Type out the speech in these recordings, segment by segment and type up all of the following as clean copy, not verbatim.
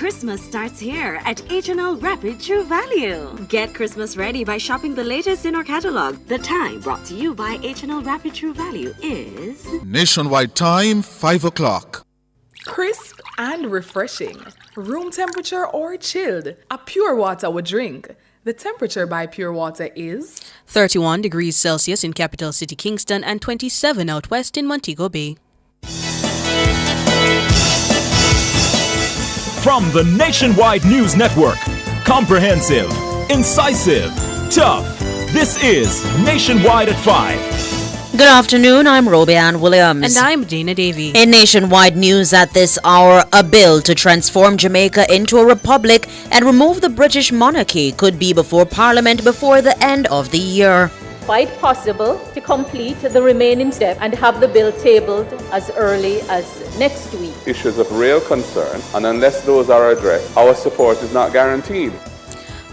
Christmas starts here at H&L Rapid True Value. Get Christmas ready by shopping the latest in our catalog. The time brought to you by H&L Rapid True Value is... Nationwide time, 5 o'clock. Crisp and refreshing. Room temperature or chilled. A pure water would drink. The temperature by pure water is 31 degrees Celsius in capital city Kingston and 27 out west in Montego Bay. From the Nationwide News Network, comprehensive, incisive, tough. This is Nationwide at 5. Good afternoon, I'm Roby Ann Williams. And I'm Dana Davey. In Nationwide News at this hour, a bill to transform Jamaica into a republic and remove the British monarchy could be before Parliament before the end of the year. Quite possible to complete the remaining step and have the bill tabled as early as next week. Issues of real concern, and unless those are addressed, our support is not guaranteed.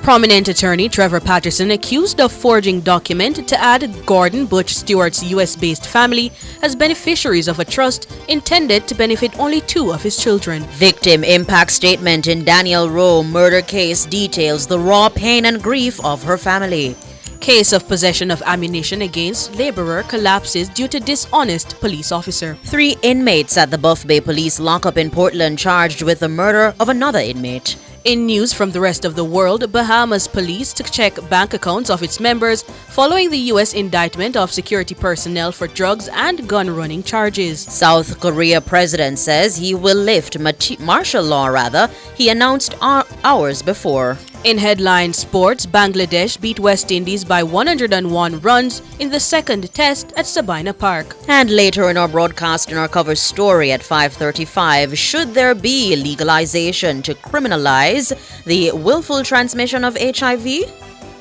Prominent attorney Trevor Patterson accused of forging document to add Gordon Butch Stewart's US-based family as beneficiaries of a trust intended to benefit only 2 of his children. Victim impact statement in Daniel Rowe murder case details the raw pain and grief of her family. Case of possession of ammunition against laborer collapses due to dishonest police officer. 3 inmates at the Buff Bay Police lockup in Portland charged with the murder of another inmate. In news from the rest of the world, Bahamas police to check bank accounts of its members following the U.S. indictment of security personnel for drugs and gun-running charges. South Korea president says he will lift martial law he announced hours before. In headline sports, Bangladesh beat West Indies by 101 runs in the second test at Sabina Park. And later in our broadcast, in our cover story at 5:35, should there be legalization to criminalize the willful transmission of HIV?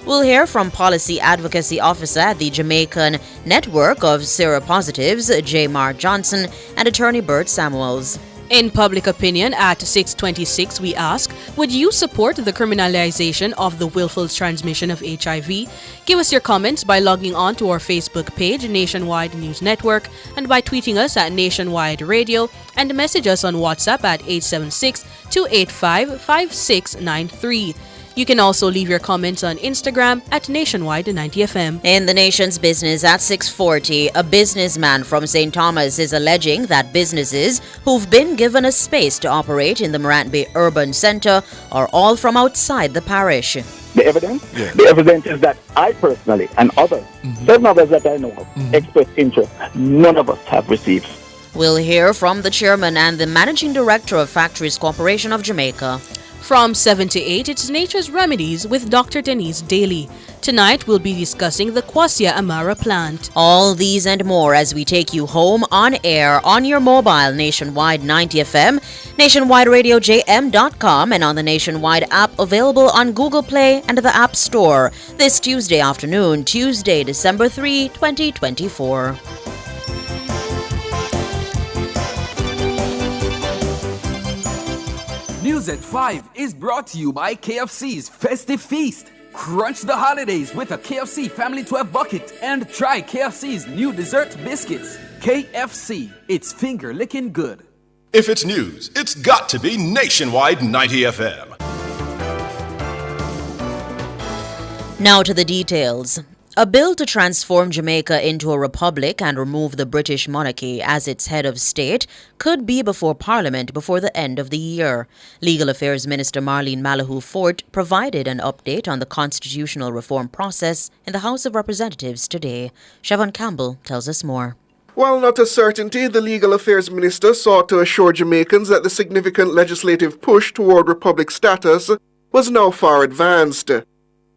We'll hear from Policy Advocacy Officer at the Jamaican Network of Seropositives, J. Mar Johnson, and Attorney Bert Samuels. In public opinion at 6:26, we ask, would you support the criminalization of the willful transmission of HIV? Give us your comments by logging on to our Facebook page, Nationwide News Network, and by tweeting us at Nationwide Radio, and message us on WhatsApp at 876-285-5693. You can also leave your comments on Instagram at Nationwide90FM. In the nation's business at 6:40, a businessman from St. Thomas is alleging that businesses who've been given a space to operate in the Morant Bay Urban Center are all from outside the parish. The evidence? Yeah. The evidence is that I personally and others, certain others that I know of, expressed interest. None of us have received. We'll hear from the chairman and the managing director of Factories Corporation of Jamaica. From 7 to 8, it's Nature's Remedies with Dr. Denise Daly. Tonight, we'll be discussing the Quassia Amara plant. All these and more as we take you home on air on your mobile Nationwide 90 FM, nationwideradiojm.com, and on the Nationwide app available on Google Play and the App Store. This Tuesday afternoon, Tuesday, December 3, 2024. News at 5 is brought to you by KFC's Festive Feast. Crunch the holidays with a KFC Family 12 bucket and try KFC's new dessert biscuits. KFC, it's finger-licking good. If it's news, it's got to be Nationwide 90 FM. Now to the details. A bill to transform Jamaica into a republic and remove the British monarchy as its head of state could be before Parliament before the end of the year. Legal Affairs Minister Marlene Malahoo Fort provided an update on the constitutional reform process in the House of Representatives today. Siobhan Campbell tells us more. While not a certainty, the Legal Affairs Minister sought to assure Jamaicans that the significant legislative push toward republic status was now far advanced.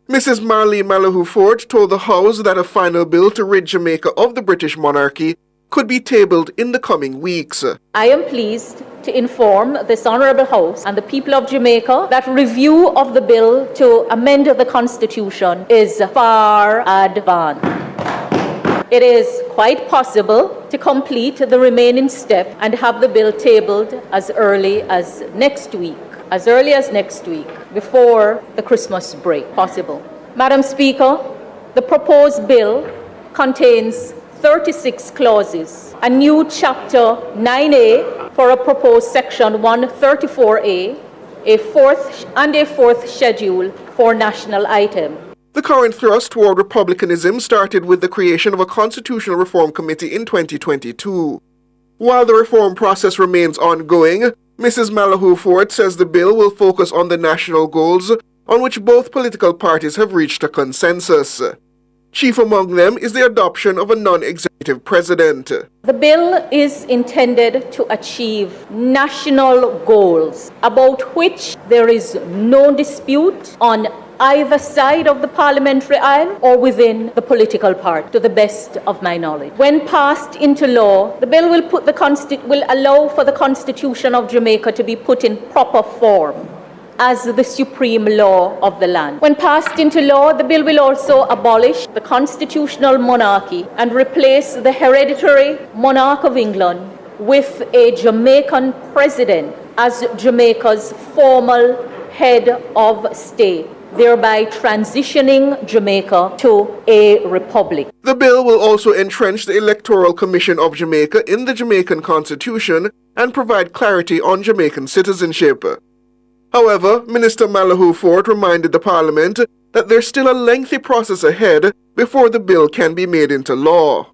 Mrs. Marlene Malahoo Fort told the House that a final bill to rid Jamaica of the British monarchy could be tabled in the coming weeks. I am pleased to inform this Honourable House and the people of Jamaica that review of the bill to amend the Constitution is far advanced. It is quite possible to complete the remaining step and have the bill tabled as early as next week. Before the Christmas break, possible. Madam Speaker, the proposed bill contains 36 clauses, a new Chapter 9A for a proposed Section 134A, a fourth schedule for national item. The current thrust toward republicanism started with the creation of a constitutional reform committee in 2022. While the reform process remains ongoing, Mrs. Malahoo Ford says the bill will focus on the national goals on which both political parties have reached a consensus. Chief among them is the adoption of a non-executive president. The bill is intended to achieve national goals about which there is no dispute on either side of the parliamentary aisle or within the political party, to the best of my knowledge. When passed into law, the bill will allow for the Constitution of Jamaica to be put in proper form as the supreme law of the land. When passed into law, the bill will also abolish the constitutional monarchy and replace the hereditary monarch of England with a Jamaican president as Jamaica's formal head of state, thereby transitioning Jamaica to a republic. The bill will also entrench the Electoral Commission of Jamaica in the Jamaican Constitution and provide clarity on Jamaican citizenship. However, Minister Malahoo Ford reminded the Parliament that there's still a lengthy process ahead before the bill can be made into law.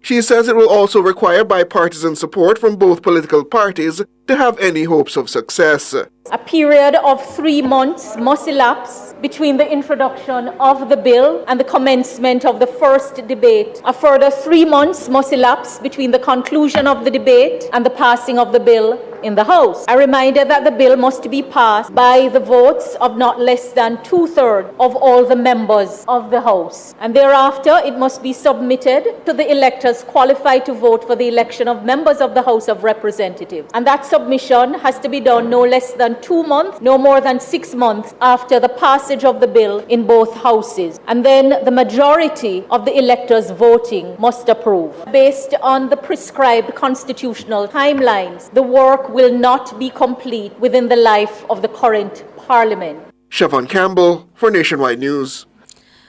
She says it will also require bipartisan support from both political parties to have any hopes of success. A period of 3 months must elapse between the introduction of the bill and the commencement of the first debate. A further 3 months must elapse between the conclusion of the debate and the passing of the bill in the House. A reminder that the bill must be passed by the votes of not less than 2/3 of all the members of the House. And thereafter, it must be submitted to the electors qualified to vote for the election of members of the House of Representatives. And that submission has to be done no less than 2 months, no more than 6 months after the passage of the bill in both houses. And then the majority of the electors voting must approve. Based on the prescribed constitutional timelines, the work will not be complete within the life of the current Parliament. Siobhan Campbell for Nationwide News.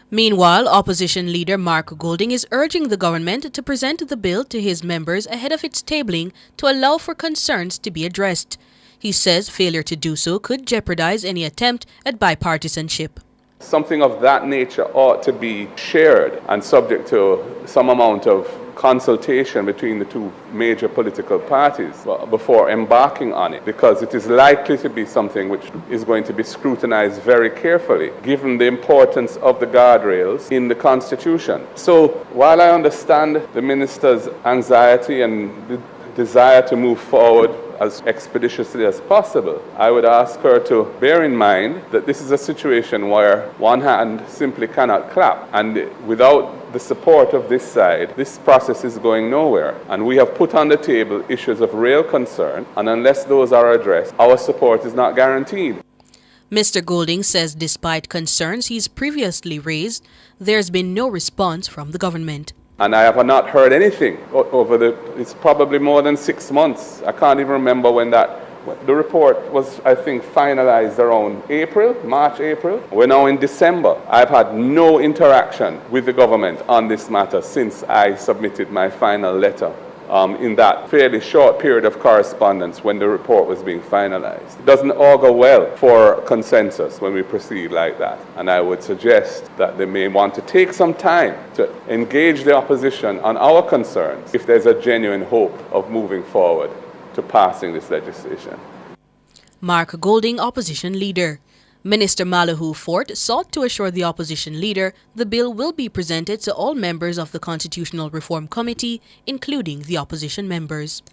Meanwhile, opposition leader Mark Golding is urging the government to present the bill to his members ahead of its tabling to allow for concerns to be addressed. He says failure to do so could jeopardize any attempt at bipartisanship. Something of that nature ought to be shared and subject to some amount of consultation between the two major political parties before embarking on it, because it is likely to be something which is going to be scrutinized very carefully, given the importance of the guardrails in the Constitution. So while I understand the Minister's anxiety and the desire to move forward as expeditiously as possible, I would ask her to bear in mind that this is a situation where one hand simply cannot clap, and without the support of this side, this process is going nowhere. And we have put on the table issues of real concern, and unless those are addressed, our support is not guaranteed. Mr. Golding says despite concerns he's previously raised, there's been no response from the government. And I have not heard anything it's probably more than 6 months. I can't even remember when the report was, I think, finalized around March, April. We're now in December. I've had no interaction with the government on this matter since I submitted my final letter. In that fairly short period of correspondence when the report was being finalized. It doesn't augur well for consensus when we proceed like that. And I would suggest that they may want to take some time to engage the opposition on our concerns if there's a genuine hope of moving forward to passing this legislation. Mark Golding, opposition leader. Minister Malahoo Ford sought to assure the opposition leader the bill will be presented to all members of the Constitutional Reform Committee, including the opposition members.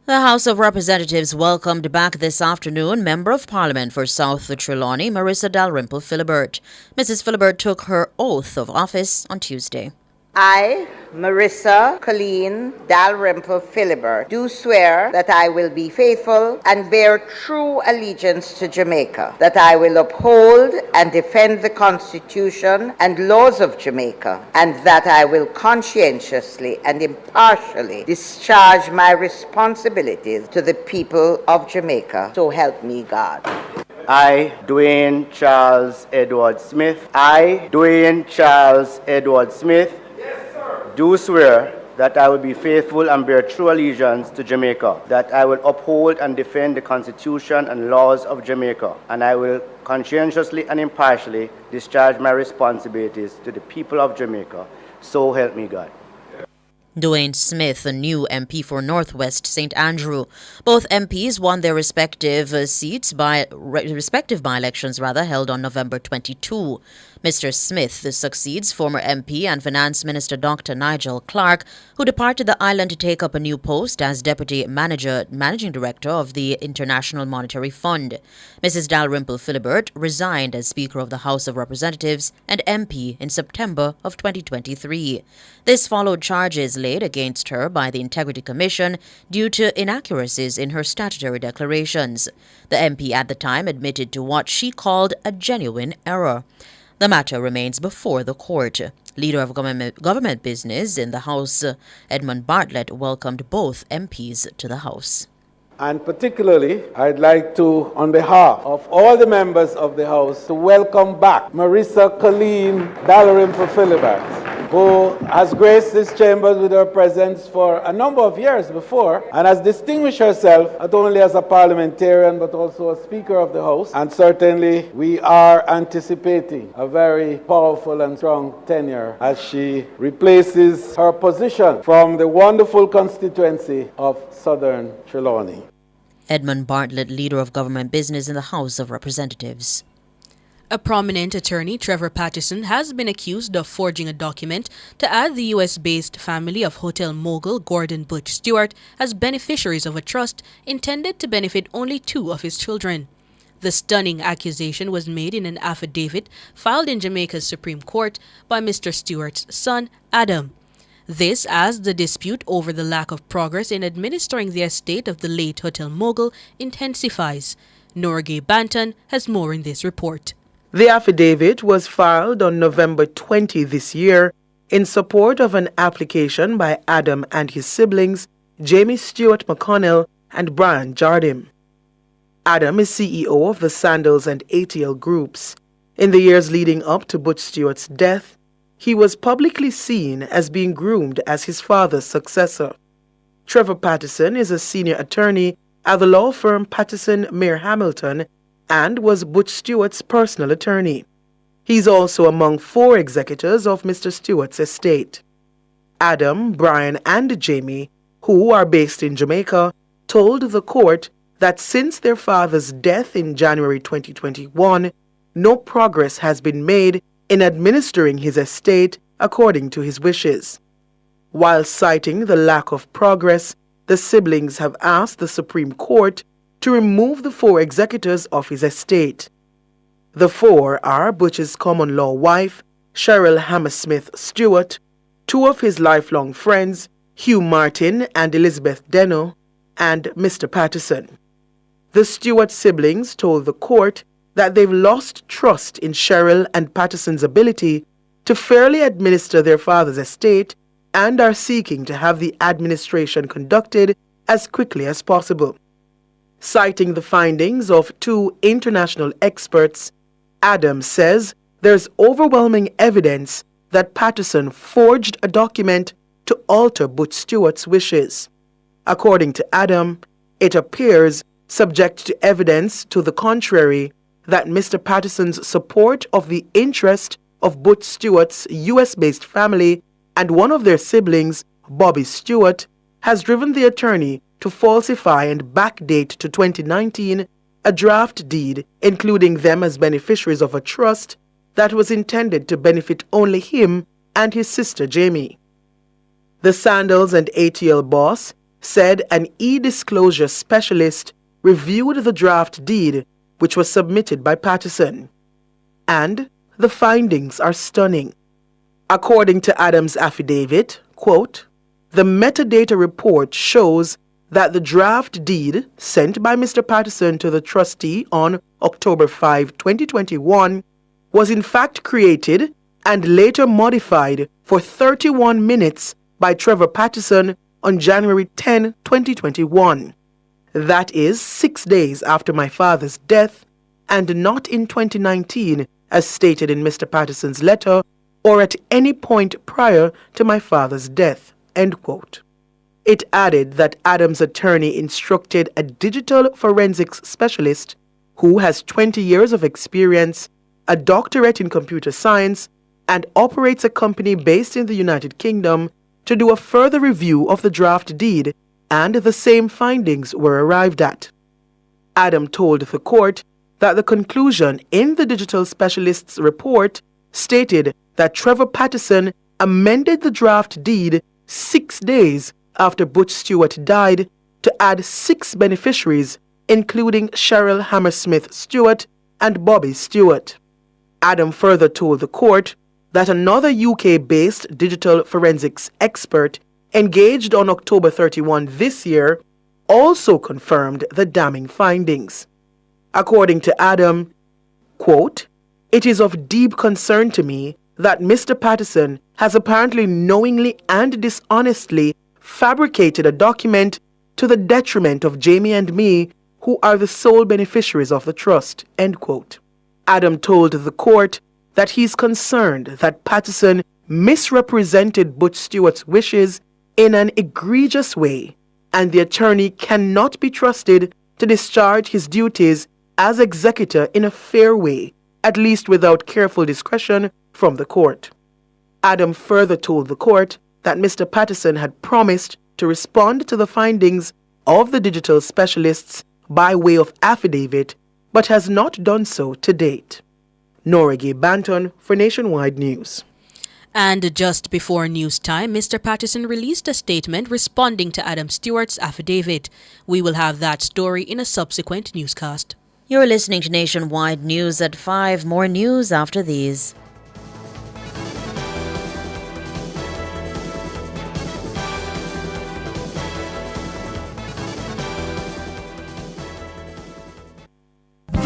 The House of Representatives welcomed back this afternoon Member of Parliament for South Trelawney, Marissa Dalrymple Philibert. Mrs. Philibert took her oath of office on Tuesday. I, Marissa Colleen Dalrymple Philibert, do swear that I will be faithful and bear true allegiance to Jamaica, that I will uphold and defend the Constitution and laws of Jamaica, and that I will conscientiously and impartially discharge my responsibilities to the people of Jamaica. So help me God. I, Dwayne Charles Edward Smith. I, Dwayne Charles Edward Smith, do swear that I will be faithful and bear true allegiance to Jamaica, that I will uphold and defend the Constitution and laws of Jamaica, and I will conscientiously and impartially discharge my responsibilities to the people of Jamaica. So help me God. Dwayne Smith, a new MP for Northwest St. Andrew. Both MPs won their respective by-elections held on November 22. Mr. Smith succeeds former MP and Finance Minister Dr. Nigel Clark, who departed the island to take up a new post as Deputy Managing Director of the International Monetary Fund. Mrs. Dalrymple Philibert resigned as Speaker of the House of Representatives and MP in September of 2023. This followed charges laid against her by the Integrity Commission due to inaccuracies in her statutory declarations. The MP at the time admitted to what she called a genuine error. The matter remains before the court. Leader of Government Business in the House, Edmund Bartlett, welcomed both MPs to the House. And particularly, I'd like to, on behalf of all the members of the House, to welcome back Marissa Colleen Dalrymple Philibert, who has graced this chamber with her presence for a number of years before and has distinguished herself not only as a parliamentarian but also a Speaker of the House. And certainly we are anticipating a very powerful and strong tenure as she replaces her position from the wonderful constituency of Southern Trelawney. Edmund Bartlett, Leader of Government Business in the House of Representatives. A prominent attorney, Trevor Patterson, has been accused of forging a document to add the U.S.-based family of Hotel Mogul Gordon Butch Stewart as beneficiaries of a trust intended to benefit only two of his children. The stunning accusation was made in an affidavit filed in Jamaica's Supreme Court by Mr. Stewart's son, Adam. This as the dispute over the lack of progress in administering the estate of the late Hotel Mogul intensifies. Norgay Banton has more in this report. The affidavit was filed on November 20 this year in support of an application by Adam and his siblings, Jamie Stewart McConnell and Brian Jardim. Adam is CEO of the Sandals and ATL groups. In the years leading up to Butch Stewart's death, he was publicly seen as being groomed as his father's successor. Trevor Patterson is a senior attorney at the law firm Patterson Mayer Hamilton and was Butch Stewart's personal attorney. He's also among 4 executors of Mr. Stewart's estate. Adam, Brian, and Jamie, who are based in Jamaica, told the court that since their father's death in January 2021, no progress has been made in administering his estate according to his wishes. While citing the lack of progress, the siblings have asked the Supreme Court to remove the 4 executors of his estate. The 4 are Butch's common-law wife, Cheryl Hammersmith Stewart, 2 of his lifelong friends, Hugh Martin and Elizabeth Deno, and Mr. Patterson. The Stewart siblings told the court that they've lost trust in Cheryl and Patterson's ability to fairly administer their father's estate and are seeking to have the administration conducted as quickly as possible. Citing the findings of 2 international experts, Adams says there's overwhelming evidence that Patterson forged a document to alter Butch Stewart's wishes. According to Adam, it appears, subject to evidence to the contrary, that Mr. Patterson's support of the interest of Butch Stewart's U.S.-based family and one of their siblings, Bobby Stewart, has driven the attorney to falsify and backdate to 2019 a draft deed including them as beneficiaries of a trust that was intended to benefit only him and his sister Jamie. The Sandals and ATL boss said an e-disclosure specialist reviewed the draft deed which was submitted by Patterson. And the findings are stunning. According to Adams' affidavit, quote, the metadata report shows that the draft deed sent by Mr. Patterson to the trustee on October 5, 2021 was in fact created and later modified for 31 minutes by Trevor Patterson on January 10, 2021. That is 6 days after my father's death and not in 2019 as stated in Mr. Patterson's letter or at any point prior to my father's death. end quote. It added that Adam's attorney instructed a digital forensics specialist who has 20 years of experience, a doctorate in computer science, and operates a company based in the United Kingdom to do a further review of the draft deed, and the same findings were arrived at. Adam told the court that the conclusion in the digital specialist's report stated that Trevor Patterson amended the draft deed 6 days after Butch Stewart died to add 6 beneficiaries, including Cheryl Hammersmith Stewart and Bobby Stewart. Adam further told the court that another UK-based digital forensics expert engaged on October 31 this year also confirmed the damning findings. According to Adam, quote, "It is of deep concern to me that Mr. Patterson has apparently knowingly and dishonestly fabricated a document to the detriment of Jamie and me, who are the sole beneficiaries of the trust," end quote. Adam told the court that he's concerned that Patterson misrepresented Butch Stewart's wishes in an egregious way, and the attorney cannot be trusted to discharge his duties as executor in a fair way, at least without careful discretion from the court. Adam further told the court that Mr. Patterson had promised to respond to the findings of the digital specialists by way of affidavit, but has not done so to date. Nora Gay Banton for Nationwide News. And just before news time, Mr. Patterson released a statement responding to Adam Stewart's affidavit. We will have that story in a subsequent newscast. You're listening to Nationwide News at 5. More news after these.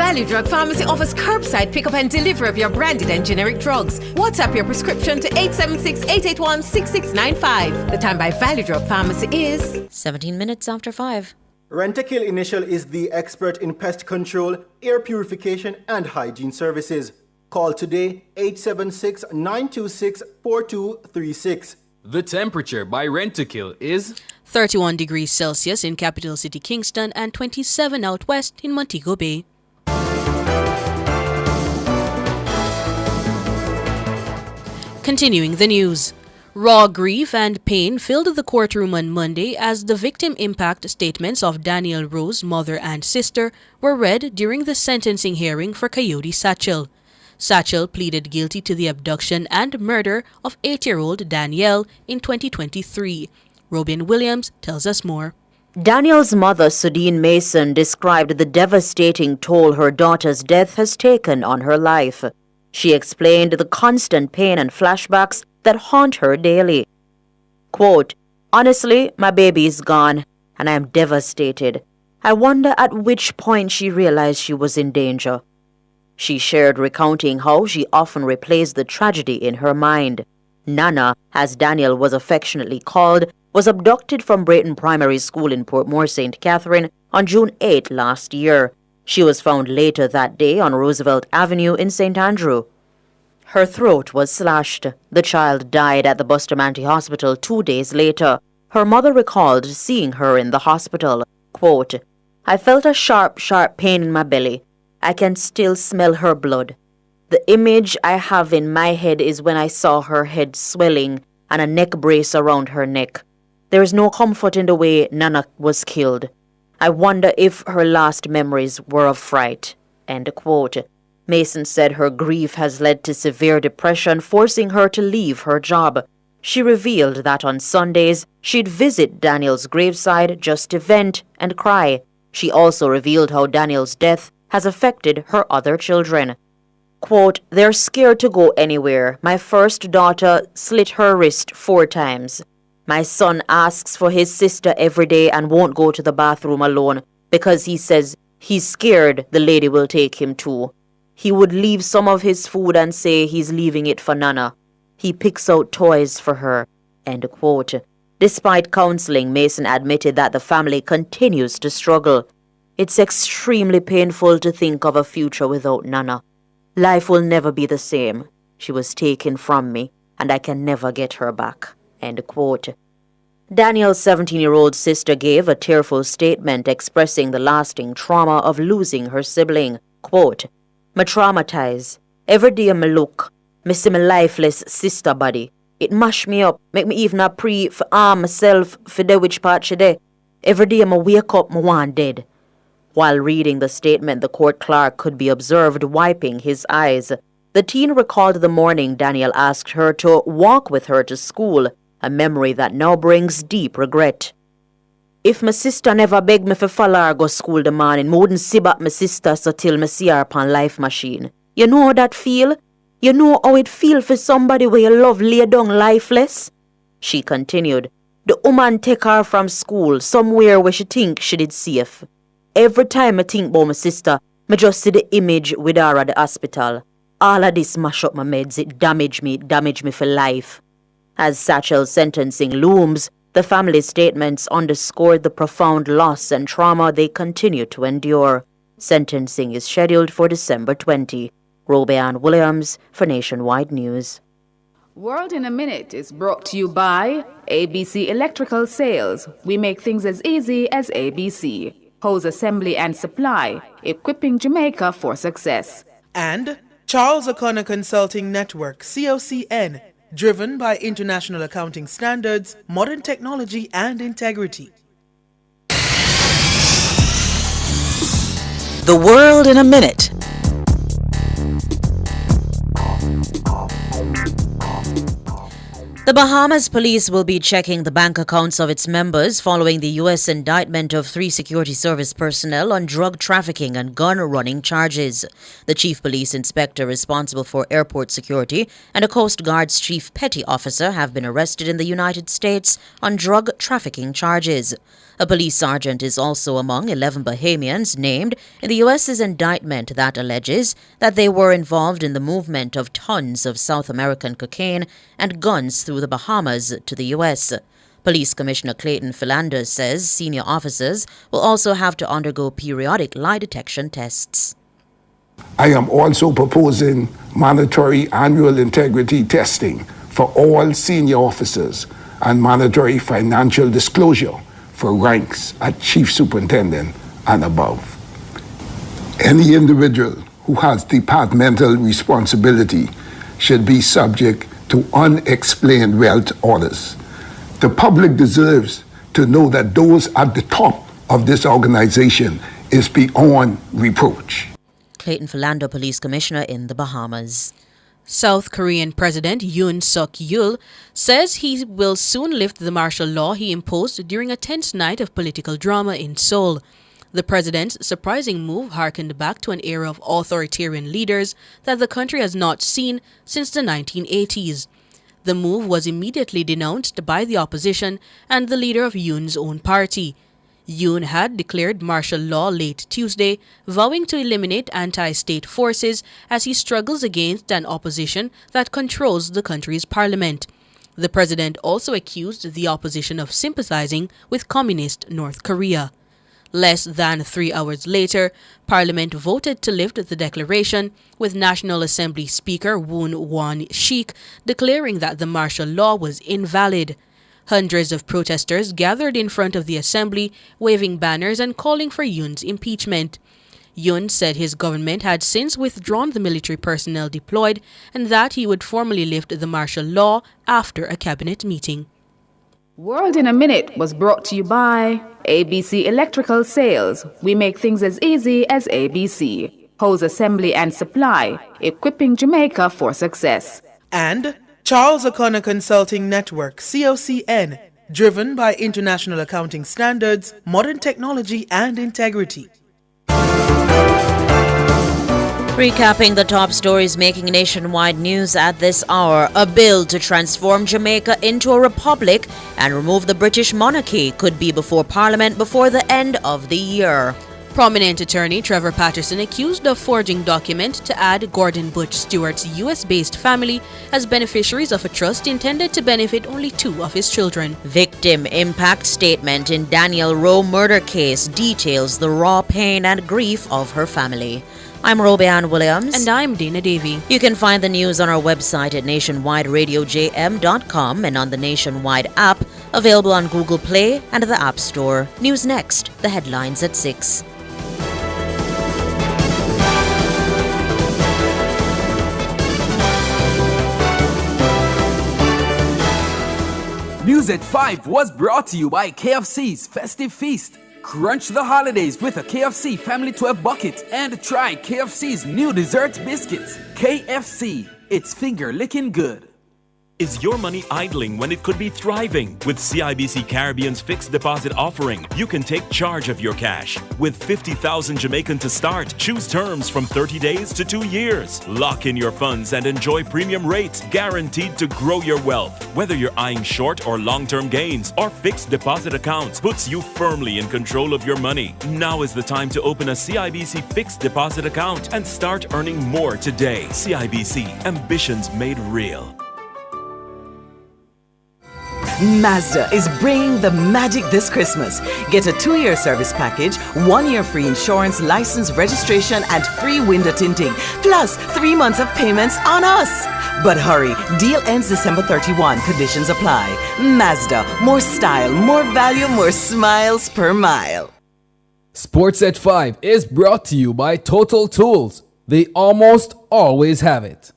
Value Drug Pharmacy offers curbside pickup and delivery of your branded and generic drugs. WhatsApp your prescription to 876-881-6695. The time by Value Drug Pharmacy is 17 minutes after 5. Rentokil Initial is the expert in pest control, air purification, and hygiene services. Call today 876-926-4236. The temperature by Rentokil is 31 degrees Celsius in capital city Kingston and 27 out west in Montego Bay. Continuing the news. Raw grief and pain filled the courtroom on Monday as the victim impact statements of Daniel Rose's mother and sister were read during the sentencing hearing for Coyote Satchel. Satchel pleaded guilty to the abduction and murder of 8-year-old Danielle in 2023. Robin Williams tells us more. Daniel's mother, Sudine Mason, described the devastating toll her daughter's death has taken on her life. She explained the constant pain and flashbacks that haunt her daily. Quote, "Honestly, my baby is gone, and I am devastated. I wonder at which point she realized she was in danger." She shared, recounting how she often replays the tragedy in her mind. Nana, as Daniel was affectionately called, was abducted from Brayton Primary School in Portmore, St. Catherine on June 8 last year. She was found later that day on Roosevelt Avenue in St. Andrew. Her throat was slashed. The child died at the Bustamante Hospital 2 days later. Her mother recalled seeing her in the hospital. Quote, "I felt a sharp pain in my belly. I can still smell her blood. The image I have in my head is when I saw her head swelling and a neck brace around her neck. There is no comfort in the way Nana was killed. I wonder if her last memories were of fright." End quote. Mason said her grief has led to severe depression, forcing her to leave her job. She revealed that on Sundays, she'd visit Daniel's graveside just to vent and cry. She also revealed how Daniel's death has affected her other children. Quote, "They're scared to go anywhere. My first daughter slit her wrist 4 times. My son asks for his sister every day and won't go to the bathroom alone because he says he's scared the lady will take him too. He would leave some of his food and say he's leaving it for Nana. He picks out toys for her." End quote. Despite counseling, Mason admitted that the family continues to struggle. "It's extremely painful to think of a future without Nana. Life will never be the same. She was taken from me, and I can never get her back." End quote. Daniel's 17-year-old sister gave a tearful statement expressing the lasting trauma of losing her sibling. Quote, "Me traumatized. Every day me look, me see my lifeless sister body. It mash me up, make me even a pray for arm myself for the which part she dey. Every day me wake up, me want dead." While reading the statement, the court clerk could be observed wiping his eyes. The teen recalled the morning Daniel asked her to walk with her to school, a memory that now brings deep regret. "If my sister never begged me for follow her go school the morning, me wouldn't see back my sister so till me see her upon life machine. You know how that feel? You know how it feel for somebody where you love lay down lifeless?" She continued. "The woman take her from school, somewhere where she think she did safe. Every time I think about my sister, me just see the image with her at the hospital. All of this mash up my meds, it damage me for life." As Satchel's sentencing looms, the family's statements underscored the profound loss and trauma they continue to endure. Sentencing is scheduled for December 20. Robeanne Williams for Nationwide News. World in a Minute is brought to you by ABC Electrical Sales. We make things as easy as ABC. Hose assembly and supply, equipping Jamaica for success. And Charles O'Connor Consulting Network, COCN, driven by international accounting standards, modern technology and integrity. The World in a Minute. The Bahamas police will be checking the bank accounts of its members following the U.S. indictment of 3 security service personnel on drug trafficking and gun running charges. The chief police inspector responsible for airport security and a Coast Guard's chief petty officer have been arrested in the United States on drug trafficking charges. A police sergeant is also among 11 Bahamians named in the U.S.'s indictment that alleges that they were involved in the movement of tons of South American cocaine and guns through the Bahamas to the U.S. Police Commissioner Clayton Philander says senior officers will also have to undergo periodic lie detection tests. I am also proposing mandatory annual integrity testing for all senior officers and mandatory financial disclosure for ranks at chief superintendent and above. Any individual who has departmental responsibility should be subject to unexplained wealth orders. The public deserves to know that those at the top of this organization is beyond reproach. Clayton Philander, Police Commissioner in the Bahamas. South Korean President Yoon Suk-yeol says he will soon lift the martial law he imposed during a tense night of political drama in Seoul. The president's surprising move harkened back to an era of authoritarian leaders that the country has not seen since the 1980s. The move was immediately denounced by the opposition and the leader of Yoon's own party. Yoon had declared martial law late Tuesday, vowing to eliminate anti-state forces as he struggles against an opposition that controls the country's parliament. The president also accused the opposition of sympathizing with communist North Korea. Less than 3 hours later, Parliament voted to lift the declaration, with National Assembly Speaker Woon Won-shik declaring that the martial law was invalid. Hundreds of protesters gathered in front of the assembly, waving banners and calling for Yoon's impeachment. Yoon said his government had since withdrawn the military personnel deployed and that he would formally lift the martial law after a cabinet meeting. World in a Minute was brought to you by ABC Electrical Sales. We make things as easy as ABC. Hose assembly and supply, equipping Jamaica for success. And Charles O'Connor Consulting Network, COCN, driven by international accounting standards, modern technology and integrity. Recapping the top stories making nationwide news at this hour, a bill to transform Jamaica into a republic and remove the British monarchy could be before Parliament before the end of the year. Prominent attorney Trevor Patterson accused of forging document to add Gordon Butch Stewart's US-based family as beneficiaries of a trust intended to benefit only 2 of his children. Victim impact statement in Daniel Rowe murder case details the raw pain and grief of her family. I'm Robeanne Williams. And I'm Dana Davey. You can find the news on our website at nationwideradiojm.com and on the Nationwide app Available on Google Play and the App Store. News next, the headlines at 6. News at 5 was brought to you by KFC's Festive Feast. Crunch the holidays with a KFC Family 12 bucket and try KFC's new dessert biscuits. KFC, it's finger-licking good. Is your money idling when it could be thriving? With CIBC Caribbean's fixed deposit offering, you can take charge of your cash. With 50,000 Jamaican to start, choose terms from 30 days to 2 years. Lock in your funds and enjoy premium rates guaranteed to grow your wealth. Whether you're eyeing short or long-term gains, our fixed deposit account puts you firmly in control of your money. Now is the time to open a CIBC fixed deposit account and start earning more today. CIBC, ambitions made real. Mazda is bringing the magic this Christmas. Get a 2-year service package, 1 year free insurance, license, registration, and free window tinting, plus 3 months of payments on us. But hurry, deal ends December 31. Conditions apply. Mazda, more style, more value, more smiles per mile. Sports at 5 is brought to you by Total Tools. They almost always have it.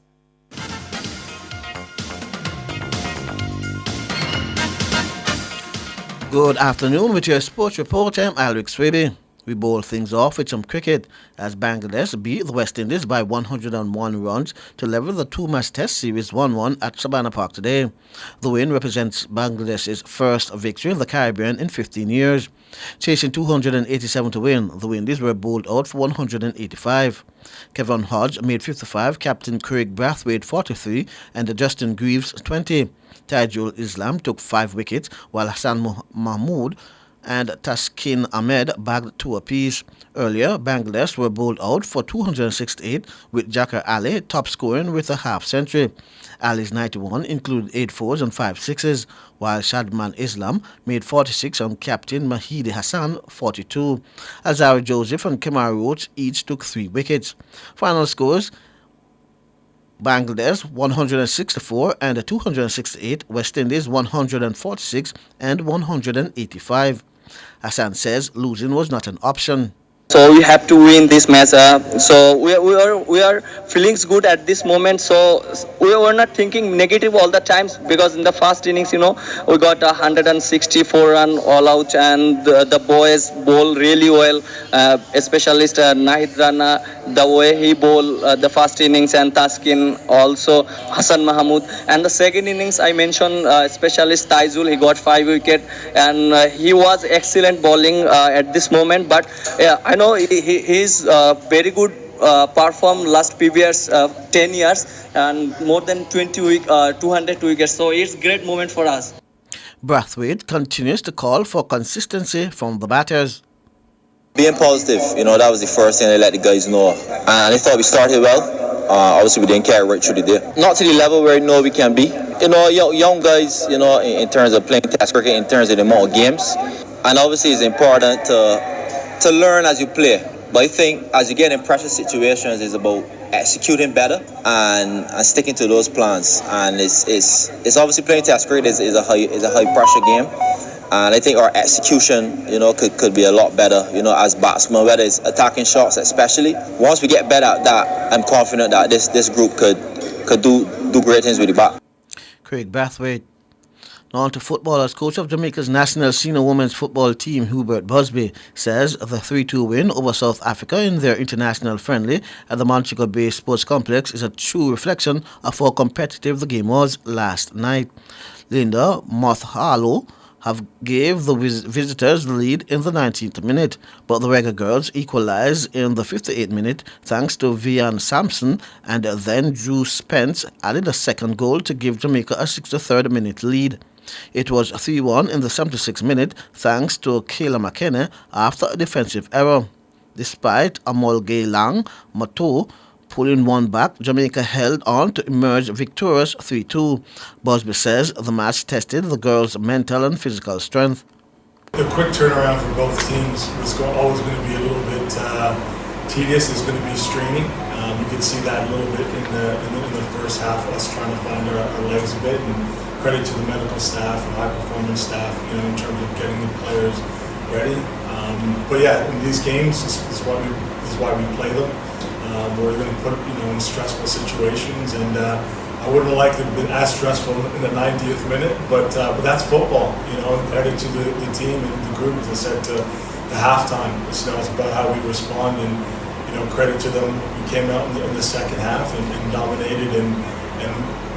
Good afternoon with your sports report. I'm Alric Swaby. We bowl things off with some cricket as Bangladesh beat the West Indies by 101 runs to level the 2-match test series 1-1 at Sabana Park today. The win represents Bangladesh's first victory in the Caribbean in 15 years. Chasing 287 to win, the Windies were bowled out for 185. Kevin Hodge made 55, Captain Craig Brathwaite 43 and Justin Greaves 20. Tajul Islam took 5 wickets while Hassan Mahmood and Taskin Ahmed bagged 2 apiece. Earlier, Bangladesh were bowled out for 268 with Jakar Ali top scoring with a half century. Ali's 91 included 8 fours and 5 sixes, while Shadman Islam made 46 on captain Mahidi Hassan 42. Azari Joseph and Kemar Roach each took 3 wickets. Final scores: Bangladesh 164 and 268, West Indies 146 and 185. Hassan says losing was not an option. So we have to win this match. So we are feeling good at this moment. So we were not thinking negative all the times because in the first innings, we got 164 run all out, and the boys bowl really well. Especially Nahid Rana, the way he bowled the first innings, and Taskin also Hassan Mahmood. And the second innings I mentioned, specialist Taizul, he got 5 wickets, and he was excellent bowling at this moment. But I know he's very good perform last previous 10 years and more than 200 wickets. So it's a great moment for us. Brathwaite continues to call for consistency from the batters. Being positive, that was the first thing I let the guys know. And I thought we started well. Obviously, we didn't carry right through the day. Not to the level where we can be. Young guys, in terms of playing test cricket, in terms of the amount of games. And obviously, it's important to learn as you play. But I think as you get in pressure situations, it's about executing better and sticking to those plans. And it's obviously playing test cricket is a high pressure game. And I think our execution, could be a lot better, as batsmen, whether it's attacking shots especially. Once we get better at that, I'm confident that this group could do great things with the bat. Craig Brathwaite. On to football, as coach of Jamaica's national senior women's football team, Hubert Busby, says the 3-2 win over South Africa in their international friendly at the Montreal Bay Sports Complex is a true reflection of how competitive the game was last night. Linda Mothalo gave the visitors the lead in the 19th minute, but the Reggae girls equalized in the 58th minute thanks to Vian Sampson, and then Drew Spence added a second goal to give Jamaica a 63rd minute lead. It was 3-1 in the 76th minute thanks to Kayla McKenna after a defensive error. Despite Amolgay Lang Mato pulling one back, Jamaica held on to emerge victorious 3-2. Busby says the match tested the girls' mental and physical strength. The quick turnaround for both teams was always going to be a little bit tedious. It's going to be straining. You could see that a little bit in the first half, us trying to find our legs a bit. And credit to the medical staff and high performance staff, you know, in terms of getting the players ready. But yeah, in these games, this is why we play them. We're going to put, you know, in stressful situations, and I wouldn't have liked it to have been as stressful in the 90th minute, but that's football, you know. And credit to the team and the group, as I said, to halftime. It's about how we respond, and you know, credit to them. We came out in the second half and dominated, and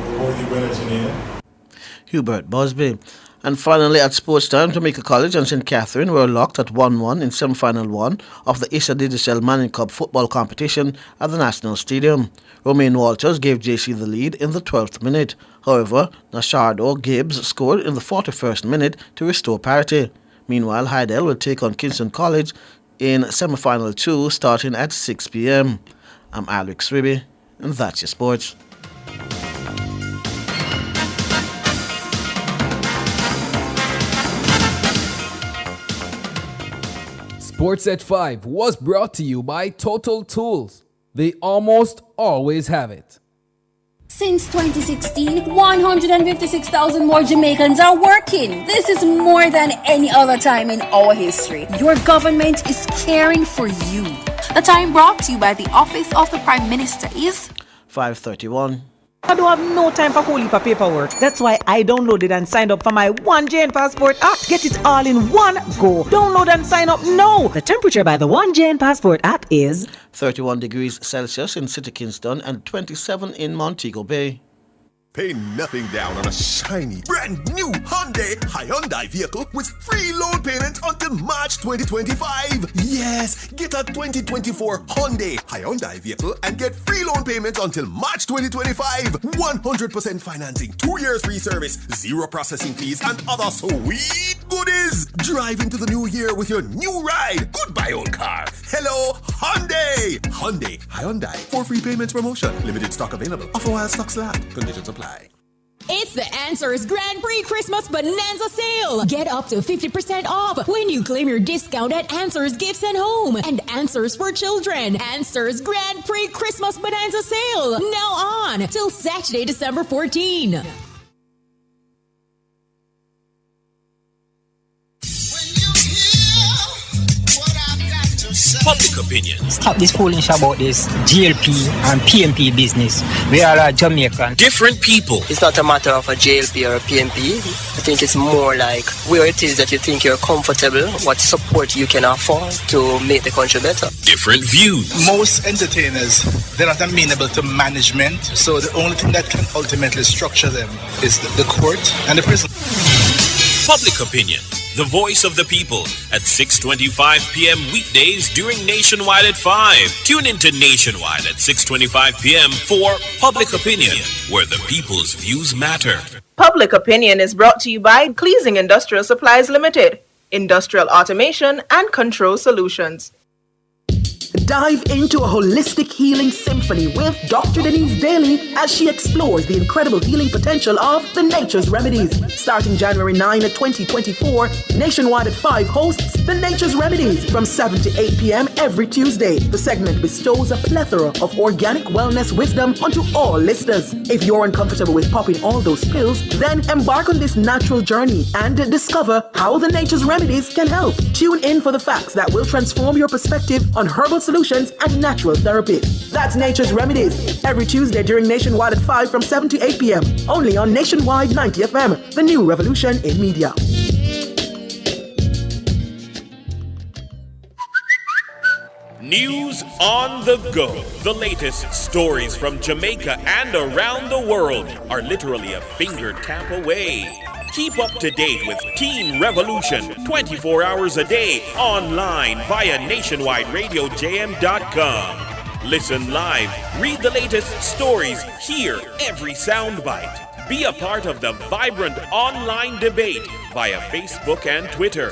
we're worthy winners in the end. Hubert Busby. And finally, at Sports Time, Jamaica College and St. Catherine were locked at 1-1 in semi-final 1 of the Issa Digicel Manning Cup football competition at the National Stadium. Romain Walters gave JC the lead in the 12th minute. However, Nashardo Gibbs scored in the 41st minute to restore parity. Meanwhile, Hydel will take on Kingston College in semi-final 2 starting at 6 p.m. I'm Alex Ribby, and that's your sports. Sports at 5 was brought to you by Total Tools. They almost always have it. Since 2016, 156,000 more Jamaicans are working. This is more than any other time in our history. Your government is caring for you. The time brought to you by the Office of the Prime Minister is 5:31. I don't have no time for whole heap of paperwork. That's why I downloaded and signed up for my One Jane Passport app. Get it all in one go. Download and sign up now. The temperature by the One Jane Passport app is 31 degrees Celsius in City Kingston and 27 in Montego Bay. Pay nothing down on a shiny, brand new Hyundai vehicle with free loan payments until March 2025. Yes, get a 2024 Hyundai vehicle and get free loan payments until March 2025. 100% financing, 2 years free service, 0 processing fees, and other sweet goodies. Drive into the new year with your new ride. Goodbye, old car. Hello, Hyundai. Hyundai. For free payments promotion. Limited stock available. Offer while stocks last. Conditions apply. It's the Answers Grand Prix Christmas Bonanza Sale. Get up to 50% off when you claim your discount at Answers Gifts and Home and Answers for Children. Answers Grand Prix Christmas Bonanza Sale. Now on till Saturday, December 14. Public opinion. Stop this foolish about this GLP and PMP business. We are a Jamaican. Different people. It's not a matter of a JLP or a PMP. I think it's more like where it is that you think you're comfortable, what support you can afford to make the country better. Different views. Most entertainers, they're not amenable to management, so the only thing that can ultimately structure them is the court and the prison. Public opinion. The voice of the people at 6:25 p.m. weekdays during Nationwide at 5. Tune into Nationwide at 6:25 p.m. for Public Opinion, where the people's views matter. Public Opinion is brought to you by Cleasing Industrial Supplies Limited, Industrial Automation and Control Solutions. Dive into a holistic healing symphony with Dr. Denise Daly as she explores the incredible healing potential of the Nature's Remedies. Starting January 9, 2024, Nationwide at 5 hosts the Nature's Remedies from 7 to 8 p.m. every Tuesday. The segment bestows a plethora of organic wellness wisdom onto all listeners. If you're uncomfortable with popping all those pills, then embark on this natural journey and discover how the Nature's Remedies can help. Tune in for the facts that will transform your perspective on herbal solutions and natural therapies. That's Nature's Remedies, every Tuesday during Nationwide at 5 from 7 to 8 p.m. Only on Nationwide 90 FM, the new revolution in media. News on the go. The latest stories from Jamaica and around the world are literally a finger tap away. Keep up to date with Teen Revolution 24 hours a day online via nationwideradiojm.com. Listen live, read the latest stories, hear every soundbite. Be a part of the vibrant online debate via Facebook and Twitter.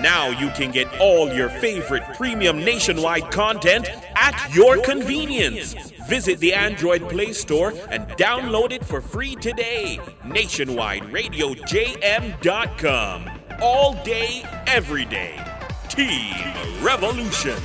Now you can get all your favorite premium Nationwide content at your convenience. Visit the Android Play Store and download it for free today. NationwideRadioJM.com. All day, every day. Team Revolution.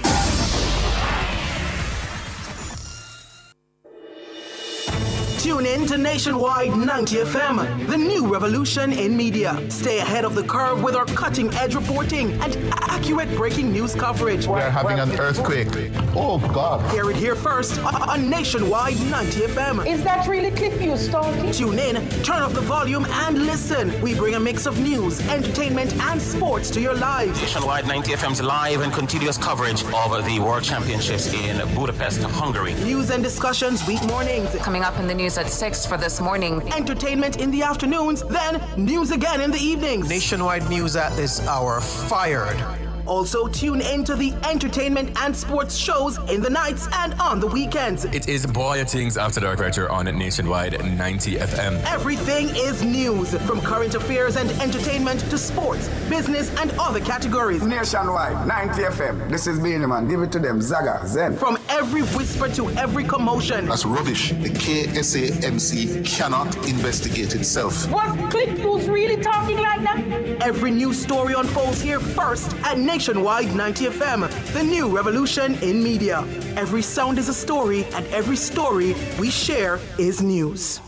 Tune in to Nationwide 90 FM, the new revolution in media. Stay ahead of the curve with our cutting-edge reporting and accurate breaking news coverage. We are having an earthquake. Oh, God. Hear it here first on Nationwide 90 FM. Is that really Cliff you stalking? Tune in, turn up the volume, and listen. We bring a mix of news, entertainment, and sports to your lives. Nationwide 90 FM's live and continuous coverage of the World Championships in Budapest, Hungary. News and discussions week mornings. Coming up in the news at 6 for this morning. Entertainment in the afternoons, then news again in the evenings. Nationwide news at this hour. Fired. Also, tune in to the entertainment and sports shows in the nights and on the weekends. It is Boy Things After Dark right here on Nationwide 90 FM. Everything is news, from current affairs and entertainment to sports, business, and other categories. Nationwide 90 FM. This is Beanie Man. Give it to them. Zaga, Zen. From every whisper to every commotion. That's rubbish. The KSAMC cannot investigate itself. Was Cliff News really talking like that? Every news story unfolds here first at Nationwide 90 FM, the new revolution in media. Every sound is a story, and every story we share is news.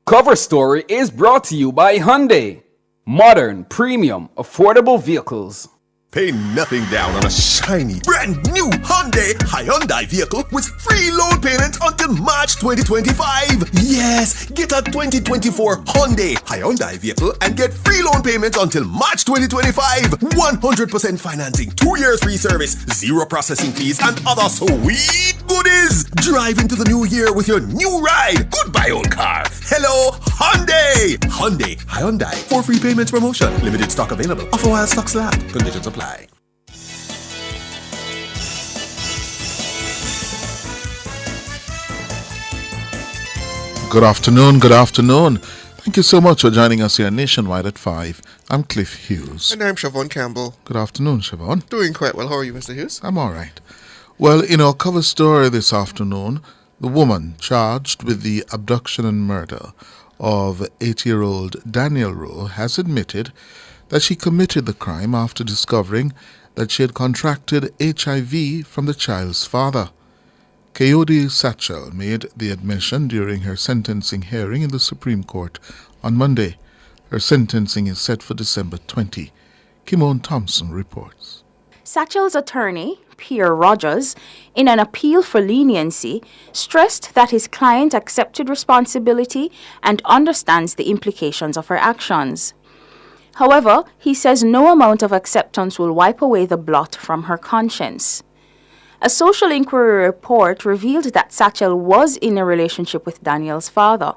Cover Story is brought to you by Hyundai. Modern, premium, affordable vehicles. Pay nothing down on a shiny, brand new Hyundai vehicle with free loan payments until March 2025. Yes, get a 2024 Hyundai vehicle and get free loan payments until March 2025. 100% financing, 2 years free service, 0 processing fees, and other sweet goodies. Drive into the new year with your new ride. Goodbye, old car. Hello, Hyundai. Hyundai. 4 free payments promotion. Limited stock available. Offer while stocks last. Conditions apply. Good afternoon. Thank you so much for joining us here nationwide at 5. I'm Cliff Hughes. And I'm Siobhan Campbell. Good afternoon, Siobhan. Doing quite well. How are you, Mr. Hughes? I'm all right. Well, in our cover story this afternoon, the woman charged with the abduction and murder of 80-year-old Daniel Rowe has admitted that she committed the crime after discovering that she had contracted HIV from the child's father. Kayode Satchel made the admission during her sentencing hearing in the Supreme Court on Monday. Her sentencing is set for December 20. Kimon Thompson reports. Satchel's attorney, Pierre Rogers, in an appeal for leniency, stressed that his client accepted responsibility and understands the implications of her actions. However, he says no amount of acceptance will wipe away the blot from her conscience. A social inquiry report revealed that Satchel was in a relationship with Daniel's father.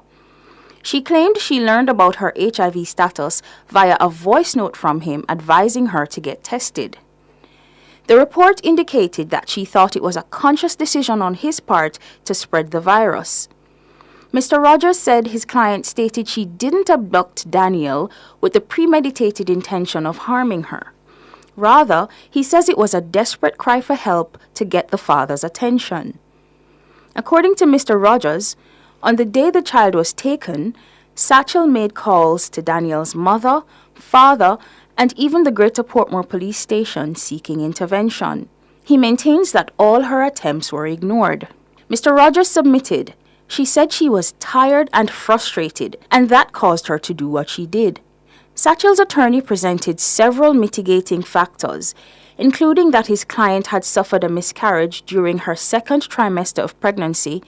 She claimed she learned about her HIV status via a voice note from him advising her to get tested. The report indicated that she thought it was a conscious decision on his part to spread the virus. Mr. Rogers said his client stated she didn't abduct Daniel with the premeditated intention of harming her. Rather, he says it was a desperate cry for help to get the father's attention. According to Mr. Rogers, on the day the child was taken, Satchel made calls to Daniel's mother, father, and even the Greater Portmore Police Station seeking intervention. He maintains that all her attempts were ignored. Mr. Rogers submitted, she said she was tired and frustrated, and that caused her to do what she did. Satchel's attorney presented several mitigating factors, including that his client had suffered a miscarriage during her second trimester of pregnancy,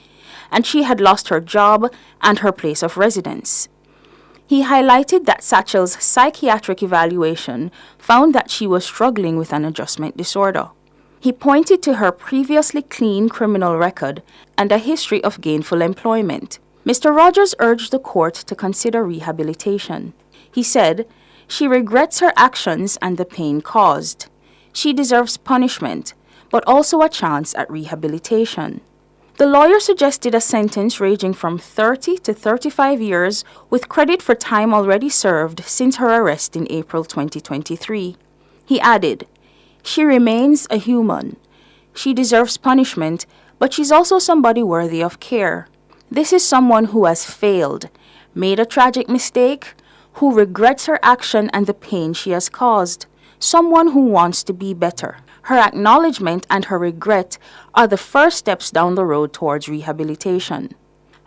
and she had lost her job and her place of residence. He highlighted that Satchel's psychiatric evaluation found that she was struggling with an adjustment disorder. He pointed to her previously clean criminal record and a history of gainful employment. Mr. Rogers urged the court to consider rehabilitation. He said, she regrets her actions and the pain caused. She deserves punishment, but also a chance at rehabilitation. The lawyer suggested a sentence ranging from 30 to 35 years with credit for time already served since her arrest in April 2023. He added, she remains a human. She deserves punishment, but she's also somebody worthy of care. This is someone who has failed, made a tragic mistake, who regrets her action and the pain she has caused. someone who wants to be better. Her acknowledgement and her regret are the first steps down the road towards rehabilitation.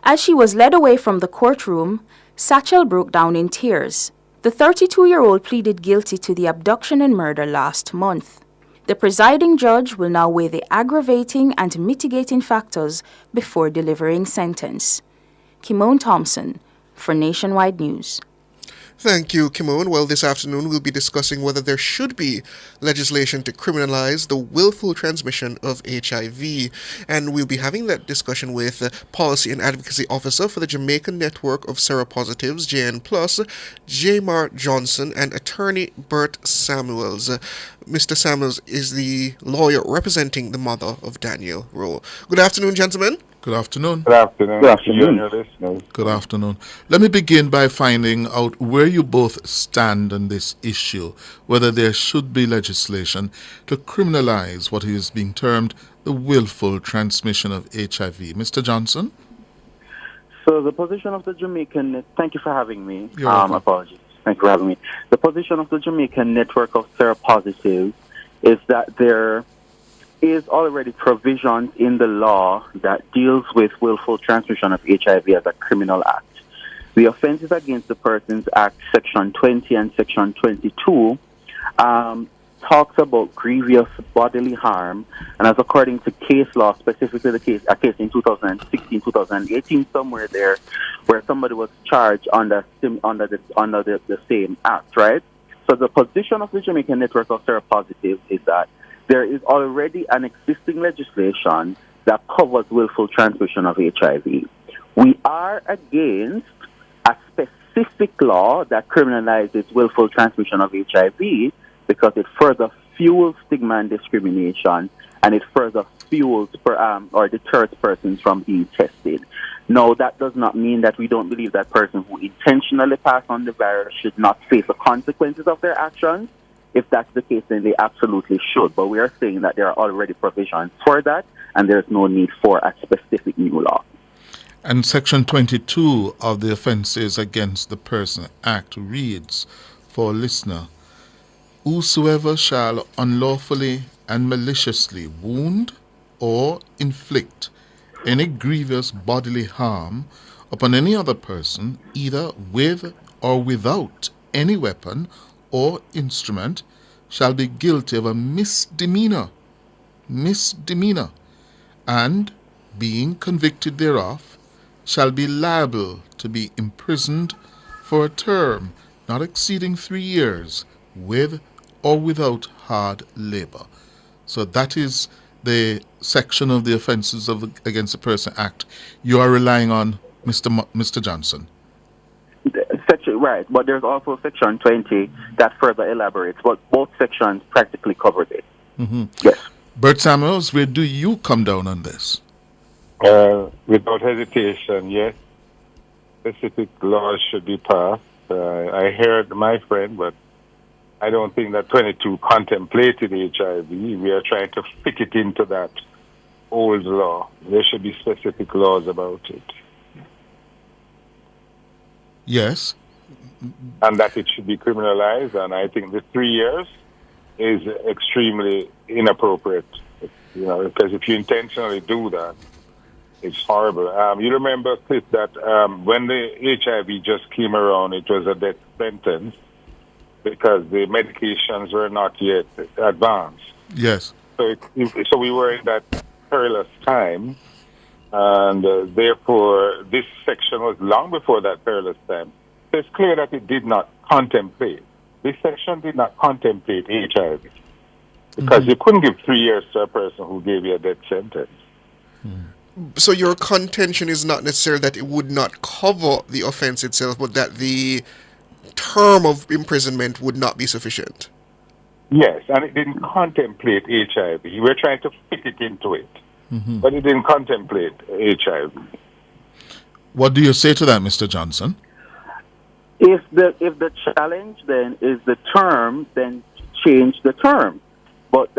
As she was led away from the courtroom, Satchel broke down in tears. The 32-year-old pleaded guilty to the abduction and murder last month. The presiding judge will now weigh the aggravating and mitigating factors before delivering sentence. Kimone Thompson for Nationwide News. Thank you, Kimone. Well, this afternoon we'll be discussing whether there should be legislation to criminalize the willful transmission of HIV. And we'll be having that discussion with Policy and Advocacy Officer for the Jamaican Network of Seropositives, JN+, Jamar Johnson, and attorney Bert Samuels. Mr. Samuels is the lawyer representing the mother of Daniel Rowe. Good afternoon, gentlemen. Good afternoon. Good afternoon. Good afternoon. To you and your listeners. Good afternoon. Let me begin by finding out where you both stand on this issue, whether there should be legislation to criminalize what is being termed the willful transmission of HIV. Mr. Johnson? So the position of the Jamaican... Thank you for having me. You're welcome. Apologies. Thank you for having me. The position of the Jamaican Network of Seropositives is that there is already provisions in the law that deals with willful transmission of HIV as a criminal act. The Offences Against the Persons Act, Section 20 and Section 22, talks about grievous bodily harm, and as according to case law, specifically a case in 2016, 2018, somewhere there, where somebody was charged under the same act, right? So the position of the Jamaican Network of Seropositives is that there is already an existing legislation that covers willful transmission of HIV. We are against a specific law that criminalizes willful transmission of HIV because it further fuels stigma and discrimination, and it further fuels or deters persons from being tested. No, that does not mean that we don't believe that person who intentionally passed on the virus should not face the consequences of their actions. If that's the case, then they absolutely should. But we are saying that there are already provisions for that, and there's no need for a specific new law. And Section 22 of the Offences Against the Person Act reads, for a listener, whosoever shall unlawfully and maliciously wound or inflict any grievous bodily harm upon any other person, either with or without any weapon or instrument, shall be guilty of a misdemeanor, and, being convicted thereof, shall be liable to be imprisoned for a term not exceeding 3 years, with or without hard labor. So that is the section of the Offences Against the Person Act you are relying on, Mr. Johnson. Right, but there's also Section 20 that further elaborates, but both sections practically cover it. Mm-hmm. Yes. Bert Samuels, where do you come down on this? Without hesitation, yes. Specific laws should be passed. I heard my friend, but I don't think that 22 contemplated HIV. We are trying to fit it into that old law. There should be specific laws about it. Yes. And that it should be criminalized, and I think the 3 years is extremely inappropriate. Because if you intentionally do that, it's horrible. You remember, Cliff, that when the HIV just came around, it was a death sentence because the medications were not yet advanced. Yes. So we were in that perilous time, and therefore this section was long before that perilous time. So it's clear that it did not contemplate. This section did not contemplate HIV because you couldn't give 3 years to a person who gave you a death sentence. So your contention is not necessarily that it would not cover the offense itself, but that the term of imprisonment would not be sufficient. Yes, and it didn't contemplate HIV. We're trying to fit it into it, but it didn't contemplate HIV. What do you say to that, Mr. Johnson? If the challenge then is the term, then change the term. But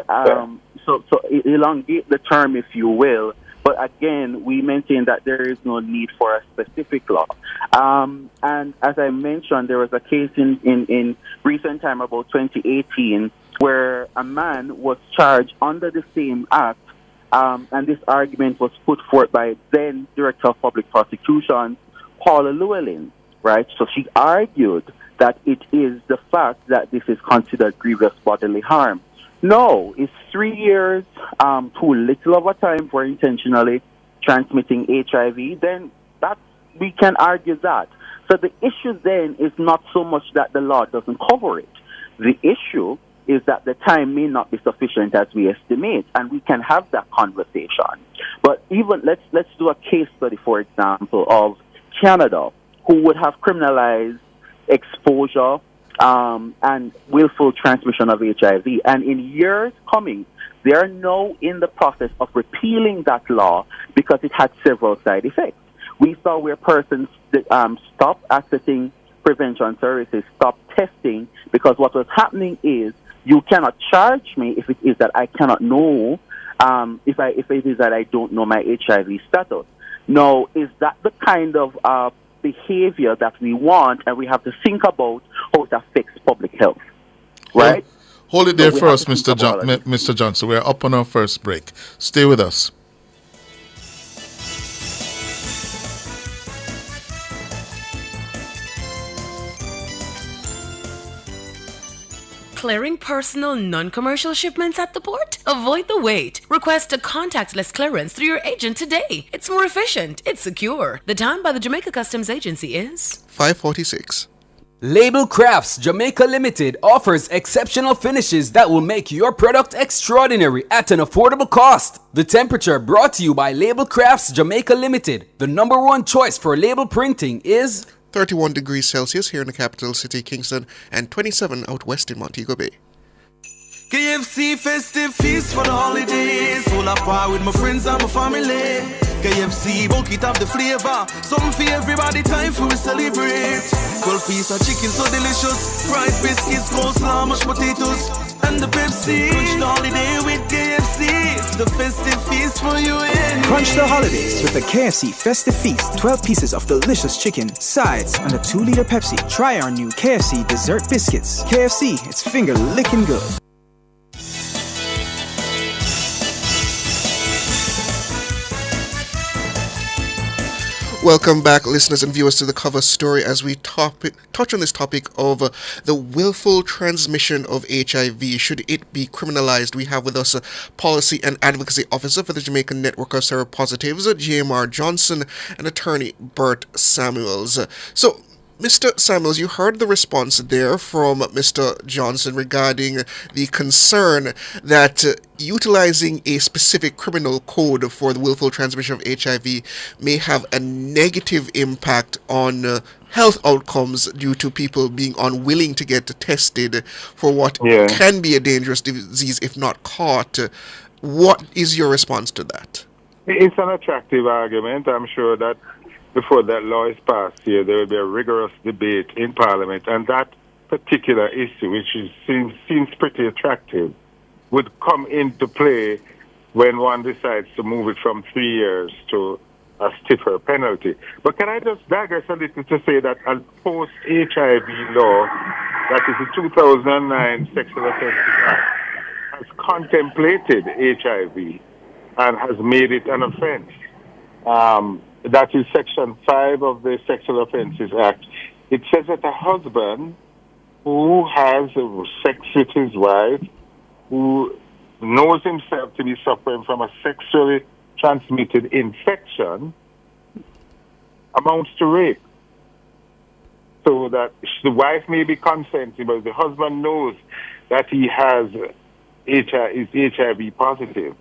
so elongate the term, if you will. But again, we maintain that there is no need for a specific law. And as I mentioned, there was a case in recent time, about 2018, where a man was charged under the same act, and this argument was put forth by then Director of Public Prosecution, Paula Llewellyn, right? So she argued that it is the fact that this is considered grievous bodily harm. No, it's 3 years too little of a time for intentionally transmitting HIV, then we can argue that. So the issue then is not so much that the law doesn't cover it. The issue is that the time may not be sufficient as we estimate, and we can have that conversation. But even let's do a case study, for example, of Canada, who would have criminalized exposure and willful transmission of HIV. And in years coming, they are now in the process of repealing that law because it had several side effects. We saw where persons stopped accessing prevention services, stopped testing, because what was happening is you cannot charge me if it is that I cannot know, if it is that I don't know my HIV status. Now, is that the kind of behavior that we want, and we have to think about how it affects public health, right? Hold it there first, Mr. Johnson. We're up on our first break. Stay with us. Clearing personal, non-commercial shipments at the port? Avoid the wait. Request a contactless clearance through your agent today. It's more efficient. It's secure. The time by the Jamaica Customs Agency is 5:46. Label Crafts Jamaica Limited offers exceptional finishes that will make your product extraordinary at an affordable cost. The Temperature, brought to you by Label Crafts Jamaica Limited. The #1 choice for label printing is 31 degrees Celsius here in the capital city, Kingston, and 27 out west in Montego Bay. KFC festive feast for the holidays. Full of power with my friends and my family. KFC bucket of the flavor. Something for everybody, time for we celebrate. 12 piece of chicken so delicious. Fries, biscuits, coleslaw, mashed potatoes, and the Pepsi. Crunch the holiday with KFC. It's the festive feast for you and Crunch the holidays with the KFC festive feast. 12 pieces of delicious chicken, sides, and a 2-liter Pepsi. Try our new KFC dessert biscuits. KFC, it's finger licking good. Welcome back, listeners and viewers, to the cover story as we touch on this topic of the willful transmission of HIV. Should it be criminalized? We have with us a Policy and Advocacy Officer for the Jamaican Network of Seropositives, JMR Johnson, and attorney Bert Samuels. So, Mr. Samuels, you heard the response there from Mr. Johnson regarding the concern that utilizing a specific criminal code for the willful transmission of HIV may have a negative impact on health outcomes due to people being unwilling to get tested for what can be a dangerous disease if not caught. What is your response to that? It's an attractive argument. I'm sure that before that law is passed here, there will be a rigorous debate in Parliament, and that particular issue, which seems pretty attractive, would come into play when one decides to move it from 3 years to a stiffer penalty. But can I just digress a little to say that a post-HIV law, that is the 2009 Sexual Offences Act, has contemplated HIV and has made it an offense. That is Section 5 of the Sexual Offences Act. It says that a husband who has sex with his wife, who knows himself to be suffering from a sexually transmitted infection, amounts to rape. So that the wife may be consenting, but the husband knows that he is HIV positive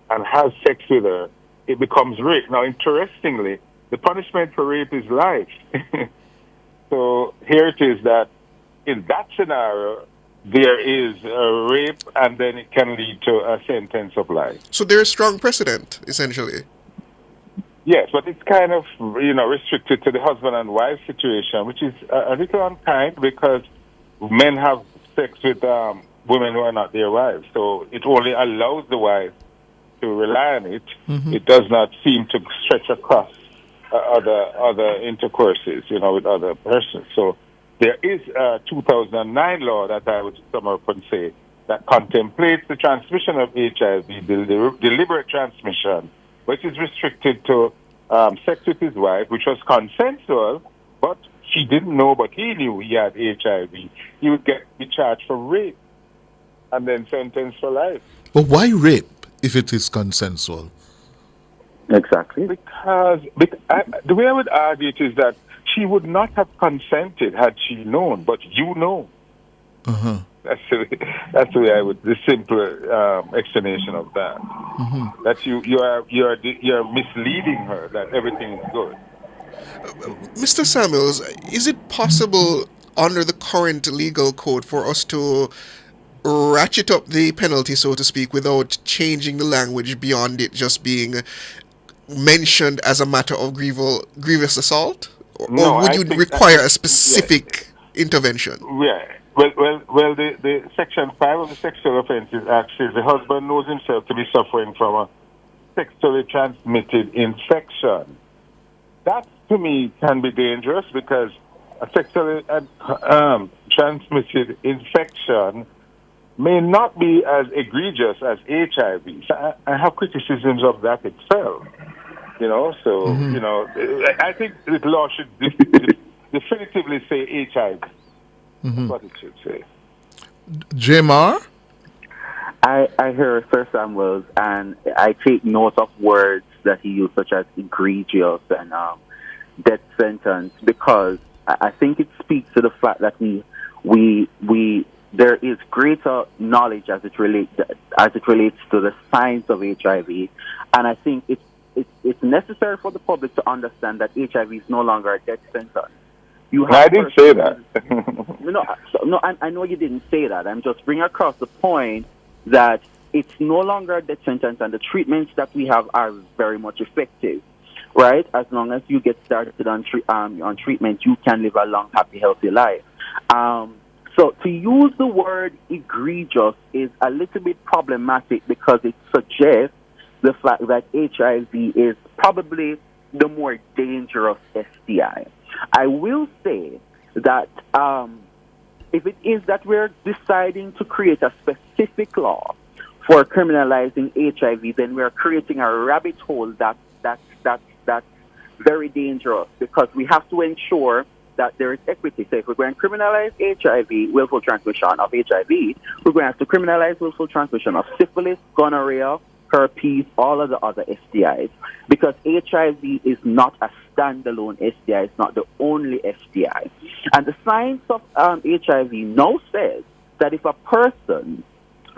and has sex with her, it becomes rape. Now, interestingly, the punishment for rape is life. So here it is that in that scenario, there is a rape, and then it can lead to a sentence of life. So there is strong precedent, essentially. Yes, but it's kind of, restricted to the husband and wife situation, which is a little unkind because men have sex with women who are not their wives. So it only allows the wife to rely on it. Mm-hmm. It does not seem to stretch across other intercourses, with other persons. So there is a 2009 law that I would sum up and say that contemplates the transmission of HIV, deliberate transmission, which is restricted to sex with his wife, which was consensual, but she didn't know, but he knew he had HIV. He would be charged for rape and then sentenced for life. But why rape if it is consensual? Exactly. Because the way I would argue it is that she would not have consented had she known, but you know. Uh-huh. That's the way I would, the simpler explanation of that. Mm-hmm. That you're misleading her that everything is good. Mr. Samuels, is it possible under the current legal code for us to ratchet up the penalty, so to speak, without changing the language beyond it just being mentioned as a matter of grievous assault? No, or would you require a specific intervention? Yeah. Well, the Section 5 of the Sexual Offences Act says the husband knows himself to be suffering from a sexually transmitted infection. That, to me, can be dangerous because a sexually transmitted infection may not be as egregious as HIV. So I have criticisms of that itself. I think the law should definitively say HIV. That's what it should say. Jamar? I hear Sir Samuels, and I take note of words that he used, such as egregious and death sentence, because I think it speaks to the fact that there is greater knowledge as it relates to the science of HIV, and I think it's necessary for the public to understand that HIV is no longer a death sentence. I didn't say that. I know you didn't say that. I'm just bringing across the point that it's no longer a death sentence, and the treatments that we have are very much effective, right? As long as you get started on treatment, you can live a long, happy, healthy life. So to use the word egregious is a little bit problematic because it suggests the fact that HIV is probably the more dangerous STI. I will say that if it is that we're deciding to create a specific law for criminalizing HIV, then we're creating a rabbit hole that's very dangerous, because we have to ensure that there is equity. So if we're going to criminalize HIV, willful transmission of HIV, we're going to have to criminalize willful transmission of syphilis, gonorrhea, herpes, all of the other STIs, because HIV is not a standalone STI. It's not the only STI. And the science of HIV now says that if a person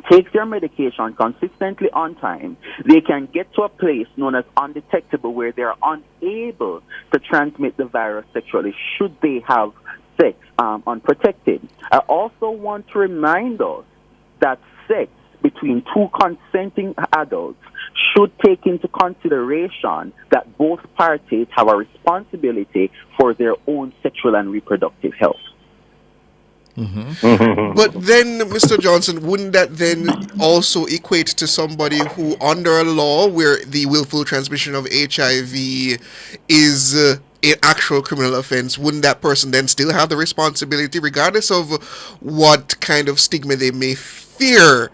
takes their medication consistently on time, they can get to a place known as undetectable, where they are unable to transmit the virus sexually should they have sex unprotected. I also want to remind us that sex between two consenting adults should take into consideration that both parties have a responsibility for their own sexual and reproductive health. But then, Mr. Johnson, wouldn't that then also equate to somebody who, under a law where the willful transmission of HIV is an actual criminal offense, wouldn't that person then still have the responsibility, regardless of what kind of stigma they may fear,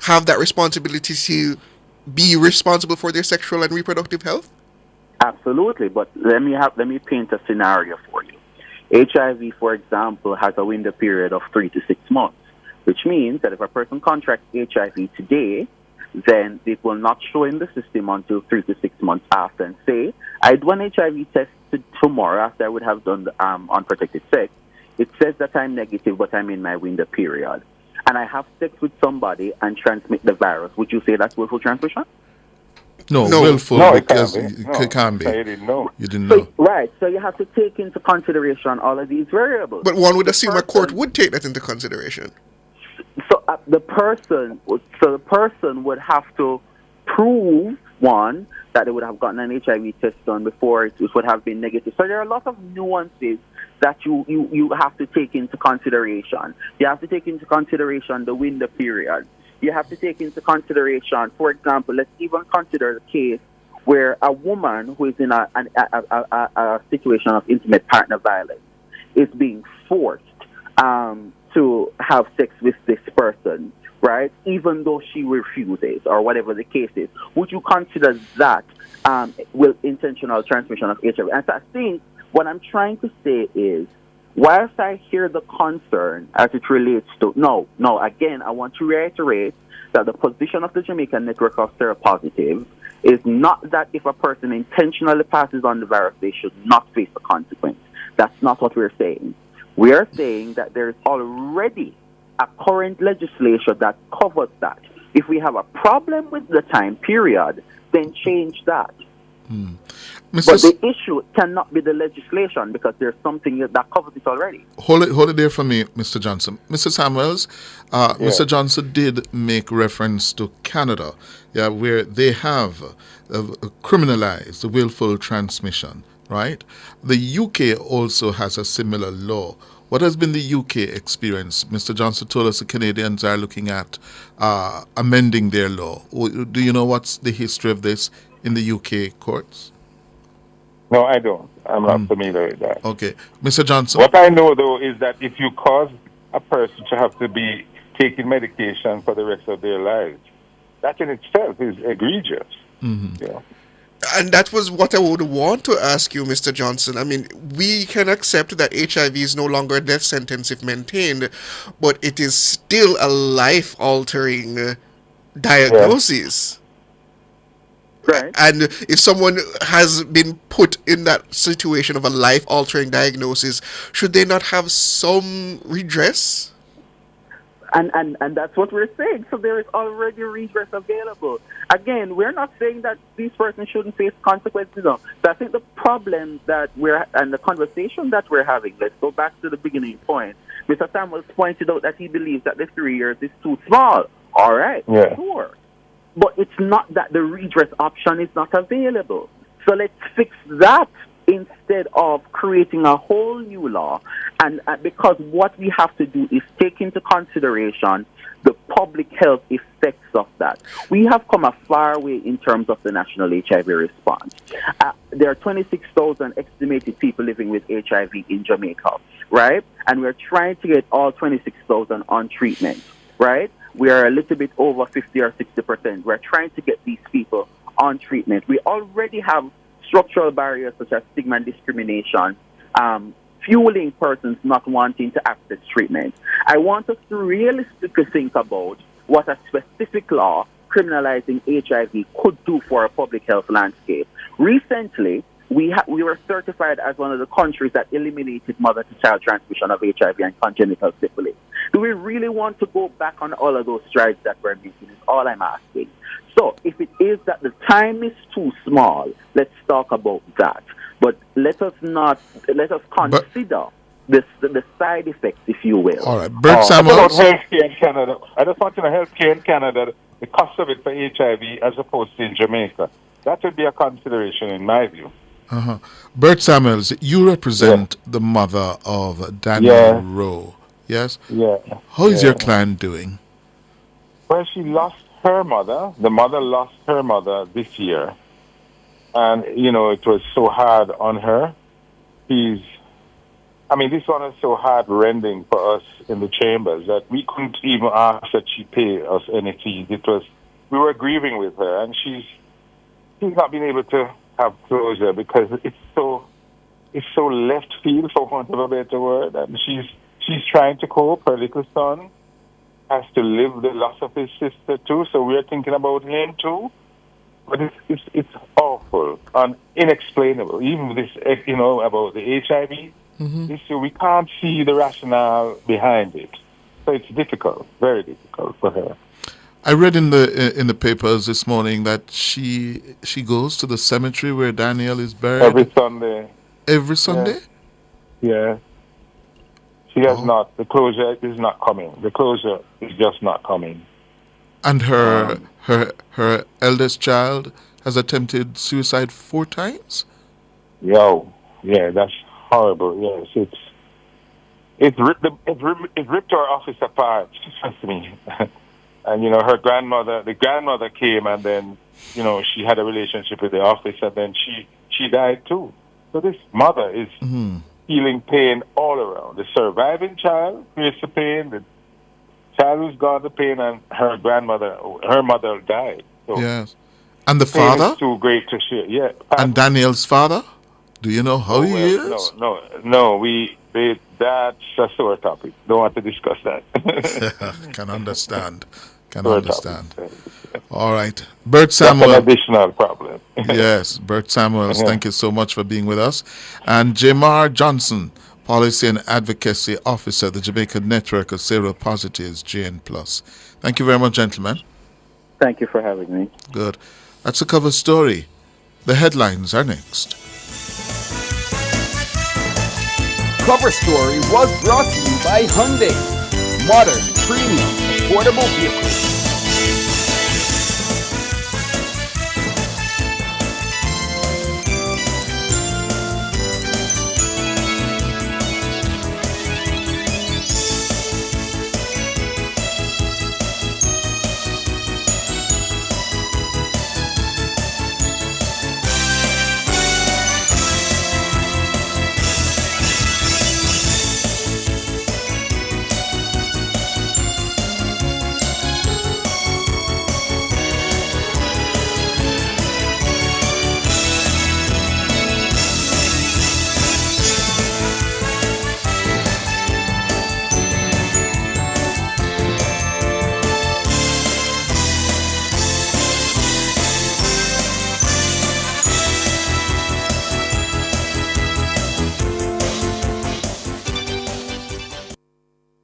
have that responsibility to be responsible for their sexual and reproductive health? Absolutely, but let me paint a scenario for you. HIV, for example, has a window period of 3 to 6 months, which means that if a person contracts HIV today, then it will not show in the system until 3 to 6 months after. And say, I do an HIV test tomorrow after I would have done the unprotected sex. It says that I'm negative, but I'm in my window period. And I have sex with somebody and transmit the virus. Would you say that's willful transmission? No, willful, because it can be. I didn't know. You didn't know. Right, so you have to take into consideration all of these variables. But one would assume a court would take that into consideration. So the person would have to prove, one, that they would have gotten an HIV test done before it would have been negative. So there are a lot of nuances that you have to take into consideration. You have to take into consideration the window period. You have to take into consideration, for example, let's even consider the case where a woman who is in a situation of intimate partner violence is being forced to have sex with this person, right? Even though she refuses or whatever the case is, would you consider that will intentional transmission of HIV? And so I think what I'm trying to say is, whilst I hear the concern as it relates to, again, I want to reiterate that the position of the Jamaican Network of Seropositive is not that if a person intentionally passes on the virus, they should not face the consequence. That's not what we're saying. We are saying that there is already a current legislation that covers that. If we have a problem with the time period, then change that. But the issue cannot be the legislation because there's something that covers it already. Hold it there for me, Mr. Johnson. Mr. Samuels, Mr. Johnson did make reference to Canada, where they have criminalized the willful transmission, right? The UK also has a similar law. What has been the UK experience? Mr. Johnson told us the Canadians are looking at amending their law. Do you know what's the history of this in the UK courts? No, I don't. I'm not familiar with that. Okay. Mr. Johnson? What I know, though, is that if you cause a person to have to be taking medication for the rest of their lives, that in itself is egregious. Yeah. And that was what I would want to ask you, Mr. Johnson. I mean, we can accept that HIV is no longer a death sentence if maintained, but it is still a life-altering diagnosis. Right. And if someone has been put in that situation of a life-altering diagnosis, should they not have some redress? And that's what we're saying. So there is already redress available. Again, we're not saying that these persons shouldn't face consequences. No. So I think the problem that and the conversation that we're having, let's go back to the beginning point. Mr. Samuels pointed out that he believes that the 3 years is too small. All right, sure. But it's not that the redress option is not available. So let's fix that instead of creating a whole new law. And because what we have to do is take into consideration the public health effects of that. We have come a far way in terms of the national HIV response. There are 26,000 estimated people living with HIV in Jamaica, right? And we're trying to get all 26,000 on treatment, right? We are a little bit over 50 or 60%. We're trying to get these people on treatment. We already have structural barriers such as stigma and discrimination, fueling persons not wanting to access treatment. I want us to realistically think about what a specific law criminalizing HIV could do for a public health landscape. Recently, we were certified as one of the countries that eliminated mother-to-child transmission of HIV and congenital syphilis. Do we really want to go back on all of those strides that we're making is all I'm asking. So if it is that the time is too small, let's talk about that. But let us consider the side effects, if you will. All right. Bert Samuels. About healthcare in Canada. I just want to know healthcare in Canada, the cost of it for HIV as opposed to in Jamaica. That would be a consideration in my view. Bert Samuels, you represent the mother of Daniel Rowe, yes? Yeah. How is your client doing? Well, she lost her mother. The mother lost her mother this year. And, it was so hard on her. This one is so heart-rending for us in the chambers that we couldn't even ask that she pay us any fees. We were grieving with her, and she's not been able to have closure because it's so left field, for want of a better word, and she's trying to cope. Her little son has to live the loss of his sister too, so we're thinking about him too. But it's awful and inexplainable. Even this, about the HIV issue, we can't see the rationale behind it. So it's difficult, very difficult for her. I read in the papers this morning that she goes to the cemetery where Daniel is buried every Sunday. Every Sunday? Yeah. She has not. The closure is not coming. The closure is just not coming. And her eldest child has attempted suicide 4 times? Yeah, that's horrible. Yes, it ripped our office apart. Trust me. And the grandmother came, and then she had a relationship with the office, and then she died too. So this mother is feeling pain all around. The surviving child feels the pain. The child who's got the pain, and her mother died. So yes. And the pain father? is too great to share. Yeah. And Daniel's father? Do you know how he is? No. That's a sore topic. Don't want to discuss that. Can understand. All right. Bert Samuel. That's an additional problem. Yes, Bert Samuels, thank you so much for being with us. And Jamar Johnson, Policy and Advocacy Officer, the Jamaican Network of Seropositives, GN+. Thank you very much, gentlemen. Thank you for having me. Good. That's the cover story. The headlines are next. Cover story was brought to you by Hyundai. Modern, premium, affordable vehicles.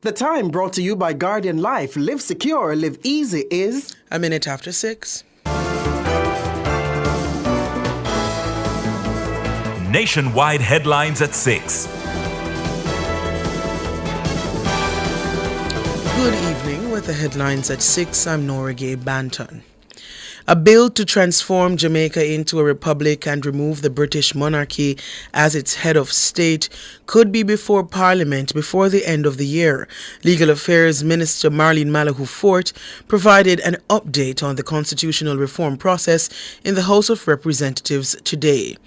The time brought to you by Guardian Life. Live secure, live easy is 6:01. Nationwide headlines at 6. Good evening. With the headlines at 6, I'm Nora Gay Banton. A bill to transform Jamaica into a republic and remove the British monarchy as its head of state could be before Parliament before the end of the year. Legal Affairs Minister Marlene Malahoo Fort provided an update on the constitutional reform process in the House of Representatives today.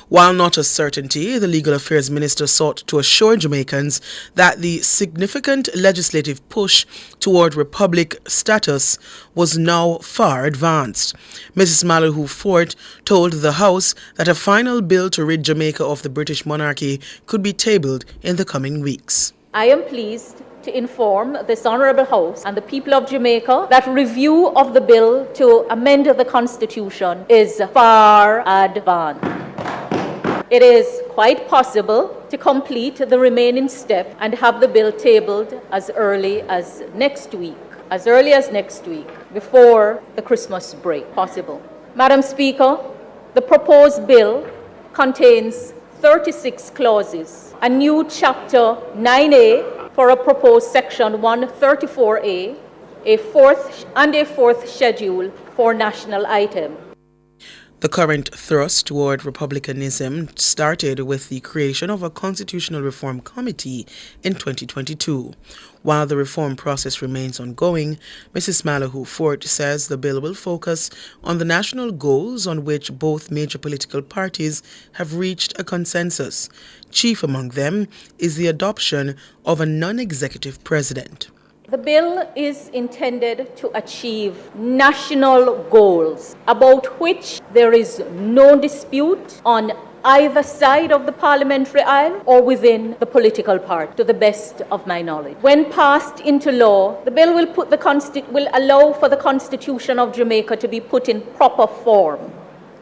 While not a certainty, the Legal Affairs Minister sought to assure Jamaicans that the significant legislative push toward republic status was now far advanced. Mrs. Malahoo Fort told the House that a final bill to rid Jamaica of the British monarchy could be tabled in the coming weeks. I am pleased to inform this Honourable House and the people of Jamaica that review of the bill to amend the Constitution is far advanced. It is quite possible to complete the remaining step and have the bill tabled as early as next week, before the Christmas break, possible. Madam Speaker, the proposed bill contains 36 clauses, a new Chapter 9A for a proposed Section 134A, a fourth schedule for national item. The current thrust toward republicanism started with the creation of a Constitutional Reform Committee in 2022. While the reform process remains ongoing, Mrs. Malahoo Fort says the bill will focus on the national goals on which both major political parties have reached a consensus. Chief among them is the adoption of a non-executive president. The bill is intended to achieve national goals about which there is no dispute on either side of the parliamentary aisle or within the political party, to the best of my knowledge. When passed into law, the bill will allow for the Constitution of Jamaica to be put in proper form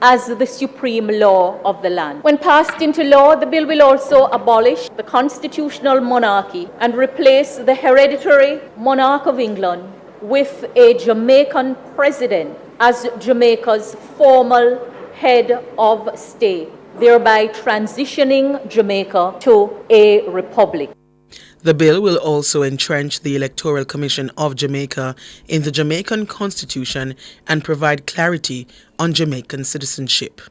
as the supreme law of the land. When passed into law, the bill will also abolish the constitutional monarchy and replace the hereditary monarch of England with a Jamaican president as Jamaica's formal head of state, thereby transitioning Jamaica to a republic. The bill will also entrench the Electoral Commission of Jamaica in the Jamaican Constitution and provide clarity on Jamaican citizenship.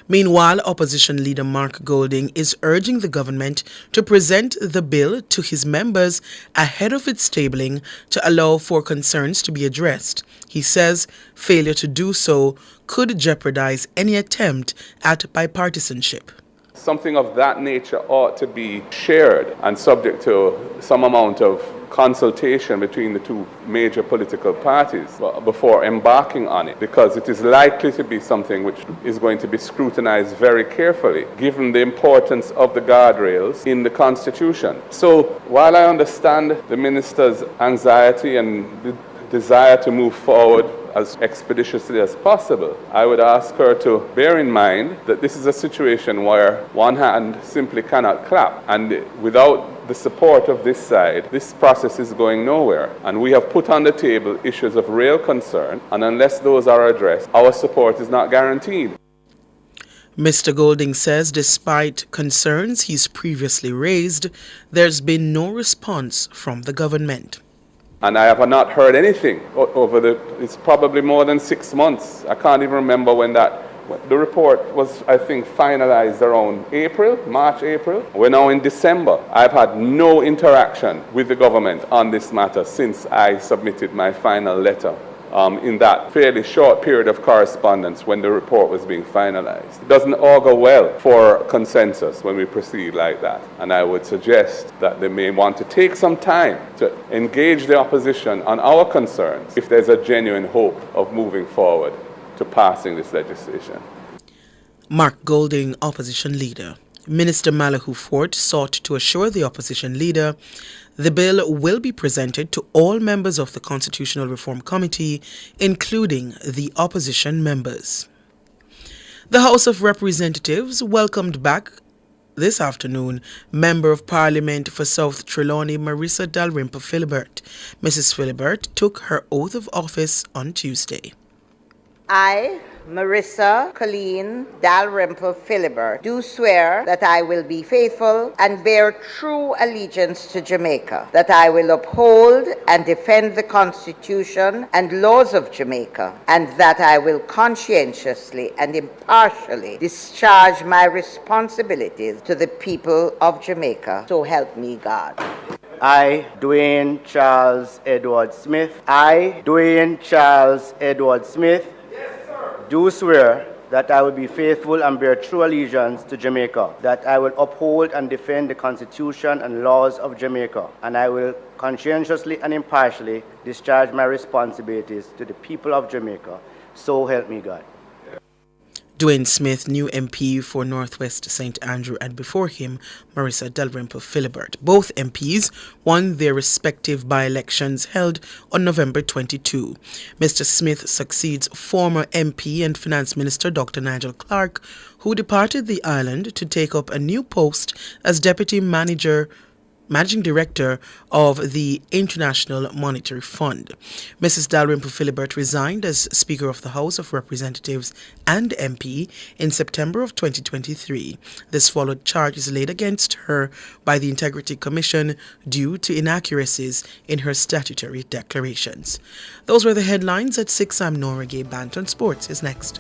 Meanwhile, opposition leader Mark Golding is urging the government to present the bill to his members ahead of its tabling to allow for concerns to be addressed. He says failure to do so could jeopardize any attempt at bipartisanship. Something of that nature ought to be shared and subject to some amount of consultation between the two major political parties before embarking on it, because it is likely to be something which is going to be scrutinized very carefully, given the importance of the guardrails in the Constitution. So while I understand the Minister's anxiety and the desire to move forward as expeditiously as possible, I would ask her to bear in mind that this is a situation where one hand simply cannot clap, and without the support of this side, this process is going nowhere. And we have put on the table issues of real concern, and unless those are addressed, our support is not guaranteed. Mr. Golding says despite concerns he's previously raised, there's been no response from the government. And I have not heard anything it's probably more than 6 months. I can't even remember when the report was, I think, finalized around March, April. We're now in December. I've had no interaction with the government on this matter since I submitted my final letter. In that fairly short period of correspondence when the report was being finalized. It doesn't augur well for consensus when we proceed like that. And I would suggest that they may want to take some time to engage the opposition on our concerns if there's a genuine hope of moving forward to passing this legislation. Mark Golding, opposition leader. Minister Malahoo Fort sought to assure the opposition leader the bill will be presented to all members of the Constitutional Reform Committee, including the opposition members. The House of Representatives welcomed back this afternoon Member of Parliament for South Trelawney, Marissa Dalrymple Philibert. Mrs. Philibert took her oath of office on Tuesday. I, Marissa Colleen Dalrymple Philibert, do swear that I will be faithful and bear true allegiance to Jamaica, that I will uphold and defend the Constitution and laws of Jamaica, and that I will conscientiously and impartially discharge my responsibilities to the people of Jamaica. So help me God. I, Dwayne Charles Edward Smith. I, Dwayne Charles Edward Smith, do swear that I will be faithful and bear true allegiance to Jamaica, that I will uphold and defend the Constitution and laws of Jamaica, and I will conscientiously and impartially discharge my responsibilities to the people of Jamaica. So help me God. Dwayne Smith, new MP for Northwest St. Andrew, and before him, Marissa Dalrymple Philibert. Both MPs won their respective by-elections held on November 22. Mr. Smith succeeds former MP and Finance Minister Dr. Nigel Clark, who departed the island to take up a new post as Deputy Managing Director of the International Monetary Fund. Mrs. Dalrymple Philibert resigned as Speaker of the House of Representatives and MP in September of 2023. This followed charges laid against her by the Integrity Commission due to inaccuracies in her statutory declarations. Those were the headlines at 6. I'm Nora Gay. Banton Sports is next.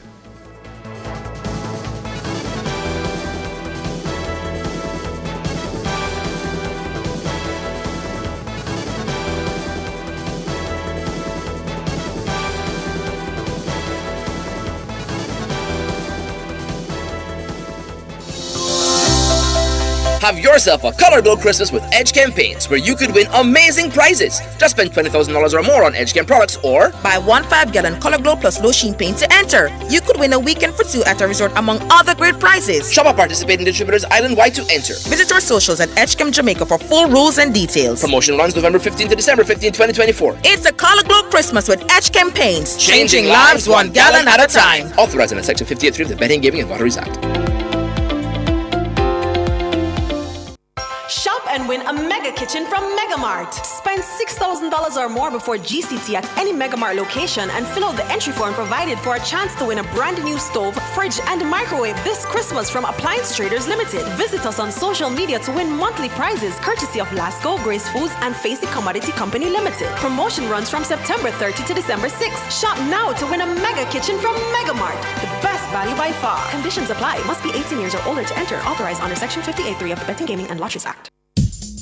Have yourself a Color Glow Christmas with Edge Campaigns, where you could win amazing prizes. Just spend $20,000 or more on Edge Cam products, or buy 1 5-gallon Color Glow plus low sheen paint to enter. You could win a weekend for 2 at a resort, among other great prizes. Shop at participating distributors island-wide to enter. Visit our socials at EdgeCam Jamaica for full rules and details. Promotion runs November 15 to December 15, 2024. It's a Color Glow Christmas with Edge Campaigns. Changing lives 1 gallon at a time. Authorized under Section 58.3 of the Betting, Gaming and Lotteries Act. Shop and win a mega kitchen from Megamart. Spend $6,000 or more before GCT at any Megamart location and fill out the entry form provided for a chance to win a brand new stove, fridge, and microwave this Christmas from Appliance Traders Limited. Visit us on social media to win monthly prizes courtesy of Lasco, Grace Foods, and Facey Commodity Company Limited. Promotion runs from September 30 to December 6. Shop now to win a mega kitchen from Megamart. The best value by far. Conditions apply. Must be 18 years or older to enter. Authorized under Section 58.3 of the Betting, Gaming and Lotteries Act.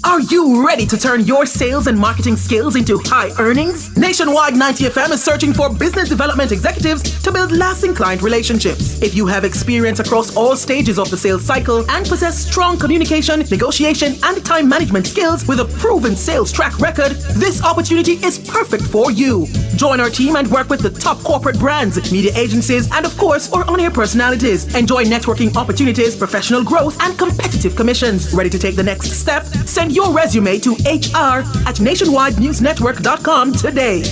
Are you ready to turn your sales and marketing skills into high earnings? Nationwide 90 FM is searching for business development executives to build lasting client relationships. If you have experience across all stages of the sales cycle and possess strong communication, negotiation, and time management skills with a proven sales track record, this opportunity is perfect for you. Join our team and work with the top corporate brands, media agencies, and of course, our on-air personalities. Enjoy networking opportunities, professional growth, and competitive commissions. Ready to take the next step? Send your resume to hr@nationwidenewsnetwork.com today.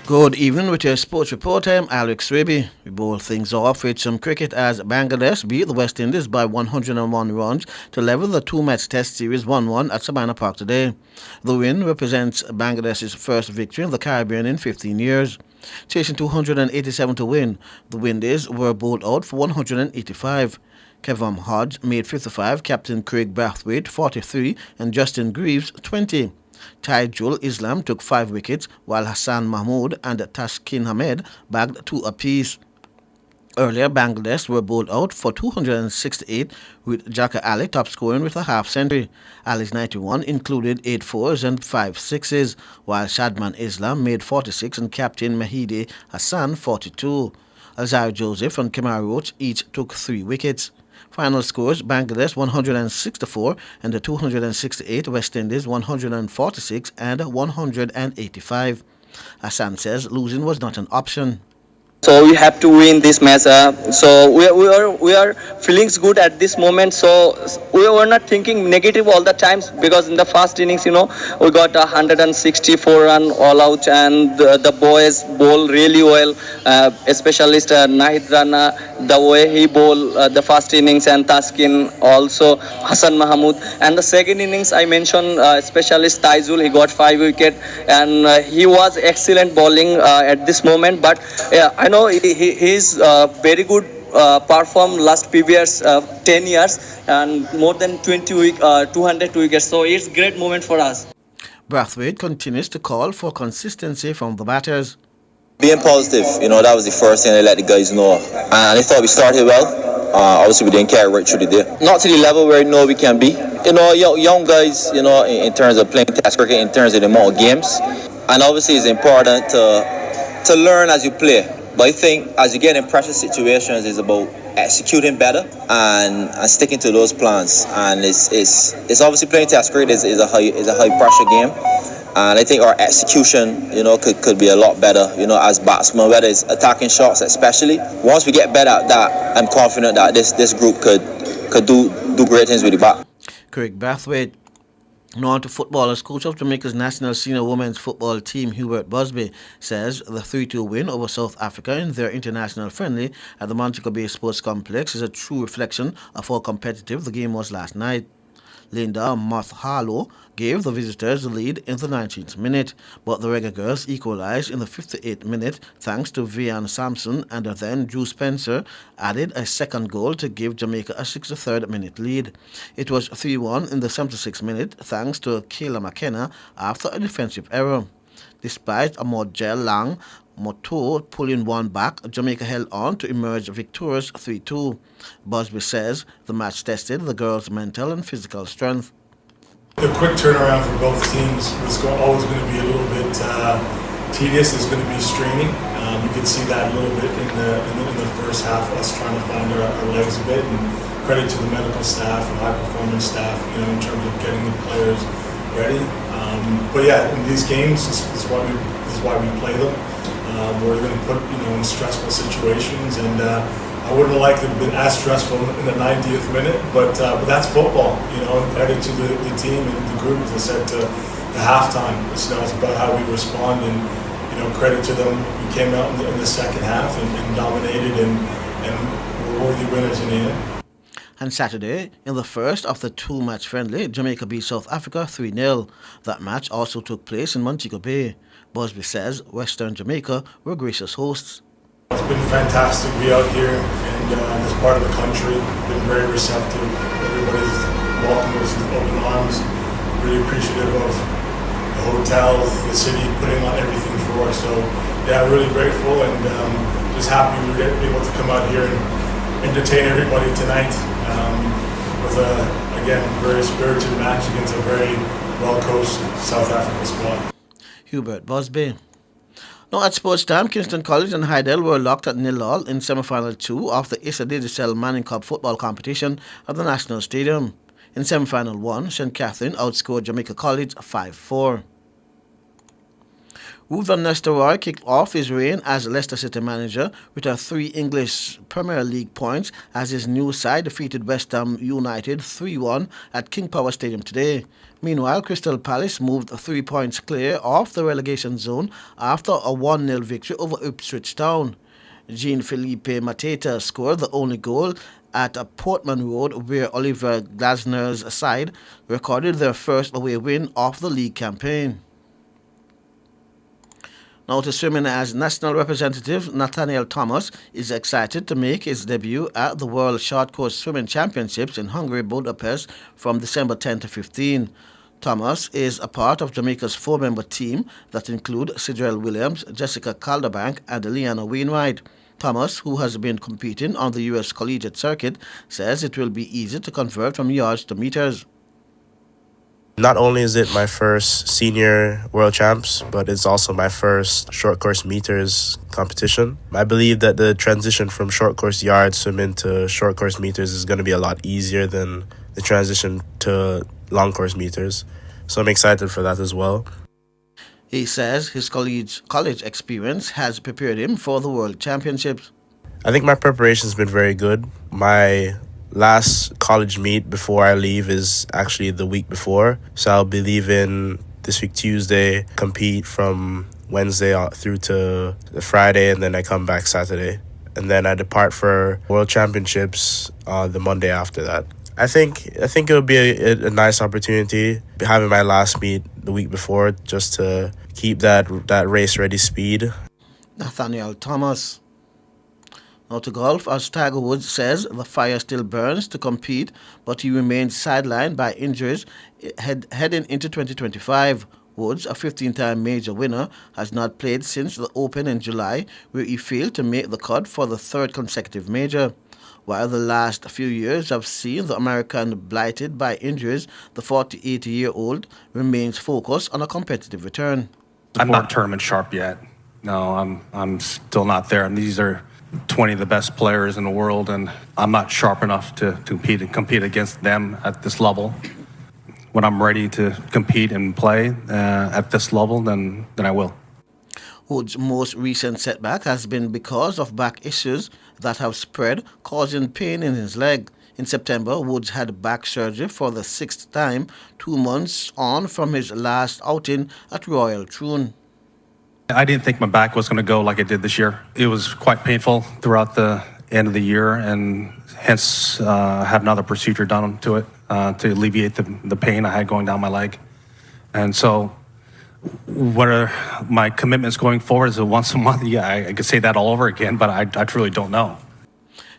Good evening with your sports report. I'm Alex Raby. We bowl things off with some cricket as Bangladesh beat the West Indies by 101 runs to level the two-match test series 1-1 at Sabina Park today. The win represents Bangladesh's first victory in the Caribbean in 15 years. Chasing 287 to win, the Windies were bowled out for 185. Kevin Hodge made 55, Captain Craig Brathwaite 43 and Justin Greaves 20. Taijul Islam took 5 wickets, while Hassan Mahmood and Tashkin Ahmed bagged 2 apiece. Earlier, Bangladesh were bowled out for 268, with Jaka Ali top scoring with a half century. Ali's 91 included 8 fours and 5 sixes, while Shadman Islam made 46 and Captain Mahidi Hassan 42. Alzhir Joseph and Kemar Roach each took 3 wickets. Final scores: Bangladesh 164 and the 268, West Indies 146 and 185. Hassan says losing was not an option. So we have to win this match. So we are feeling good at this moment. So we were not thinking negative all the times, because in the first innings, we got 164 run all out, and the boys bowl really well. Especially Nahid Rana, the way he bowled the first innings, and Taskin also, Hassan Mahmood. And the second innings I mentioned, specialist Taijul, he got 5 wickets, and he was excellent bowling at this moment. But I know he's very good performed last previous 10 years and more than 200 wickets. So it's a great moment for us. Brathwaite continues to call for consistency from the batters. Being positive, that was the first thing I let the guys know. And I thought we started well. Obviously, we didn't carry right through the day. Not to the level where we can be. Young guys, in terms of playing test cricket, in terms of the amount of games. And obviously, it's important to learn as you play. But I think as you get in pressure situations, it's about executing better and sticking to those plans. And it's obviously playing test cricket is a high pressure game. And I think our execution, could be a lot better, as batsmen, whether it's attacking shots especially. Once we get better at that, I'm confident that this group could do great things with the bat. Craig Brathwaite. Now on to footballers. Coach of Jamaica's national senior women's football team, Hubert Busby, says the 3-2 win over South Africa in their international friendly at the Montego Bay Sports Complex is a true reflection of how competitive the game was last night. Linda Mothalo gave the visitors the lead in the 19th minute, but the Reggae Girls equalized in the 58th minute thanks to Vian Sampson, and then Drew Spencer added a second goal to give Jamaica a 63rd minute lead. It was 3-1 in the 76th minute thanks to Kayla McKenna after a defensive error. Despite a Modjel Lang Moto pulling one back, Jamaica held on to emerge victorious 3-2. Busby says the match tested the girls' mental and physical strength. The quick turnaround for both teams was always going to be a little bit tedious. It's going to be straining. You could see that a little bit in the first half, us trying to find our legs a bit. And credit to the medical staff and high performance staff, in terms of getting the players ready. But yeah, in these games, this is why we play them. We're going to put in stressful situations, and I wouldn't have liked it to have been as stressful in the 90th minute, but that's football, and credit to the team and the group, as I said, to the halftime. It's about how we respond, and credit to them. We came out in the second half and dominated, and were worthy winners in the end. And Saturday, in the first of the 2-match friendly, Jamaica beat South Africa 3-0. That match also took place in Montego Bay. Busby says Western Jamaica were gracious hosts. It's been fantastic to be out here and this part of the country. Been very receptive. Everybody's welcomed us with open arms. Really appreciative of the hotels, the city putting on everything for us. So yeah, really grateful, and just happy we were able to come out here and entertain everybody tonight. It was again, very spirited match against a very well-coached South African squad. Hubert Busby. Now at sports time, Kingston College and Hydel were locked at 0-0 in semi-final 2 of the Issa Digicel Manning Cup football competition at the National Stadium. In semi-final 1, St. Catherine outscored Jamaica College 5-4. Ruud van Nistelrooy kicked off his reign as Leicester City manager with a 3 English Premier League points as his new side defeated West Ham United 3-1 at King Power Stadium today. Meanwhile, Crystal Palace moved 3 points clear of the relegation zone after a 1-0 victory over Ipswich Town. Jean-Philippe Mateta scored the only goal at Portman Road, where Oliver Glasner's side recorded their first away win of the league campaign. Now to swimming, as national representative Nathaniel Thomas is excited to make his debut at the World Short Course Swimming Championships in Hungary, Budapest from December 10 to 15. Thomas is a part of Jamaica's 4-member team that include Sidrell Williams, Jessica Calderbank and Leanna Wainwright. Thomas, who has been competing on the U.S. collegiate circuit, says it will be easy to convert from yards to meters. Not only is it my first senior world champs, but it's also my first short course meters competition. I believe that the transition from short course yard swimming to short course meters is going to be a lot easier than the transition to long course meters. So I'm excited for that as well. He says his college experience has prepared him for the World Championships. I think my preparation's been very good. My last college meet before I leave is actually the week before. So I'll be leaving this week Tuesday, compete from Wednesday through to the Friday, and then I come back Saturday. And then I depart for World Championships the Monday after that. I think it would be a nice opportunity having my last meet the week before just to keep that race ready speed. Nathaniel Thomas. Now to golf, as Tiger Woods says the fire still burns to compete, but he remains sidelined by injuries heading into 2025. Woods, a 15-time major winner, has not played since the Open in July, where he failed to make the cut for the 3rd consecutive major. While the last few years have seen the American blighted by injuries, the 48-year-old remains focused on a competitive return. I'm not tournament sharp yet. No, I'm still not there. And these are 20 of the best players in the world, and I'm not sharp enough to compete against them at this level. When I'm ready to compete and play at this level, then I will. Woods' most recent setback has been because of back issues that have spread, causing pain in his leg. In September, Woods had back surgery for the 6th time, 2 months on from his last outing at Royal Troon. I didn't think my back was going to go like it did this year. It was quite painful throughout the end of the year, and hence had another procedure done to it to alleviate the pain I had going down my leg. And so what are my commitments going forward? Is it once a month? Yeah, I could say that all over again, but I truly don't know.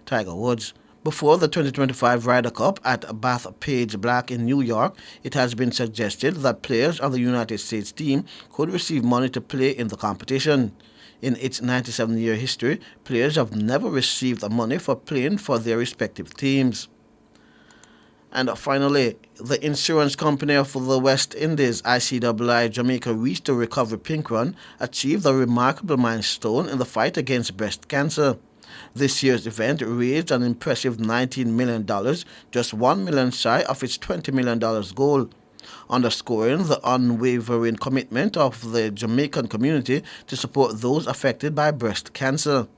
Tiger Woods. Before the 2025 Ryder Cup at Bethpage Black in New York, it has been suggested that players on the United States team could receive money to play in the competition. In its 97-year history, players have never received money for playing for their respective teams. And finally, the insurance company of the West Indies, ICII Jamaica Restore Recovery Pink Run, achieved a remarkable milestone in the fight against breast cancer. This year's event raised an impressive $19 million, just $1 million shy of its $20 million goal, underscoring the unwavering commitment of the Jamaican community to support those affected by breast cancer.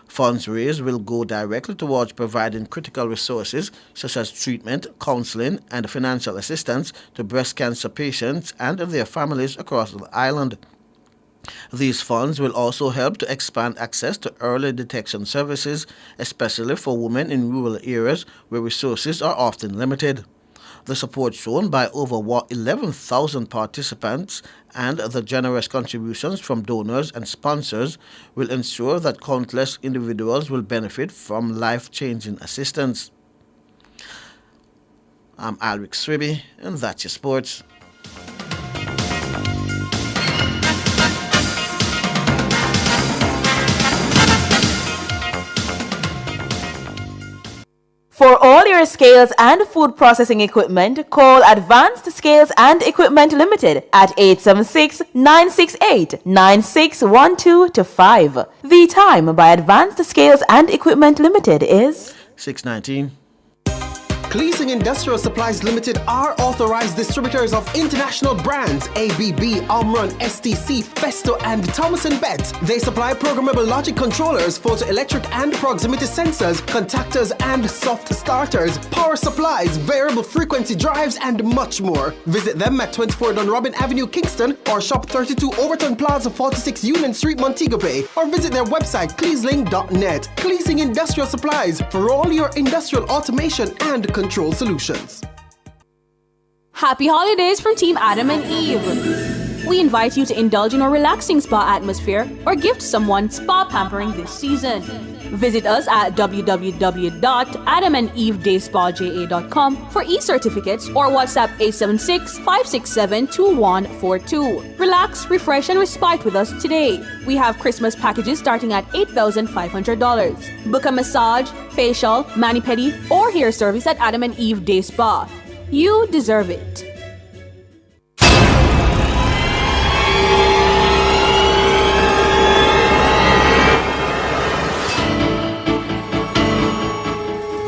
Funds raised will go directly towards providing critical resources such as treatment, counseling, and financial assistance to breast cancer patients and their families across the island. These funds will also help to expand access to early detection services, especially for women in rural areas where resources are often limited. The support shown by over 11,000 participants and the generous contributions from donors and sponsors will ensure that countless individuals will benefit from life-changing assistance. I'm Alric Sribi, and that's your sports. your scales and food processing equipment, call Advanced Scales and Equipment Limited at 876-968-9612 to 5. The time by Advanced Scales and Equipment Limited is 6:19. Cleasing Industrial Supplies Limited are authorized distributors of international brands ABB, Omron, STC, Festo, and Thomas & Betts. They supply programmable logic controllers, photoelectric and proximity sensors, contactors and soft starters, power supplies, variable frequency drives, and much more. Visit them at 24 Dunrobin Avenue, Kingston, or shop 32 Overton Plaza, 46 Union Street, Montego Bay, or visit their website cleasling.net. Cleasing Industrial Supplies for all your industrial automation and control solutions. Happy holidays from Team Adam and Eve. We invite you to indulge in a relaxing spa atmosphere or gift someone spa pampering this season. Visit us at www.adamandevedayspaja.com for e-certificates or WhatsApp 876-567-2142. Relax, refresh, and respite with us today. We have Christmas packages starting at $8,500. Book a massage, facial, mani-pedi, or hair service at Adam and Eve Day Spa. You deserve it.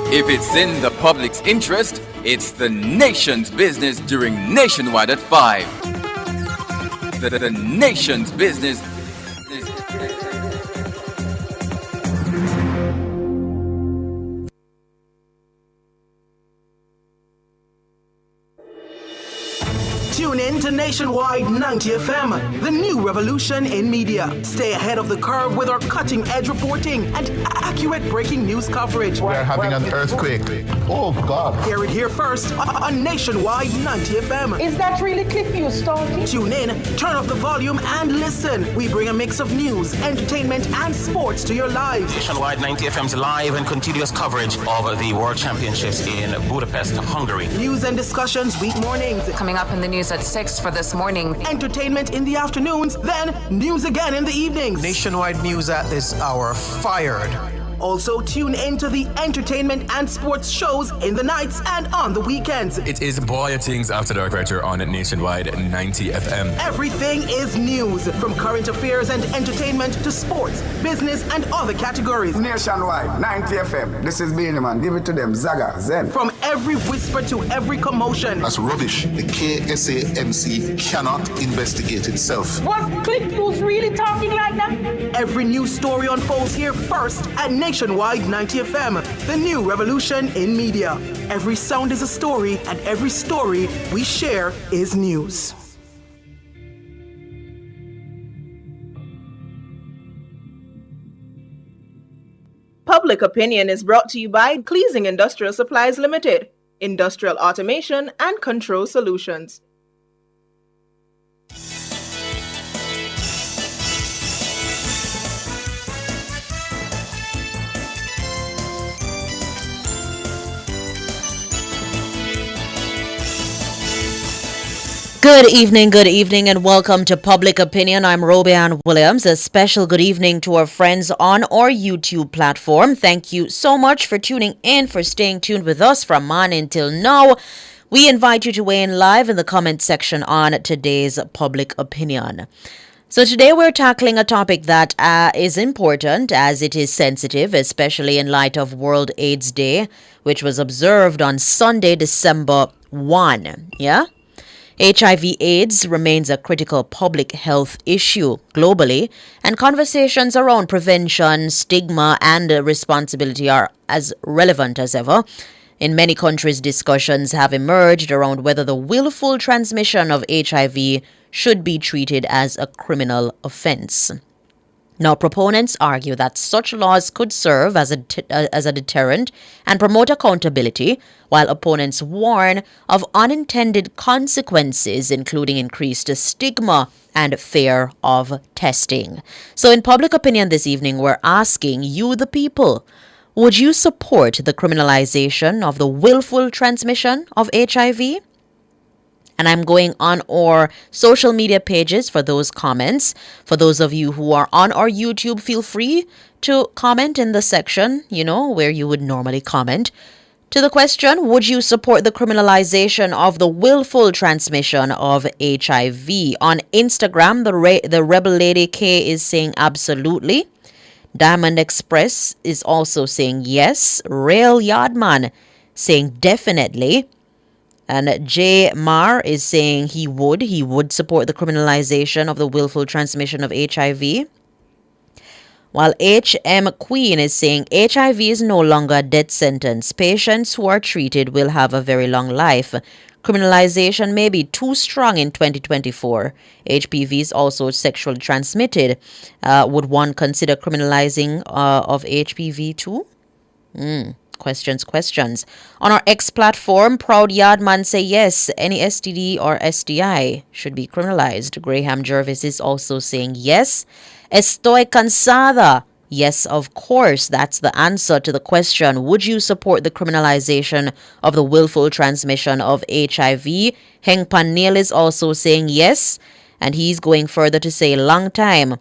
If it's in the public's interest, it's the nation's business during Nationwide at 5. The nation's business. Tune in to Nationwide 90 FM, the new revolution in media. Stay ahead of the curve with our cutting-edge reporting and accurate breaking news coverage. We are having an earthquake. Oh, God. Hear it here first on Nationwide 90 FM. Is that really clip you stalking? Tune in, turn up the volume, and listen. We bring a mix of news, entertainment, and sports to your lives. Nationwide 90 FM's live and continuous coverage of the World Championships in Budapest, Hungary. News and discussions week mornings. Coming up in the news at 6 for this morning. Entertainment in the afternoons, then news again in the evenings. Nationwide news at this hour, fired. Also, tune into the entertainment and sports shows in the nights and on the weekends. It is Boy Things After Dark right here on Nationwide 90 FM. Everything is news, from current affairs and entertainment to sports, business, and other categories. Nationwide 90 FM. This is Beanie Man. Give it to them. Zaga, Zen. From every whisper to every commotion. That's rubbish. The KSAMC cannot investigate itself. Was Click News really talking like that? Every news story unfolds here first at Nationwide 90 FM, the new revolution in media. Every sound is a story, and every story we share is news. Public Opinion is brought to you by Cleasing Industrial Supplies Limited, Industrial Automation and Control Solutions. Good evening, and welcome to Public Opinion. I'm Robianne Williams. A special good evening to our friends on our YouTube platform. Thank you so much for tuning in, for staying tuned with us from morning till now. We invite you to weigh in live in the comment section on today's Public Opinion. So today we're tackling a topic that is important as it is sensitive, especially in light of World AIDS Day, which was observed on Sunday, December 1. Yeah? HIV/AIDS remains a critical public health issue globally, and conversations around prevention, stigma, and responsibility are as relevant as ever. In many countries, discussions have emerged around whether the willful transmission of HIV should be treated as a criminal offense. Now, proponents argue that such laws could serve as a deterrent and promote accountability, while opponents warn of unintended consequences, including increased stigma and fear of testing. So in Public Opinion this evening, we're asking you, the people, would you support the criminalization of the willful transmission of HIV? And I'm going on our social media pages for those comments. For those of you who are on our YouTube, feel free to comment in the section, where you would normally comment. To the question, would you support the criminalization of the willful transmission of HIV? On Instagram, the Rebel Lady K is saying absolutely. Diamond Express is also saying yes. Rail Yardman saying definitely. And J. Mar is saying he would support the criminalization of the willful transmission of HIV. While H.M. Queen is saying HIV is no longer a death sentence. Patients who are treated will have a very long life. Criminalization may be too strong in 2024. HPV is also sexually transmitted. Would one consider criminalizing of HPV too? Questions. On our X platform, Proud Yardman say yes, any STD or STI should be criminalized. Graham Jervis is also saying yes. Estoy cansada. Yes, of course. That's the answer to the question. Would you support the criminalization of the willful transmission of HIV? Heng Panil is also saying yes. And he's going further to say long time.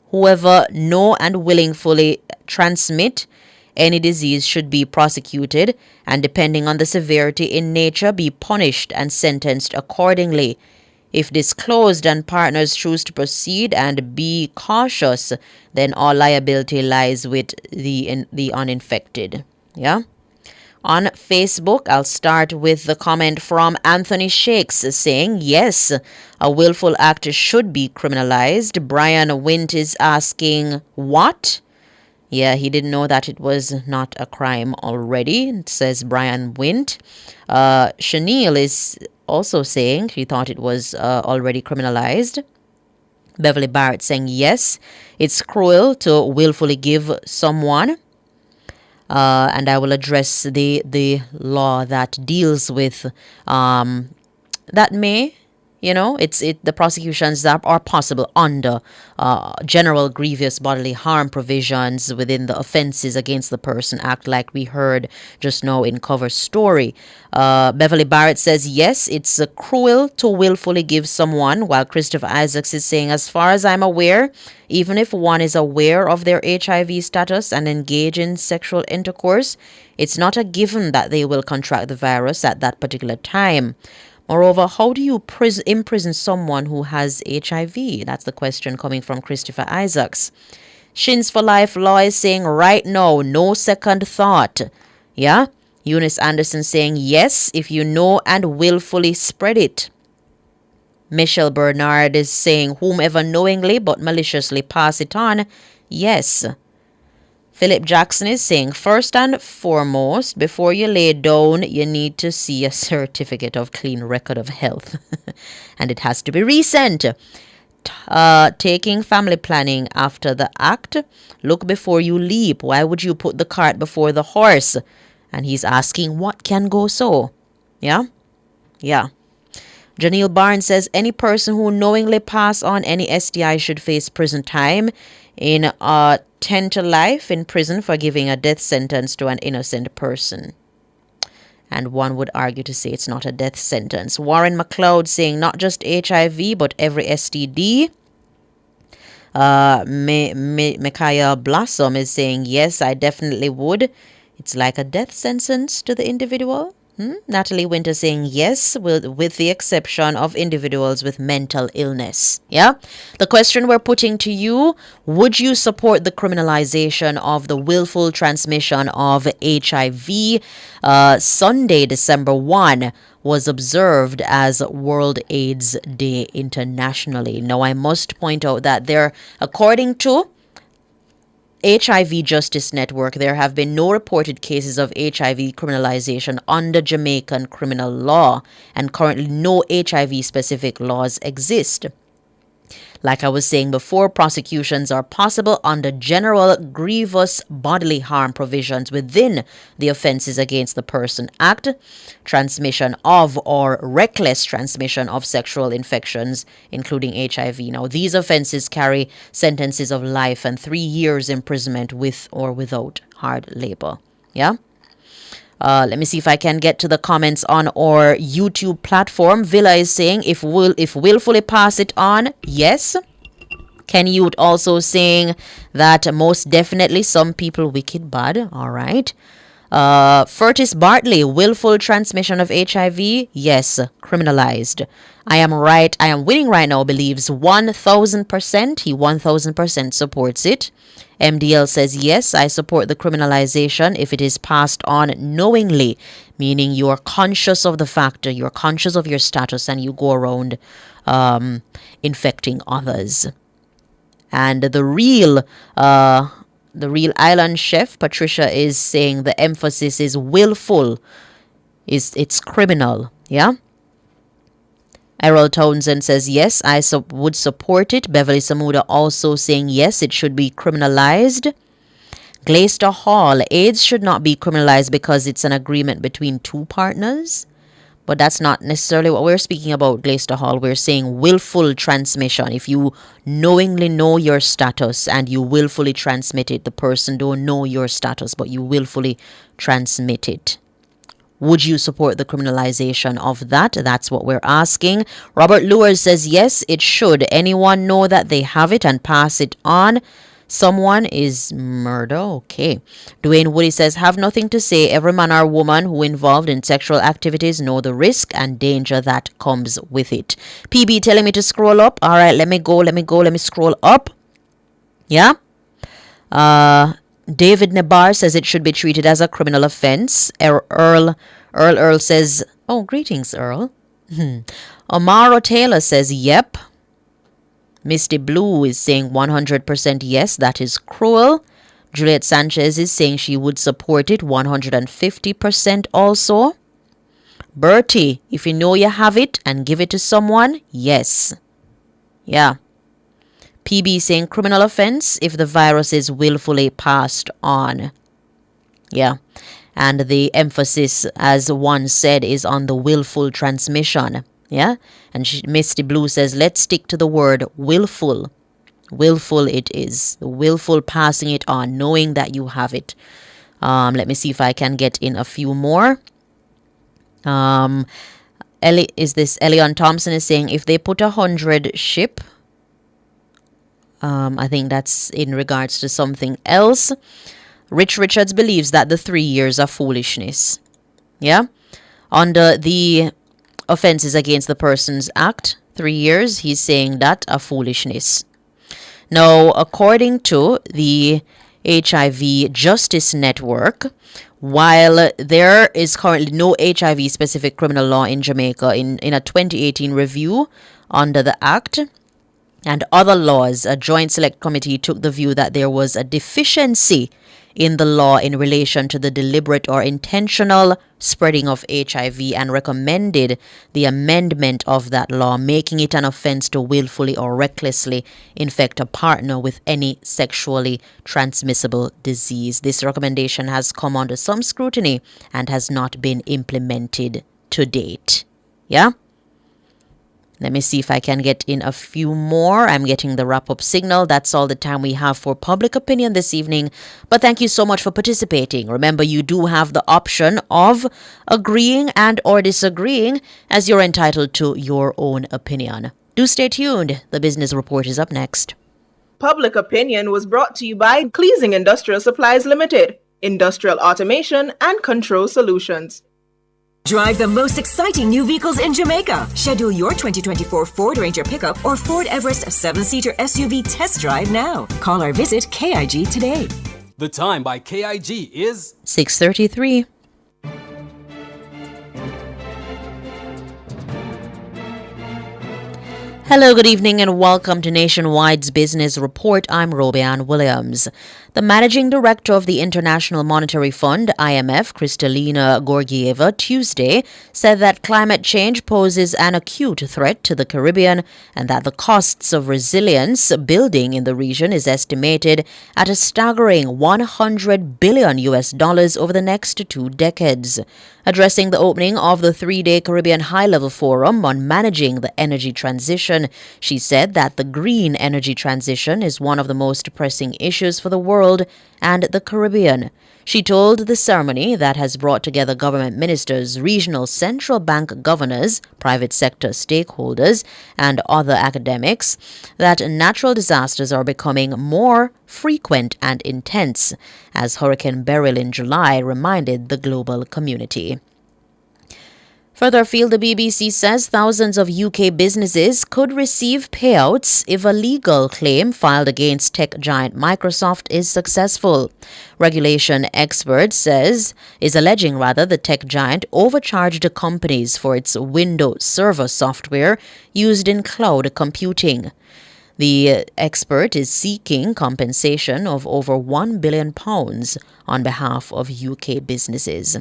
Whoever know and willingly transmit any disease should be prosecuted and depending on the severity in nature be punished and sentenced accordingly. If disclosed and partners choose to proceed and be cautious, then all liability lies with the uninfected. Yeah. On Facebook, I'll start with the comment from Anthony Shakes saying, yes, a willful act should be criminalized. Brian Wint is asking, what? Yeah, he didn't know that it was not a crime already, it says Brian Wint. Chanel is also saying she thought it was already criminalized. Beverly Barrett saying yes, it's cruel to willfully give someone. And I will address the law that deals with that may. The prosecutions that are possible under general grievous bodily harm provisions within the Offenses Against the Person Act, like we heard just now in cover story. Beverly Barrett says, yes, it's cruel to willfully give someone, while Christopher Isaacs is saying, as far as I'm aware, even if one is aware of their HIV status and engage in sexual intercourse, it's not a given that they will contract the virus at that particular time. Moreover, how do you imprison someone who has HIV? That's the question coming from Christopher Isaacs. Shins for Life Law is saying right now, no second thought. Yeah? Eunice Anderson saying yes, if you know and willfully spread it. Michelle Bernard is saying whomever knowingly but maliciously pass it on. Yes. Philip Jackson is saying, first and foremost, before you lay down, you need to see a certificate of clean record of health. And it has to be recent. Taking family planning after the act. Look before you leap. Why would you put the cart before the horse? And he's asking, what can go so? Yeah? Yeah. Janelle Barnes says, any person who knowingly pass on any STI should face prison time in 10 to life in prison for giving a death sentence to an innocent person. And one would argue to say it's not a death sentence. Warren McLeod saying not just HIV but every STD. Micaiah Blossom is saying yes, I definitely would. It's like a death sentence to the individual. Natalie Winter saying yes, with the exception of individuals with mental illness. Yeah? The question we're putting to you, would you support the criminalization of the willful transmission of HIV? Sunday, December 1, was observed as World AIDS Day internationally. Now, I must point out that according to HIV Justice Network, there have been no reported cases of HIV criminalization under Jamaican criminal law, and currently no HIV-specific laws exist. Like I was saying before, prosecutions are possible under general grievous bodily harm provisions within the Offenses Against the Person Act, transmission of or reckless transmission of sexual infections, including HIV. Now, these offenses carry sentences of life and 3 years imprisonment with or without hard labor. Yeah? Let me see if I can get to the comments on our YouTube platform. Villa is saying, if willfully pass it on, yes. Ken Youth also saying that most definitely some people wicked bad. All right. Furtis Bartley, willful transmission of HIV? Yes, criminalized. I am winning right now, believes 1,000%. He 1,000% supports it. MDL says, yes, I support the criminalization if it is passed on knowingly, meaning you are conscious of the factor, you're conscious of your status, and you go around infecting others. And the real island chef, Patricia, is saying the emphasis is willful. It's criminal. Yeah? Errol Townsend says, yes, I would support it. Beverly Samuda also saying, yes, it should be criminalized. Glaister Hall, AIDS should not be criminalized because it's an agreement between two partners. But that's not necessarily what we're speaking about, Glaister Hall. We're saying willful transmission. If you knowingly know your status and you willfully transmit it, the person don't know your status, but you willfully transmit it. Would you support the criminalization of that? That's what we're asking. Robert Lewis says, yes, it should. Anyone know that they have it and pass it on? Someone is murder. Okay. Dwayne Woody says, have nothing to say. Every man or woman who involved in sexual activities know the risk and danger that comes with it. PB telling me to scroll up. All right, let me scroll up. Yeah. David Nebar says it should be treated as a criminal offense. Earl says, oh, greetings, Earl. Amaro Taylor says, yep. Misty Blue is saying 100% yes, that is cruel. Juliet Sanchez is saying she would support it 150% also. Bertie, if you know you have it and give it to someone, yes. Yeah. PB saying criminal offense if the virus is willfully passed on. Yeah. And the emphasis, as one said, is on the willful transmission. Yeah. And Misty Blue says, let's stick to the word willful. Willful it is. The willful passing it on, knowing that you have it. Let me see if I can get in a few more. Elion Thompson is saying, if they put 100 ship, I think that's in regards to something else. Rich Richards believes that the 3 years are foolishness. Yeah? Under the Offenses Against the Persons Act, 3 years, he's saying that a foolishness. Now, according to the HIV Justice Network, while there is currently no HIV-specific criminal law in Jamaica, in a 2018 review under the Act, and other laws, a joint select committee took the view that there was a deficiency in the law in relation to the deliberate or intentional spreading of HIV and recommended the amendment of that law, making it an offense to willfully or recklessly infect a partner with any sexually transmissible disease. This recommendation has come under some scrutiny and has not been implemented to date. Yeah? Let me see if I can get in a few more. I'm getting the wrap-up signal. That's all the time we have for public opinion this evening. But thank you so much for participating. Remember, you do have the option of agreeing and or disagreeing, as you're entitled to your own opinion. Do stay tuned. The Business Report is up next. Public opinion was brought to you by Cleasing Industrial Supplies Limited, industrial automation and control solutions. Drive the most exciting new vehicles in Jamaica. Schedule your 2024 Ford Ranger pickup or Ford Everest 7-seater SUV test drive now. Call or visit KIG today. The time by KIG is 6:33. Hello, good evening, and welcome to Nationwide's Business Report. I'm Robianne Williams. The managing director of the International Monetary Fund, IMF, Kristalina Georgieva, Tuesday said that climate change poses an acute threat to the Caribbean and that the costs of resilience building in the region is estimated at a staggering $100 billion over the next 2 decades. Addressing the opening of the 3-day Caribbean High-Level Forum on managing the energy transition, Organization. She said that the green energy transition is one of the most pressing issues for the world and the Caribbean. She told the ceremony that has brought together government ministers, regional central bank governors, private sector stakeholders, and other academics that natural disasters are becoming more frequent and intense, as Hurricane Beryl in July reminded the global community. Further afield, the BBC says thousands of UK businesses could receive payouts if a legal claim filed against tech giant Microsoft is successful. Regulation experts is alleging the tech giant overcharged companies for its Windows Server software used in cloud computing. The expert is seeking compensation of over £1 billion on behalf of UK businesses.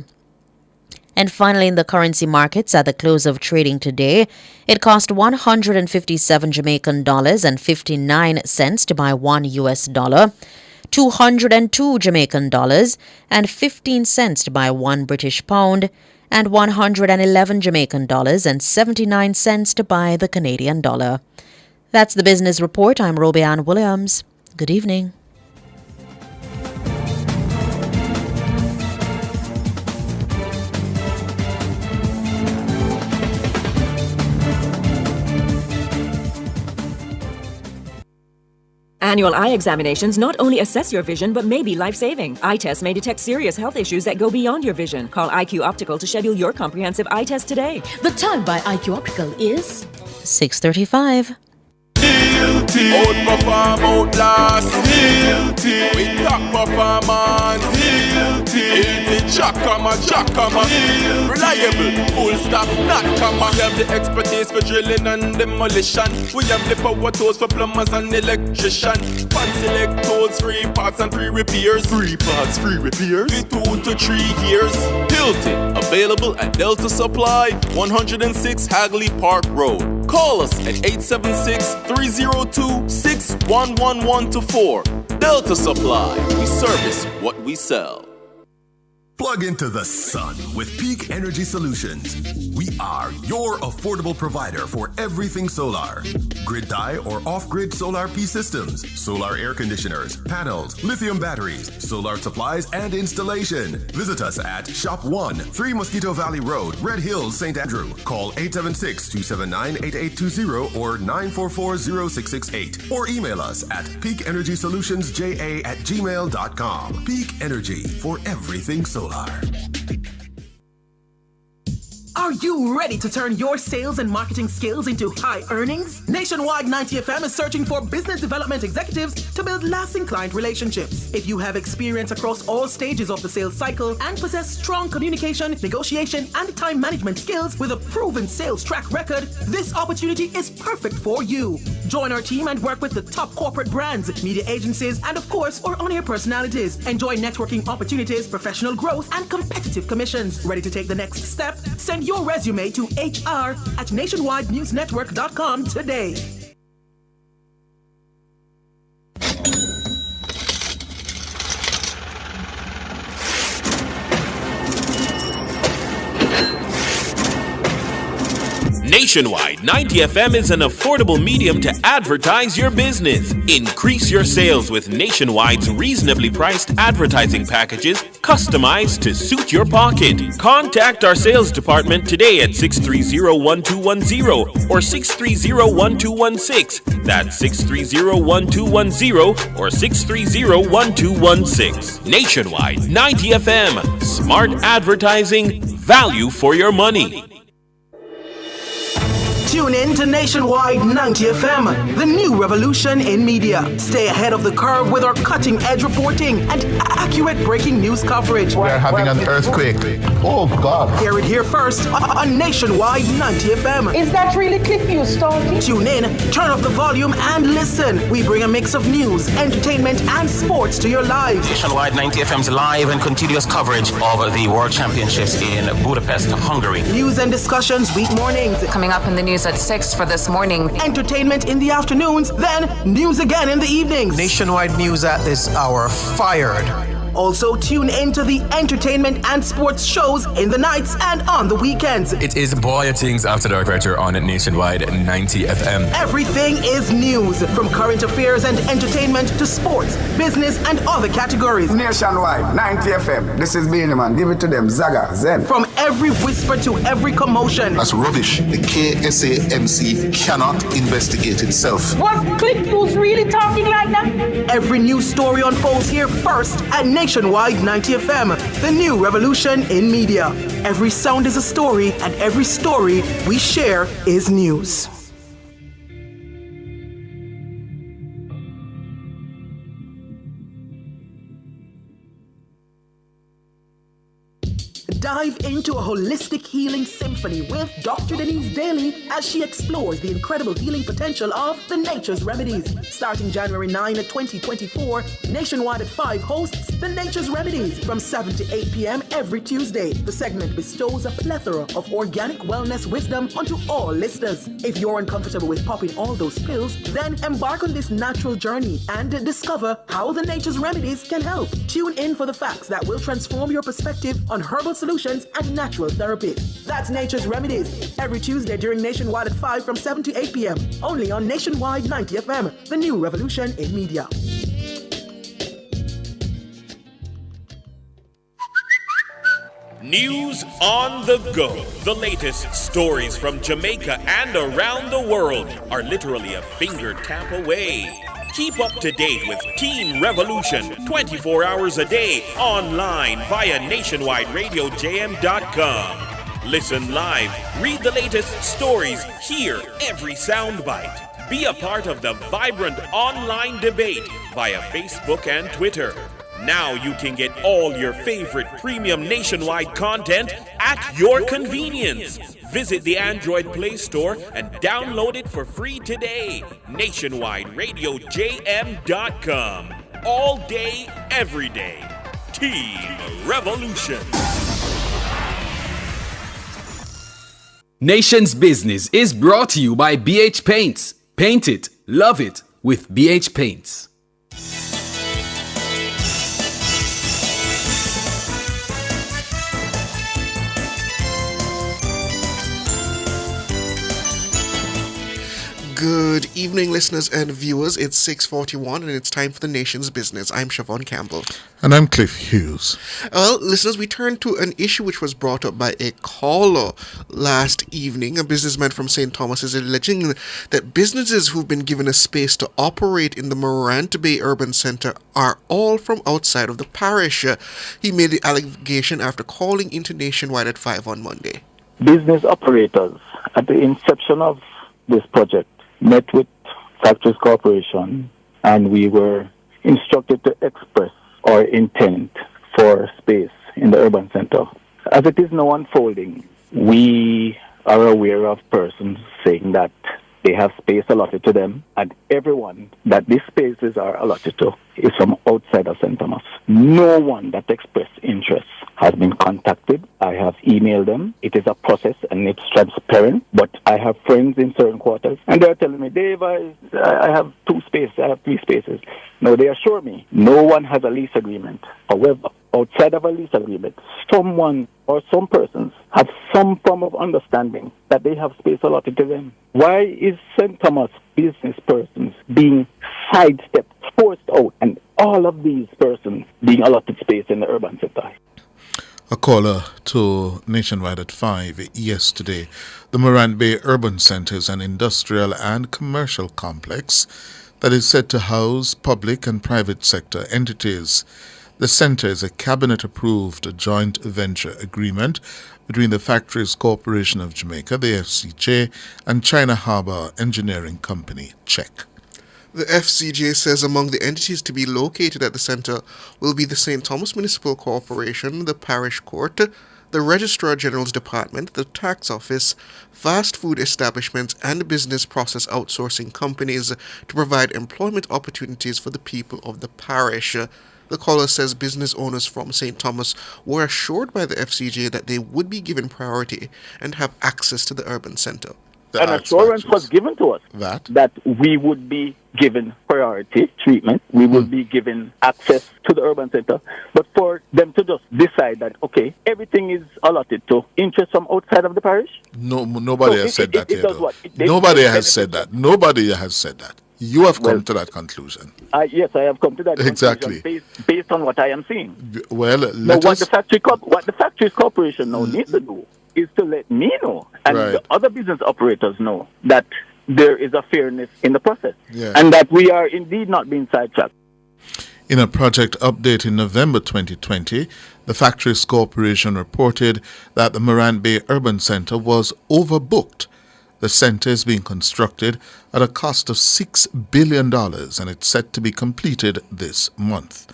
And finally, in the currency markets at the close of trading today, it cost 157 Jamaican dollars and 59 cents to buy $1 US, 202 Jamaican dollars and 15 cents to buy £1 British pound, and 111 Jamaican dollars and 79 cents to buy the Canadian dollar. That's the business report. I'm Robianne Williams. Good evening. Annual eye examinations not only assess your vision, but may be life-saving. Eye tests may detect serious health issues that go beyond your vision. Call IQ Optical to schedule your comprehensive eye test today. The time by IQ Optical is 6:35. Outperform, outlast. With top performance. Jackama. Reliable, full stop, not comma. We have the expertise for drilling and demolition. We have the power tools for plumbers and electricians. Fancy select tools, free parts and free repairs. Free parts, free repairs. 2 to 3 years. Hilton, available at Delta Supply, 106 Hagley Park Road. Call us at 876-302-6111-4. Delta Supply, we service what we sell. Plug into the sun with Peak Energy Solutions. We are your affordable provider for everything solar. Grid tie or off-grid solar P systems, solar air conditioners, panels, lithium batteries, solar supplies, and installation. Visit us at Shop 1, 3 Mosquito Valley Road, Red Hills, St. Andrew. Call 876-279-8820 or 944-0668. Or email us at peakenergysolutionsja@gmail.com. Peak Energy for everything solar. Are you ready to turn your sales and marketing skills into high earnings? Nationwide 90 FM is searching for business development executives to build lasting client relationships. If you have experience across all stages of the sales cycle and possess strong communication, negotiation, and time management skills with a proven sales track record, this opportunity is perfect for you. Join our team and work with the top corporate brands, media agencies, and of course, our on-air personalities. Enjoy networking opportunities, professional growth, and competitive commissions. Ready to take the next step? Send your resume to hr@nationwidenewsnetwork.com today. Nationwide 90 FM is an affordable medium to advertise your business. Increase your sales with Nationwide's reasonably priced advertising packages customized to suit your pocket. Contact our sales department today at 630-1210 or 630-1216. That's 630-1210 or 630-1216. Nationwide 90 FM. Smart advertising, value for your money. Tune in to Nationwide 90 FM, the new revolution in media. Stay ahead of the curve with our cutting-edge reporting and accurate breaking news coverage. We are having an earthquake. Oh, God. Hear it here first on Nationwide 90 FM. Is that really clip you starting? Tune in, turn up the volume, and listen. We bring a mix of news, entertainment, and sports to your lives. Nationwide 90 FM's live and continuous coverage of the World Championships in Budapest, Hungary. News and discussions week mornings. Coming up in the news at 6 for this morning. Entertainment in the afternoons, then news again in the evenings. Nationwide news at this hour fired. Also, tune in to the entertainment and sports shows in the nights and on the weekends. It is Boy Things After Dark right here on Nationwide 90 FM. Everything is news, from current affairs and entertainment to sports, business, and other categories. Nationwide 90 FM. This is Beanie Man. Give it to them. Zaga, Zen. From every whisper to every commotion. That's rubbish. The KSAMC cannot investigate itself. Was Click News really talking like that? Every news story unfolds here first at Nationwide 90 FM, the new revolution in media. Every sound is a story, and every story we share is news. Dive into a holistic healing symphony with Dr. Denise Daly as she explores the incredible healing potential of the Nature's Remedies. Starting January 9 at 2024, Nationwide at 5 hosts the Nature's Remedies from 7 to 8 p.m. every Tuesday. The segment bestows a plethora of organic wellness wisdom onto all listeners. If you're uncomfortable with popping all those pills, then embark on this natural journey and discover how the Nature's Remedies can help. Tune in for the facts that will transform your perspective on herbal solutions and natural therapies. That's Nature's Remedies, every Tuesday during Nationwide at 5 from 7 to 8 p.m. Only on Nationwide 90 FM, the new revolution in media. News on the go. The latest stories from Jamaica and around the world are literally a finger tap away. Keep up to date with Teen Revolution 24 hours a day online via nationwideradiojm.com. Listen live, read the latest stories, hear every soundbite. Be a part of the vibrant online debate via Facebook and Twitter. Now you can get all your favorite premium Nationwide content at your convenience. Visit the Android Play Store and download it for free today. NationwideRadioJM.com. All day, every day. Team Revolution. Nation's Business is brought to you by BH Paints. Paint it, love it with BH Paints. Good evening, listeners and viewers. It's 6:41 and it's time for the Nation's Business. I'm Siobhan Campbell. And I'm Cliff Hughes. Well, listeners, we turn to an issue which was brought up by a caller last evening. A businessman from St. Thomas is alleging that businesses who've been given a space to operate in the Morant Bay Urban Centre are all from outside of the parish. He made the allegation after calling into Nationwide at 5 on Monday. Business operators, at the inception of this project, met with Factories Corporation, and we were instructed to express our intent for space in the urban center. As it is now unfolding, we are aware of persons saying that they have space allotted to them, and everyone that these spaces are allotted to is from outside of St. Thomas. No one that expressed interest has been contacted. I have emailed them. It is a process and it's transparent, but I have friends in certain quarters and they're telling me, Dave, I have 2 spaces, I have 3 spaces. No, they assure me no one has a lease agreement. However, outside of a lease agreement, someone or some persons have some form of understanding that they have space allotted to them. Why is St. Thomas business persons being sidestepped, forced out, and all of these persons being allotted space in the urban center? A caller to Nationwide at 5 yesterday. The Morant Bay Urban Centre is an industrial and commercial complex that is said to house public and private sector entities. The centre is a cabinet-approved joint venture agreement between the Factories Corporation of Jamaica, the FCJ, and China Harbour Engineering Company, CHEC. The FCJ says among the entities to be located at the centre will be the St. Thomas Municipal Corporation, the Parish Court, the Registrar General's Department, the Tax Office, fast food establishments, and business process outsourcing companies to provide employment opportunities for the people of the parish. The caller says business owners from St. Thomas were assured by the FCJ that they would be given priority and have access to the urban centre. an assurance was given to us that we would be given priority treatment, we would be given access to the urban center, but for them to just decide that, okay, everything is allotted to interest from outside of the parish? Nobody has said that yet. Nobody has said that. Nobody has said that. You have come to that conclusion. Yes, I have come to that exactly conclusion based on what I am seeing. Well, what the factories corporation now needs to do is to let me know and the other business operators know that there is a fairness in the process and that we are indeed not being sidetracked. In a project update in November 2020, the Factories Corporation reported that the Morant Bay Urban Center was overbooked. The center is being constructed at a cost of $6 billion and it's set to be completed this month.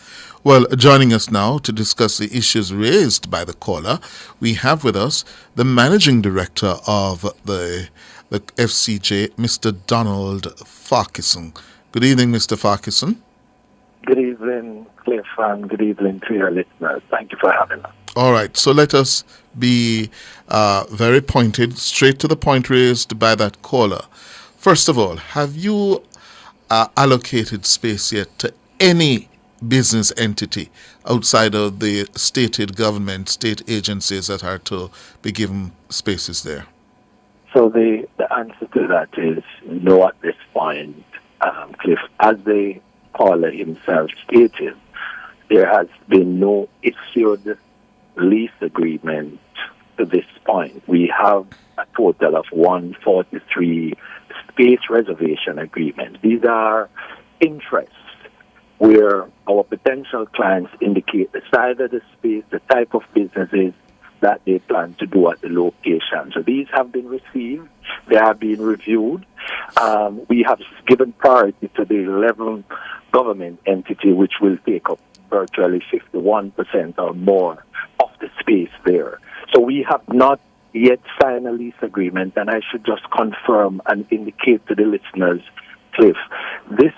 Well, joining us now to discuss the issues raised by the caller, we have with us the Managing Director of the FCJ, Mr. Donald Farquharson. Good evening, Mr. Farquharson. Good evening, Cliff, and good evening to your listeners. Thank you for having us. All right, so let us be very pointed, straight to the point raised by that caller. First of all, have you allocated space yet to any business entity outside of the stated government, state agencies that are to be given spaces there? So the answer to that is no at this point, Cliff. As the caller himself stated, there has been no issued lease agreement to this point. We have a total of 143 space reservation agreements. These are interests where our potential clients indicate the size of the space, the type of businesses that they plan to do at the location. So these have been received. They have been reviewed. We have given priority to the 11 government entity, which will take up virtually 51% or more of the space there. So we have not yet signed a lease agreement, and I should just confirm and indicate to the listeners, Cliff, this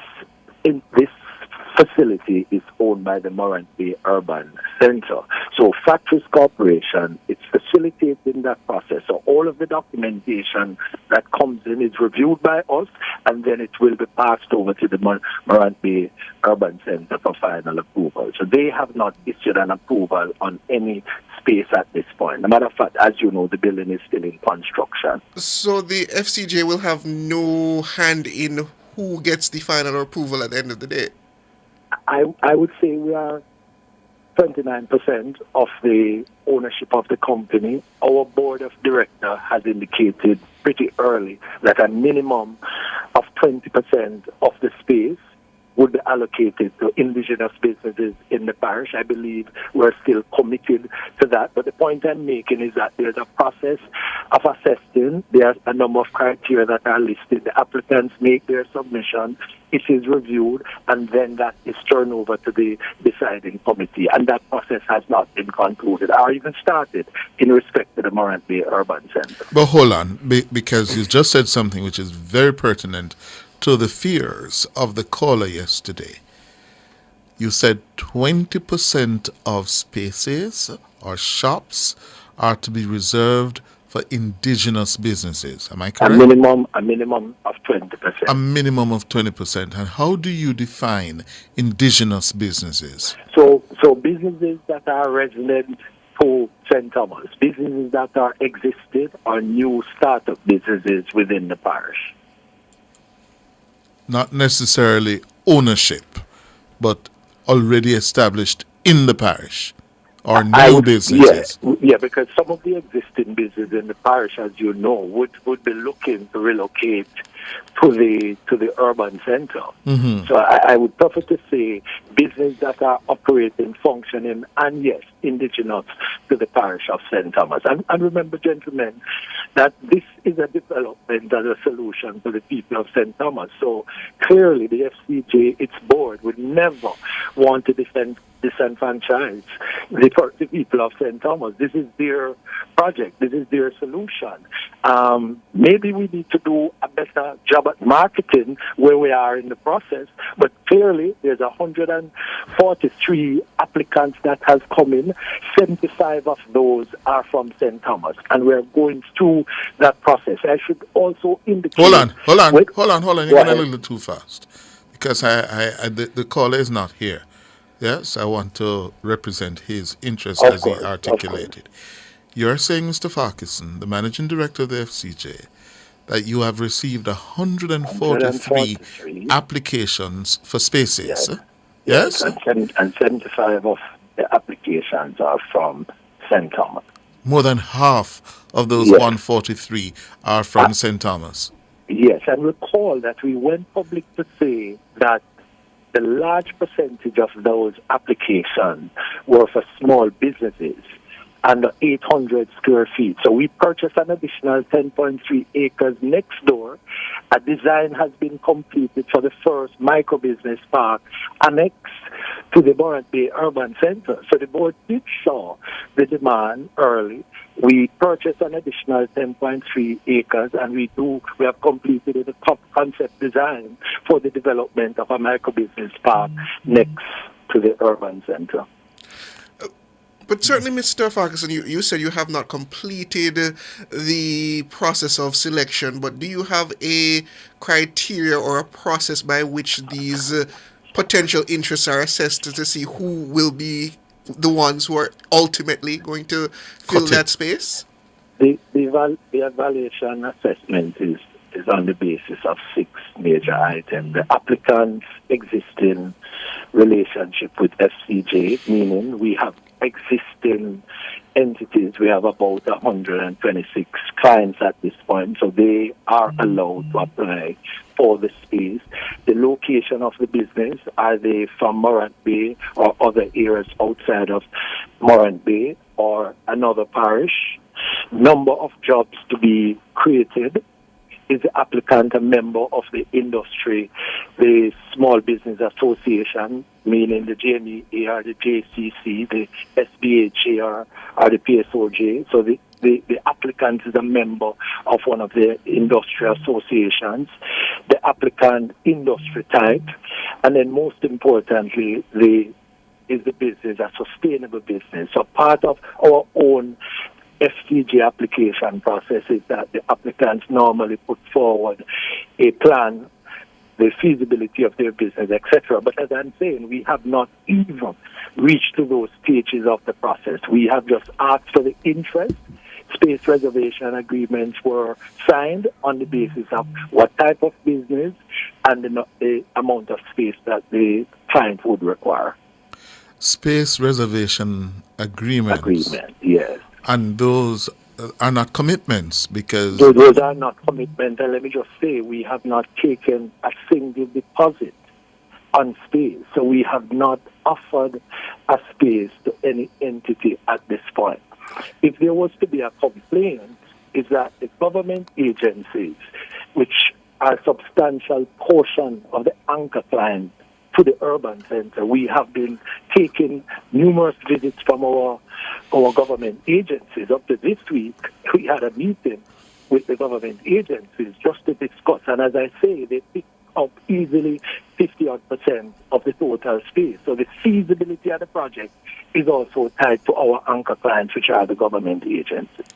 facility is owned by the Morant Bay Urban Center. So Factories Corporation, it's facilitating that process. So all of the documentation that comes in is reviewed by us, and then it will be passed over to the Morant Bay Urban Center for final approval. So they have not issued an approval on any space at this point. As a matter of fact, as you know, the building is still in construction. So the FCJ will have no hand in who gets the final approval at the end of the day? I would say we are 29% of the ownership of the company. Our board of directors has indicated pretty early that a minimum of 20% of the space would be allocated to indigenous businesses in the parish. I believe we're still committed to that. But the point I'm making is that there's a process of assessing. There's a number of criteria that are listed. The applicants make their submission. It is reviewed, and then that is turned over to the deciding committee. And that process has not been concluded or even started in respect to the Morant Bay Urban Center. But hold on, because you just said something which is very pertinent to the fears of the caller yesterday. You said 20% of spaces or shops are to be reserved for indigenous businesses. Am I correct? A minimum of 20%. A minimum of 20%. And how do you define indigenous businesses? So businesses that are resident to St. Thomas, businesses that are existed or new startup businesses within the parish. Not necessarily ownership, but already established in the parish or new businesses. Yeah, because some of the existing businesses in the parish, as you know, would be looking to relocate to the urban center. Mm-hmm. So I would prefer to say businesses that are operating, functioning, and yes, indigenous to the parish of St. Thomas. And remember, gentlemen, that this is a development and a solution to the people of St. Thomas. So clearly the FCJ, its board, would never want to disenfranchise the people of St. Thomas. This is their project. This is their solution. Maybe we need to do a better job at marketing where we are in the process. But clearly, there's 143 applicants that has come in. 75 of those are from St. Thomas, and we're going through that process. I should also indicate... Hold on. You're going a little too fast because the caller is not here. Yes, I want to represent his interests as he articulated. You're saying, Mr. Farquharson, the managing director of the FCJ, that you have received 143 applications for spaces. Yes? And 75 of the applications are from St. Thomas. More than half of those 143 are from St. Thomas. Yes, and recall that we went public to say that the large percentage of those applications were for small businesses under 800 square feet. So we purchased an additional 10.3 acres next door. A design has been completed for the first micro-business park annexed to the Morant Bay Urban Center. So the board did saw the demand early. We purchased an additional 10.3 acres, and we have completed the top concept design for the development of a micro-business park next to the urban center. But certainly, Mr. Farquharson, you said you have not completed the process of selection, but do you have a criteria or a process by which these potential interests are assessed to see who will be the ones who are ultimately going to fill that space? The evaluation assessment is on the basis of 6 major items. The applicant's existing relationship with FCJ, meaning we have existing entities. We have about 126 clients at this point, so they are allowed to apply for the space. The location of the business, are they from Morant Bay or other areas outside of Morant Bay or another parish? Number of jobs to be created. Is the applicant a member of the industry, the Small Business Association, meaning the JMEA or the JCC, the SBHA or the PSOJ? So the applicant is a member of one of the industry associations, the applicant industry type, and then most importantly, is the business a sustainable business? So part of our own FCJ application process is that the applicants normally put forward a plan, the feasibility of their business, etc. But as I'm saying, we have not even reached to those stages of the process. We have just asked for the interest. Space reservation agreements were signed on the basis of what type of business and the amount of space that the client would require. Space reservation agreements. Agreement, yes. And those are not commitments because... Those are not commitments. And let me just say, we have not taken a single deposit on space. So we have not offered a space to any entity at this point. If there was to be a complaint, is that the government agencies, which are a substantial portion of the anchor client to the urban center, we have been taking numerous visits from our government agencies. Up to this week, we had a meeting with the government agencies just to discuss. And as I say, they pick up easily 50% of the total space. So the feasibility of the project is also tied to our anchor clients, which are the government agencies.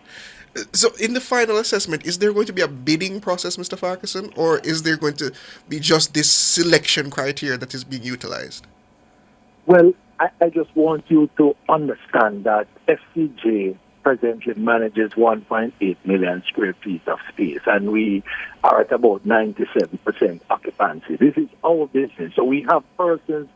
So in the final assessment, is there going to be a bidding process, Mr. Farquharson, or is there going to be just this selection criteria that is being utilized? Well, I just want you to understand that FCJ presently manages 1.8 million square feet of space, and we are at about 97% occupancy. This is our business. So we have persons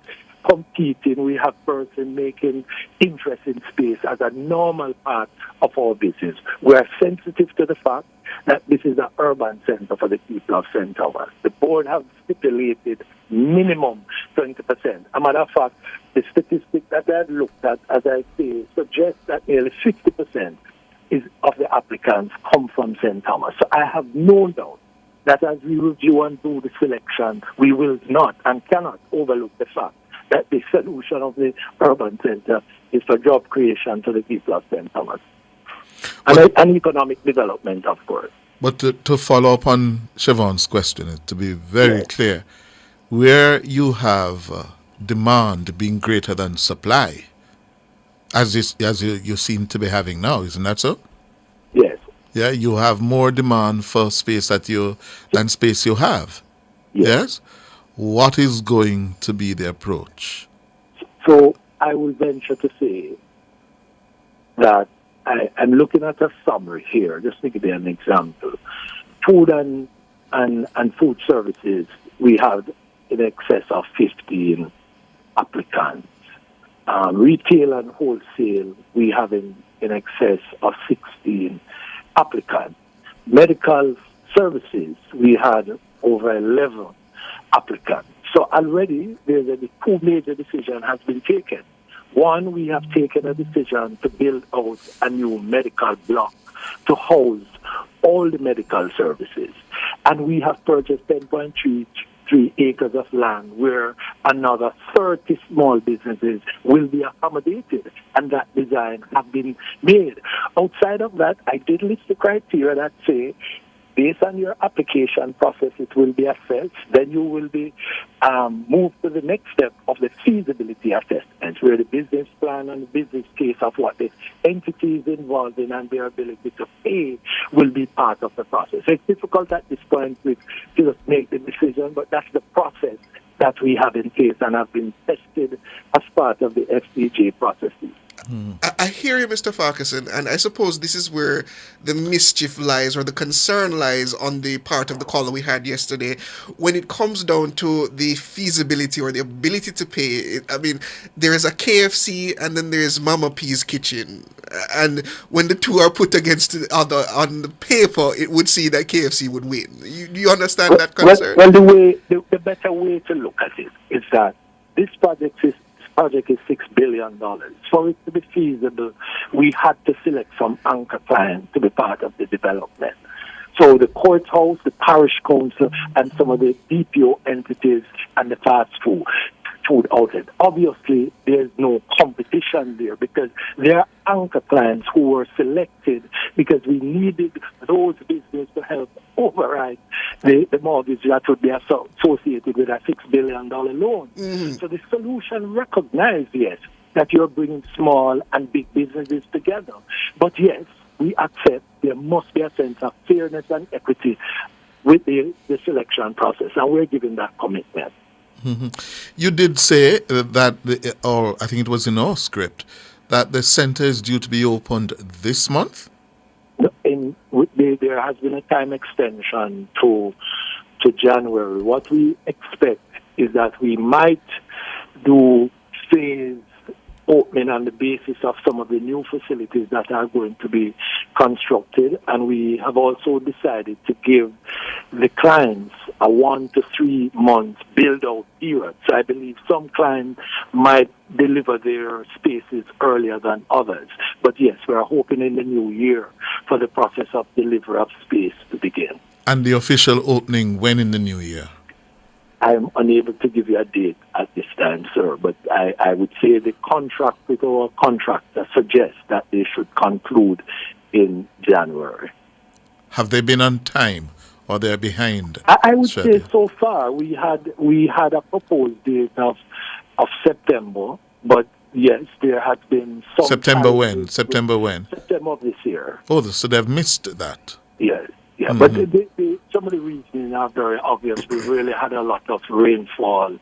competing, we have persons making interest in space as a normal part of our business. We are sensitive to the fact that this is an urban center for the people of St. Thomas. The board has stipulated minimum 20%. A matter of fact, the statistic that I've looked at, as I say, suggests that nearly 50% of the applicants come from St. Thomas. So I have no doubt that as we review and do the selection, we will not and cannot overlook the fact that the solution of the urban center is for job creation to the people of St. Thomas. And economic development, of course. But to follow up on Siobhan's question, to be very clear, where you have demand being greater than supply, as you seem to be having now, isn't that so? Yes. Yeah, you have more demand for space than space you have. Yes. What is going to be the approach? So I will venture to say that I'm looking at a summary here, just to give you an example. Food and food services, we have in excess of 15 applicants. Retail and wholesale, we have in excess of 16 applicants. Medical services, we had over 11 applicants. So already there's two major decisions has been taken. One, we have taken a decision to build out a new medical block to house all the medical services. And we have purchased 10.33 acres of land where another 30 small businesses will be accommodated. And that design have been made. Outside of that, I did list the criteria that say, based on your application process, it will be assessed. Then you will be moved to the next step of the feasibility assessment, where the business plan and the business case of what the entity is involved in and their ability to pay will be part of the process. So it's difficult at this point to just make the decision, but that's the process that we have in place and have been tested as part of the FCJ processes. I hear you, Mr. Farquharson, and I suppose this is where the mischief lies or the concern lies on the part of the caller we had yesterday. When it comes down to the feasibility or the ability to pay, I mean, there is a KFC and then there is Mama P's Kitchen. And when the two are put against the other on the paper, it would see that KFC would win. Do you understand that concern? Well, the better way to look at it is that this project is $6 billion. For it to be feasible, we had to select some anchor clients to be part of the development. So the courthouse, the parish council, and some of the DPO entities and the fast food outlet. Obviously, there's no competition there because there are anchor clients who were selected because we needed those businesses to help override the mortgage that would be associated with a $6 billion loan. Mm-hmm. So the solution recognized, yes, that you're bringing small and big businesses together. But yes, we accept there must be a sense of fairness and equity with the selection process, and we're giving that commitment. Mm-hmm. You did say that, or I think it was in our script, that the center is due to be opened this month? There has been a time extension to January. What we expect is that we might do phased opening on the basis of some of the new facilities that are going to be constructed, and we have also decided to give the clients a 1 to 3 month build-out period. So I believe some clients might deliver their spaces earlier than others. But yes, we're hoping in the new year for the process of delivery of space to begin. And the official opening when in the new year? I'm unable to give you a date at this time, sir, but I would say the contract with our contractor suggests that they should conclude in January. Have they been on time or they're behind? I would say so far we had a proposed date of September, but yes, there has been some September when? September when? September of this year. Oh, so they've missed that. Yes. Yeah, but some of the reasons are very obvious. We've really had a lot of rainfall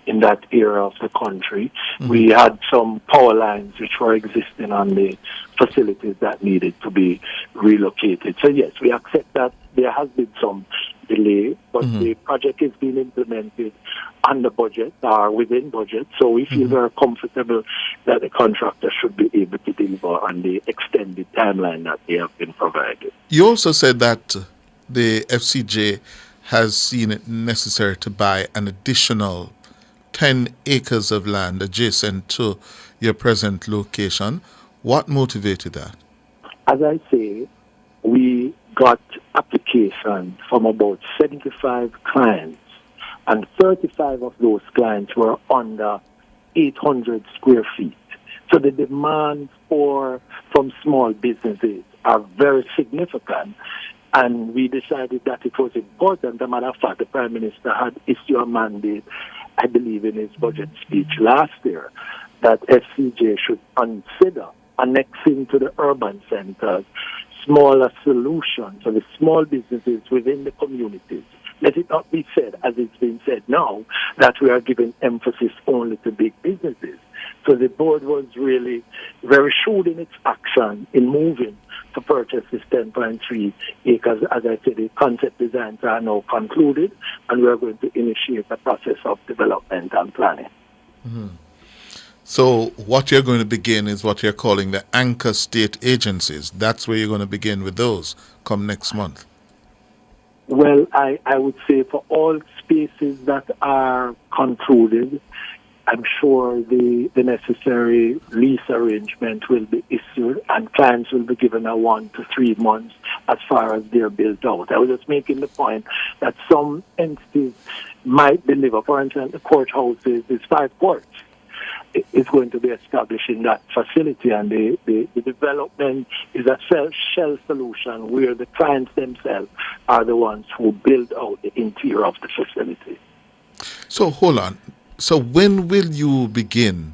in that area of the country. Mm-hmm. We had some power lines which were existing on the facilities that needed to be relocated. So yes, we accept that there has been some delay, but the project is being implemented under budget or within budget. So we feel very comfortable that the contractor should be able to deliver on the extended timeline that they have been provided. You also said that the FCJ has seen it necessary to buy an additional 10 acres of land adjacent to your present location. What motivated that? As I say, we got applications from about 75 clients, and 35 of those clients were under 800 square feet. So the demand from small businesses are very significant. And we decided that it was important. As a matter of fact, the Prime Minister had issued a mandate, I believe, in his budget speech last year, that FCJ should consider annexing to the urban centers smaller solutions for the small businesses within the communities. Let it not be said, as it's been said now, that we are giving emphasis only to big businesses. So the board was really very shrewd in its action in moving to purchase this 10.3 acres. As I said, the concept designs are now concluded, and we are going to initiate the process of development and planning. Mm-hmm. So what you're going to begin is what you're calling the anchor state agencies. That's where you're going to begin with those come next month. Well, I would say for all spaces that are concluded, I'm sure the necessary lease arrangement will be issued and clients will be given a 1 to 3 months as far as they're built out. I was just making the point that some entities might deliver. For instance, the courthouse is 5 courts. It's going to be established in that facility, and the development is a shell solution where the clients themselves are the ones who build out the interior of the facility. So hold on. So when will you begin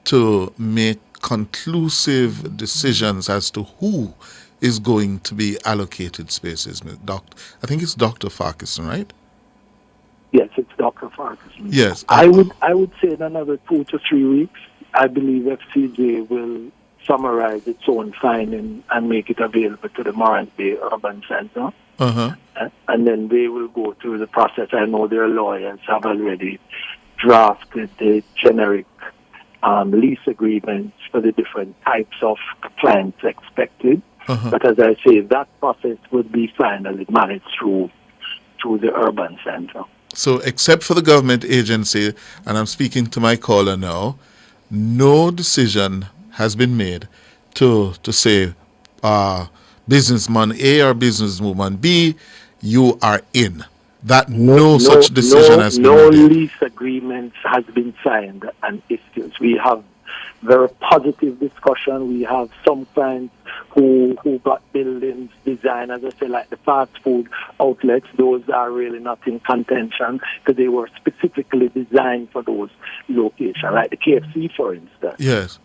to make conclusive decisions as to who is going to be allocated spaces? I think it's Dr. Farquharson, right? Yes, it's Dr. Farquharson. Yes. I would say in another 2 to 3 weeks, I believe FCJ will summarize its own finding and make it available to the Morant Bay Urban Center. Uh-huh. And then they will go through the process. I know their lawyers have already drafted the generic lease agreements for the different types of clients expected. Uh-huh. But as I say, that process would be finally managed through the urban center. So except for the government agency, and I'm speaking to my caller now, no decision has been made to say businessman A or businesswoman B, you are in. That no such decision has been made. No lease agreements has been signed and issued. We have very positive discussion. We have some clients who got buildings designed, as I say, like the fast food outlets. Those are really not in contention because they were specifically designed for those locations, like the KFC, for instance. Yes.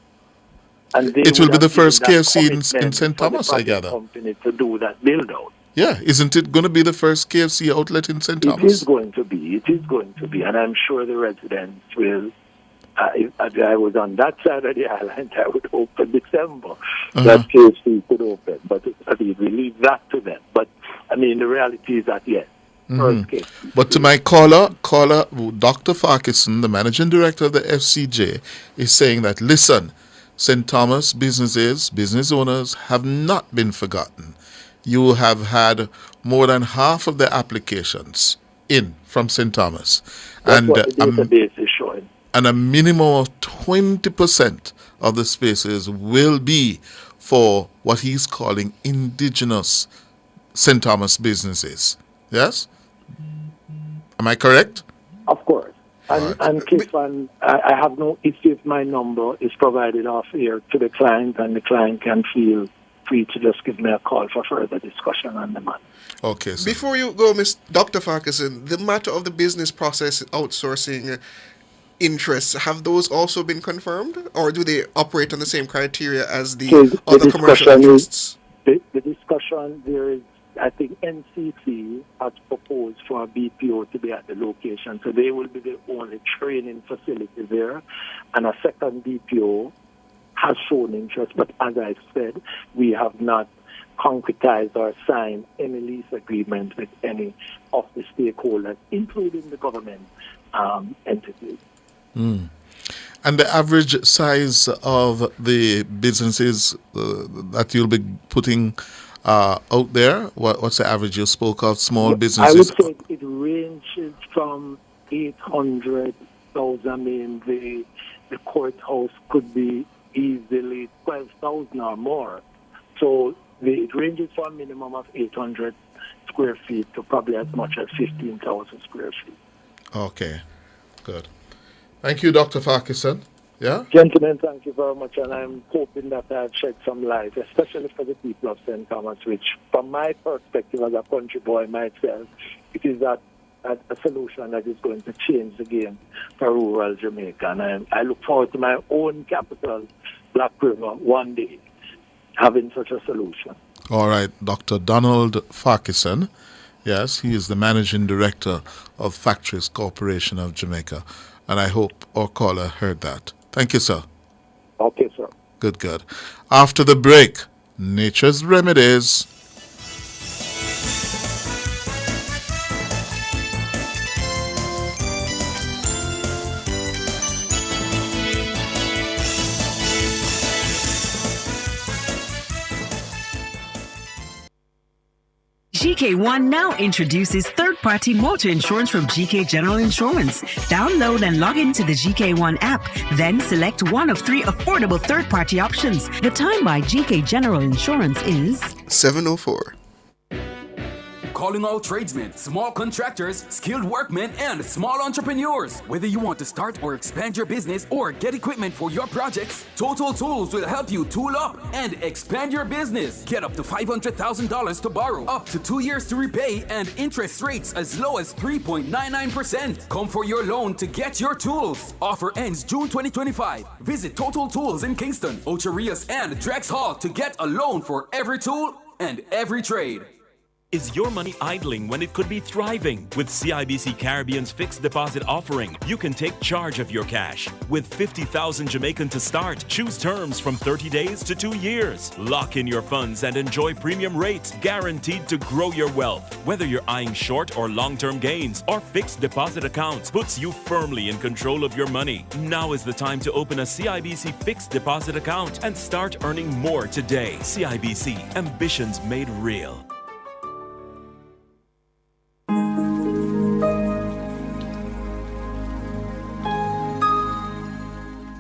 And it will be the first KFC in St. Thomas, I gather. Company to do that build out. Yeah, isn't it going to be the first KFC outlet in St. Thomas? It is going to be. It is going to be, and I'm sure the residents will. If I was on that side of the island, I would hope for December that KFC could open. But we leave that to them. But I mean, the reality is that yes, first KFC. But to my caller, Dr. Farquharson, the managing director of the FCJ, is saying that listen, St. Thomas businesses, business owners have not been forgotten. You have had more than half of the applications in from St. Thomas. That's what the database is showing. And a minimum of 20% of the spaces will be for what he's calling indigenous St. Thomas businesses. Yes? Am I correct? Of course. And Clifford, I have no issue if my number is provided off air to the client, and the client can feel free to just give me a call for further discussion on the matter. Okay. So. Before you go, Dr. Farquharson, the matter of the business process outsourcing interests, have those also been confirmed, or do they operate on the same criteria as the other commercial interests? The discussion, there is, I think NCC has proposed for a BPO to be at the location, so they will be the only training facility there, and a second BPO has shown interest, but as I said, we have not concretized or signed any lease agreement with any of the stakeholders, including the government entities. Mm. And the average size of the businesses that you'll be putting out there, what's the average you spoke of, small businesses? I would say it ranges from 800,000. I mean, the courthouse could be easily 12,000 or more. So it ranges from a minimum of 800 square feet to probably as much as 15,000 square feet. Okay, good. Thank you, Dr. Farquharson. Yeah? Gentlemen, thank you very much, and I'm hoping that I've shed some light, especially for the people of St. Thomas, which, from my perspective as a country boy myself, it is a solution that is going to change the game for rural Jamaica. And I look forward to my own capital, Black River, one day having such a solution. All right, Dr. Donald Farquharson. Yes, he is the Managing Director of Factories Corporation of Jamaica. And I hope our caller heard that. Thank you, sir. Okay, sir. Good. After the break, Nature's Remedies. GK1 now introduces third-party motor insurance from GK General Insurance. Download and log into the GK1 app, then select one of 3 affordable third-party options. The time by GK General Insurance is 7:04. Calling all tradesmen, small contractors, skilled workmen, and small entrepreneurs. Whether you want to start or expand your business or get equipment for your projects, Total Tools will help you tool up and expand your business. Get up to $500,000 to borrow, up to 2 years to repay, and interest rates as low as 3.99%. Come for your loan to get your tools. Offer ends June 2025. Visit Total Tools in Kingston, Ocho Rios, and Drex Hall to get a loan for every tool and every trade. Is your money idling when it could be thriving? With CIBC Caribbean's fixed deposit offering, you can take charge of your cash. With 50,000 Jamaican to start, choose terms from 30 days to 2 years. Lock in your funds and enjoy premium rates guaranteed to grow your wealth. Whether you're eyeing short or long-term gains, our fixed deposit accounts puts you firmly in control of your money. Now is the time to open a CIBC fixed deposit account and start earning more today. CIBC, ambitions made real.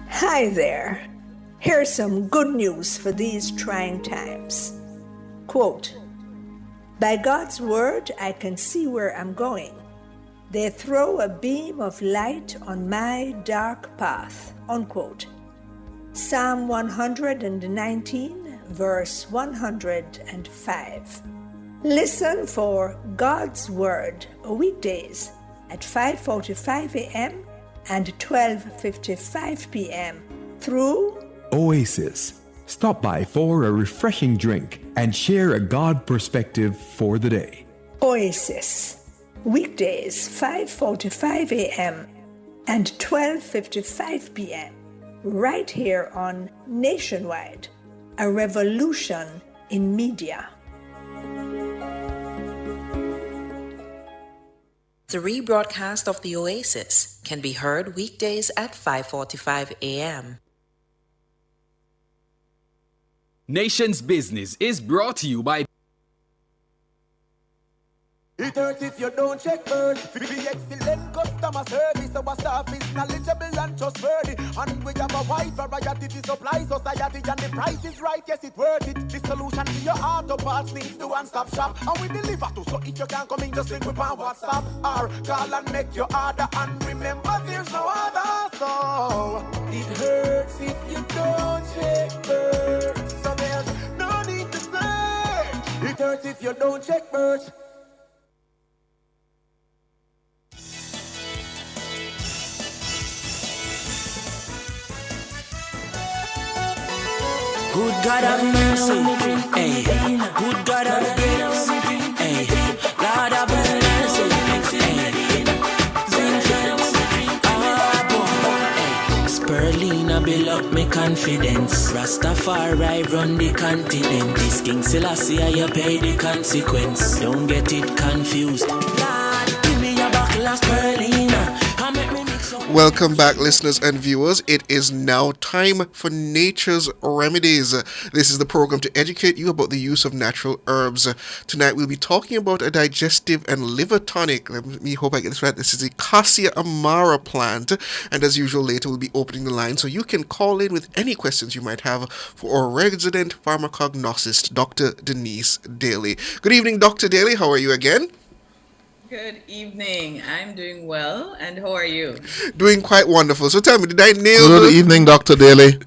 Hi there. Here's some good news for these trying times. Quote, "By God's word, I can see where I'm going. They throw a beam of light on my dark path." Unquote. Psalm 119, verse 105. Listen for God's word weekdays at 5:45 a.m. and 12:55 p.m. through Oasis. Stop by for a refreshing drink and share a God perspective for the day. Oasis, weekdays 5:45 a.m. and 12:55 p.m. right here on Nationwide, a revolution in media. The rebroadcast of the Oasis can be heard weekdays at 5:45 a.m. Nation's Business is brought to you by It hurts if you don't check first. We excellent customer service. Our staff is knowledgeable and trustworthy. And we have a wide variety to supply society. And the price is right, yes, it's worth it. The solution to your auto parts needs to one-stop shop. And we deliver to, so if you can't come in, just link with on WhatsApp. Or call and make your order. And remember, there's no other. So it hurts if you don't check first. So there's no need to search. It hurts if you don't check first. Good God of mercy, hey. Good God of grace, hey. Lord of mercy, hey. Spirulina build up me confidence. Rastafari run the continent. This King Selassie, you pay the consequence. Don't get it confused. Lord, give me a buckle of spirulina. Welcome back, listeners and viewers. It is now time for Nature's Remedies. This is the program to educate you about the use of natural herbs. Tonight we'll be talking about a digestive and liver tonic. Let me hope I get this right. This is the Cassia amara plant. And as usual, later we'll be opening the line so you can call in with any questions you might have for our resident pharmacognosist, Dr. Denise Daly. Good evening, Dr. Daly. How are you again? Good evening. I'm doing well. And how are you? Doing quite wonderful. So tell me, did I nail Good evening, Dr. Daly.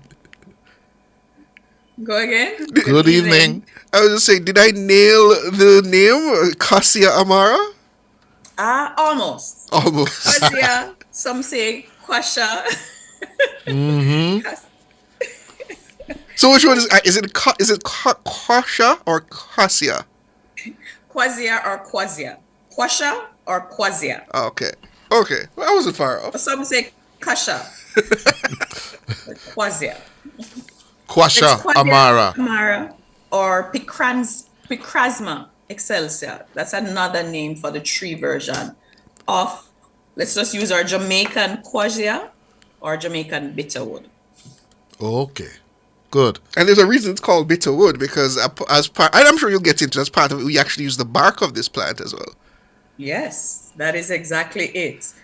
Go again? Good evening. I was just saying, did I nail the name? Kasia Amara? Almost. Almost. Kwazia, some say Kwasha. Mm-hmm. So which one is it Kwasha or Kasia? Kwazia or Kwazia? Kwasha or Kwazia? Okay. Okay. Well, I wasn't far off. Some say Kasha. Kwazia. Kwasha Amara. Amara or Picrasma excelsior. That's another name for the tree version of, let's just use our Jamaican Kwazia or Jamaican bitterwood. Okay. Good. And there's a reason it's called bitterwood, because as part, and I'm sure you'll get into as part of it, we actually use the bark of this plant as well. Yes, that is exactly it.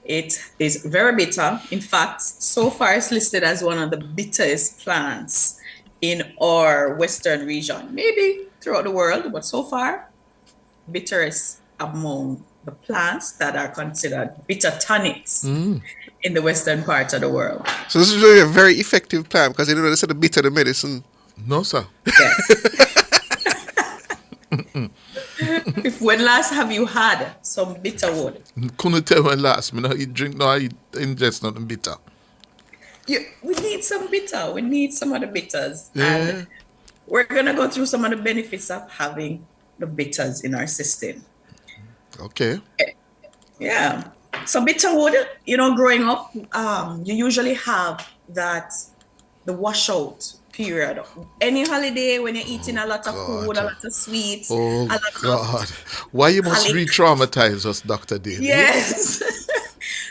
It is very bitter. In fact, so far it's listed as one of the bitterest plants in our Western region. Maybe throughout the world, but so far, bitterest among the plants that are considered bitter tonics in the Western part of the world. So this is really a very effective plant, because they said the bitter the medicine. No, sir. Yes. If when last have you had some bitter wood? Couldn't tell when last. Me no eat drink, no I ingest nothing bitter. We need some bitter. We need some of the bitters. Yeah. And we're going to go through some of the benefits of having the bitters in our system. Okay. Yeah. So bitterwood, growing up, you usually have the washout period. Any holiday when you're eating a lot of food, a lot of sweets. Oh, a lot God. Why you must re-traumatize us, Dr. Daly? Yes.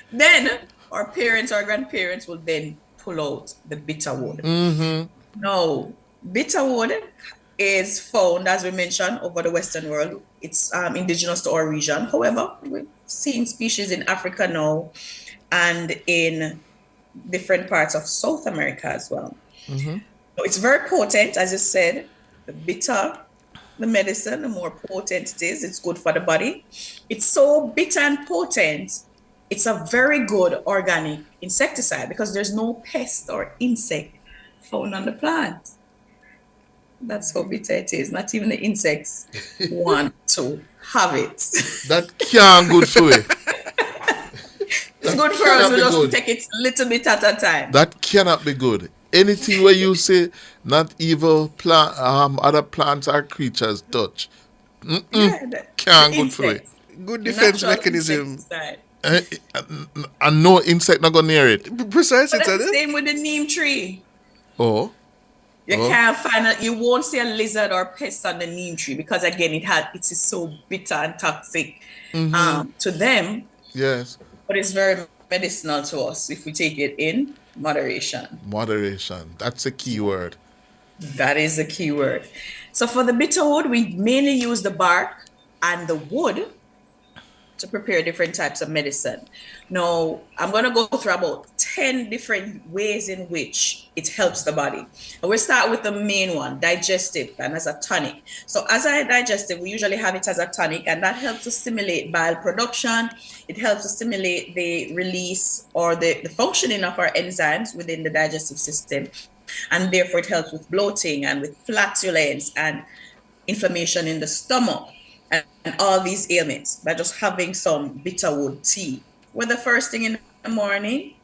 Then our parents, our grandparents will then pull out the bitterwood. Mm-hmm. No, bitterwood is found, as we mentioned, over the Western world. It's indigenous to our region. However, we're seeing species in Africa now and in different parts of South America as well. Mm-hmm. So it's very potent, as you said. The bitter the medicine, the more potent it is. It's good for the body. It's so bitter and potent. It's a very good organic insecticide because there's no pest or insect found on the plant. That's how bitter it is. Not even the insects want to have it. That can't good for you. It's good for us. We just take it a little bit at a time. That cannot be good. Anything where you say not evil plant, other plants or creatures touch, can't good for you. Good defense mechanism. And no insect not go near it. Precisely. But that's the same with the neem tree. Oh. You can't find you won't see a lizard or pest on the neem tree because again it is so bitter and toxic to them. Yes. But it's very medicinal to us if we take it in moderation. Moderation. That's a key word. That is a key word. So for the bitterwood, we mainly use the bark and the wood to prepare different types of medicine. Now, I'm going to go through about 10 different ways in which it helps the body. And we'll start with the main one, digestive and as a tonic. So as a digestive, we usually have it as a tonic, and that helps to stimulate bile production. It helps to stimulate the release or the functioning of our enzymes within the digestive system. And therefore, it helps with bloating and with flatulence and inflammation in the stomach. And all these ailments by just having some bitterwood tea, whether first thing in the morning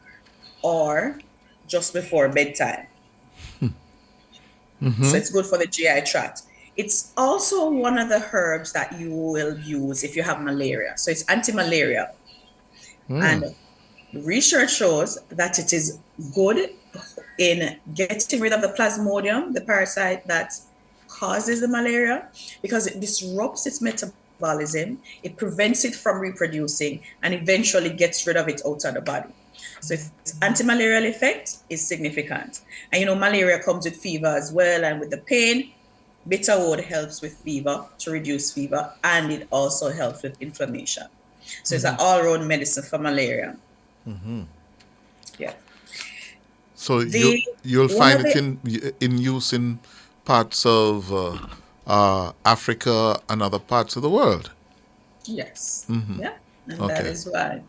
or just before bedtime. So it's good for the GI tract. It's also one of the herbs that you will use if you have malaria. So it's anti-malaria. And research shows that it is good in getting rid of the plasmodium, the parasite that causes the malaria, because it disrupts its metabolism, it prevents it from reproducing, and eventually gets rid of it out of the body. So its anti-malarial effect is significant. And malaria comes with fever as well, and with the pain, bitterwood helps with fever, to reduce fever, and it also helps with inflammation. So it's an all-round medicine for malaria. Yeah. So you'll find it in use in parts of Africa and other parts of the world. Yes. Mm-hmm. Yeah. And Okay. that is why.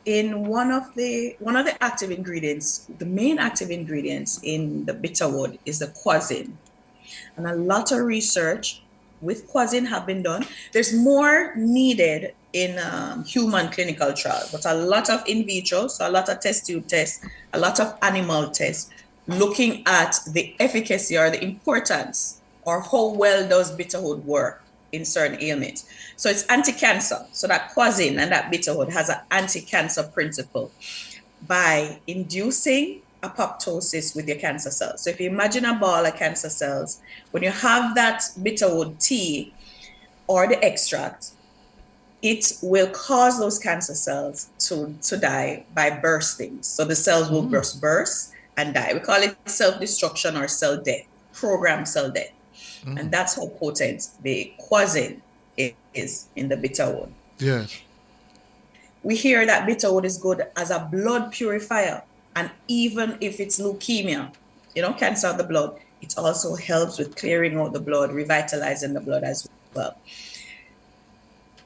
In one of the active ingredients, the main active ingredients in the bitterwood is the quasin. And a lot of research with quasin have been done. There's more needed in human clinical trials, but a lot of in vitro, so a lot of test tube tests, a lot of animal tests, looking at the efficacy or the importance or how well does bitterwood work in certain ailments. So it's anti-cancer. So that quasin and that bitterwood has an anti-cancer principle by inducing apoptosis with your cancer cells. So if you imagine a ball of cancer cells, when you have that bitterwood tea or the extract, it will cause those cancer cells to die by bursting. So the cells will burst and die. We call it self-destruction or cell death, programmed cell death. And that's how potent the quasin is in the bitterwood. Yes. We hear that bitterwood is good as a blood purifier. And even if it's leukemia, cancer of the blood, it also helps with clearing out the blood, revitalizing the blood as well.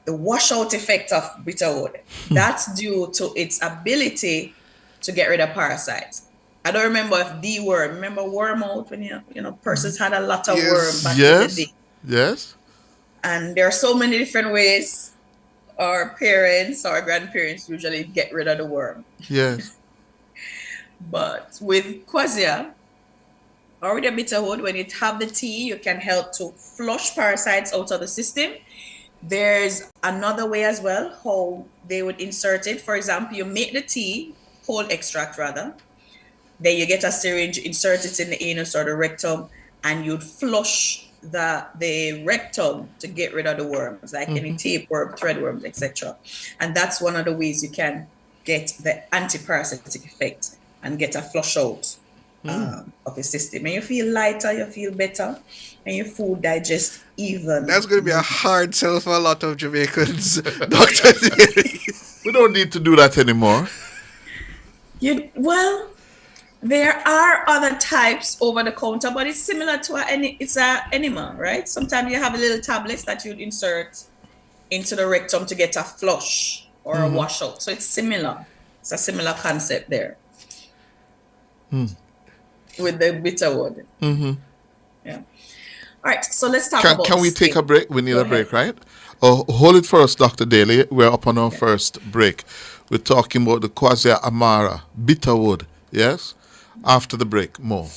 The washout effect of bitterwood, that's due to its ability to get rid of parasites. I don't remember if D-worm, remember wormout when persons had a lot of worm back in the day. Yes. And there are so many different ways our parents or grandparents usually get rid of the worm. Yes. But with quassia or with the bitterwood, when you have the tea, you can help to flush parasites out of the system. There's another way as well how they would insert it. For example, you make the tea, whole extract rather, then you get a syringe, insert it in the anus or the rectum, and you'd flush the rectum to get rid of the worms, like any tapeworm, threadworms, etc. And that's one of the ways you can get the anti-parasitic effect and get a flush out of the system. And you feel lighter, you feel better, and your food digests even. That's going to be a hard sell for a lot of Jamaicans, Dr. We don't need to do that anymore. There are other types over the counter, but it's similar to it's an enema, right? Sometimes you have a little tablets that you'd insert into the rectum to get a flush or a washout. So it's similar. It's a similar concept there with the bitterwood. Yeah. All right. So let's talk about. Can we take a break? We need a break, right? Oh, hold it for us, Dr. Daly. We're up on our first break. We're talking about the Quassia amara, bitterwood. Yes. After the break, more.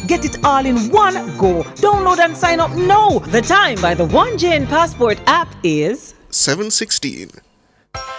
Get it all in one go. Download and sign up now. The time by the 1JN Passport app is 7:16.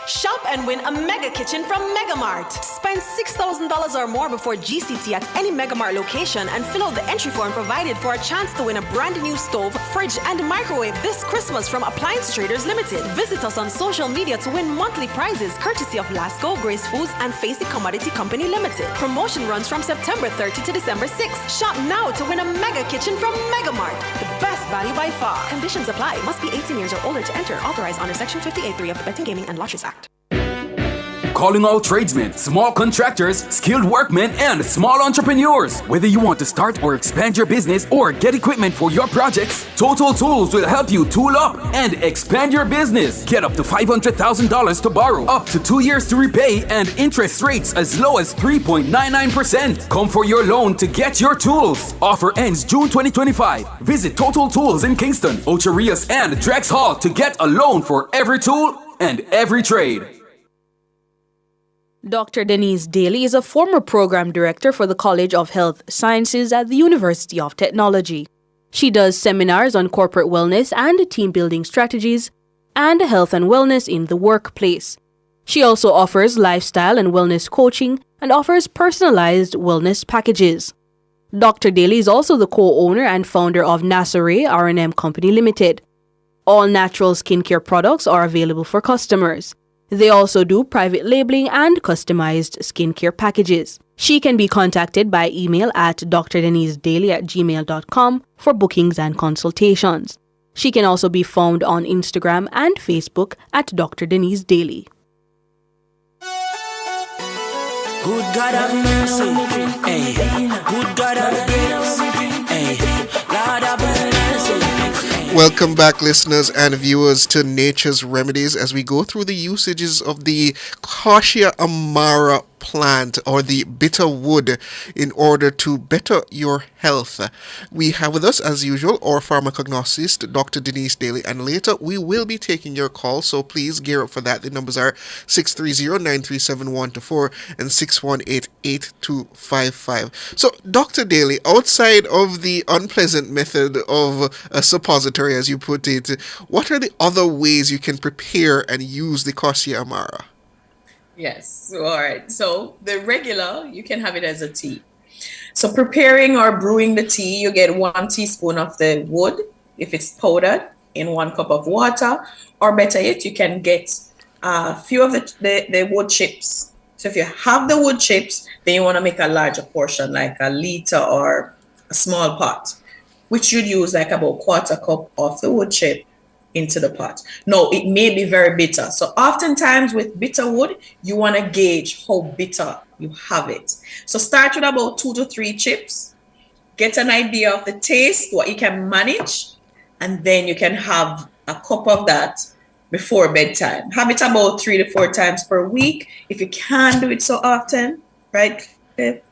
Shop and win a mega kitchen from Megamart. Spend $6,000 or more before GCT at any Megamart location and fill out the entry form provided for a chance to win a brand new stove, fridge, and microwave this Christmas from Appliance Traders Limited. Visit us on social media to win monthly prizes courtesy of Lasco, Grace Foods, and Facey Commodity Company Limited. Promotion runs from September 30 to December 6th. Shop now to win a mega kitchen from Megamart. The best value by far. Conditions apply. Must be 18 years or older to enter. Authorized under Section 58.3 of the Betting, Gaming, and Lotteries Act. Calling all tradesmen, small contractors, skilled workmen, and small entrepreneurs. Whether you want to start or expand your business or get equipment for your projects, Total Tools will help you tool up and expand your business. Get up to $500,000 to borrow, up to 2 years to repay, and interest rates as low as 3.99%. Come for your loan to get your tools. Offer ends June 2025. Visit Total Tools in Kingston, Ocho Rios, and Drex Hall to get a loan for every tool and every trade. Dr. Denise Daly is a former program director for the College of Health Sciences at the University of Technology. She does seminars on corporate wellness and team building strategies and health and wellness in the workplace. She also offers lifestyle and wellness coaching and offers personalized wellness packages. Dr. Daly is also the co-owner and founder of Nasare R&M Company Limited. All natural skincare products are available for customers. They also do private labeling and customized skincare packages. She can be contacted by email at drdenisedaily@gmail.com for bookings and consultations. She can also be found on Instagram and Facebook at Dr. Denise Daly. Good God have mercy. Hey, good God have grace. Hey, Lord have mercy. Welcome back, listeners and viewers, to Nature's Remedies as we go through the usages of the Cassia amara plant or the bitter wood in order to better your health. We have with us, as usual, our pharmacognosist, Dr. Denise Daly, and later we will be taking your call, so please gear up for that. The numbers are 630-937-124 and 618-8255. So, Dr. Daly, outside of the unpleasant method of a suppository, as you put it, what are the other ways you can prepare and use the Cassia amara? Yes. All right. So the regular, you can have it as a tea. So preparing or brewing the tea, you get 1 teaspoon of the wood, if it's powdered, in 1 cup of water, or better yet, you can get a few of the wood chips. So if you have the wood chips, then you want to make a larger portion, like a liter or a small pot, which you'd use like about 1/4 cup of the wood chip into the pot. No, it may be very bitter. So oftentimes with bitter wood, you want to gauge how bitter you have it. So start with about 2 to 3 chips, get an idea of the taste, what you can manage, and then you can have a cup of that before bedtime. Have it about 3 to 4 times per week. If you can't do it so often, right, Cliff?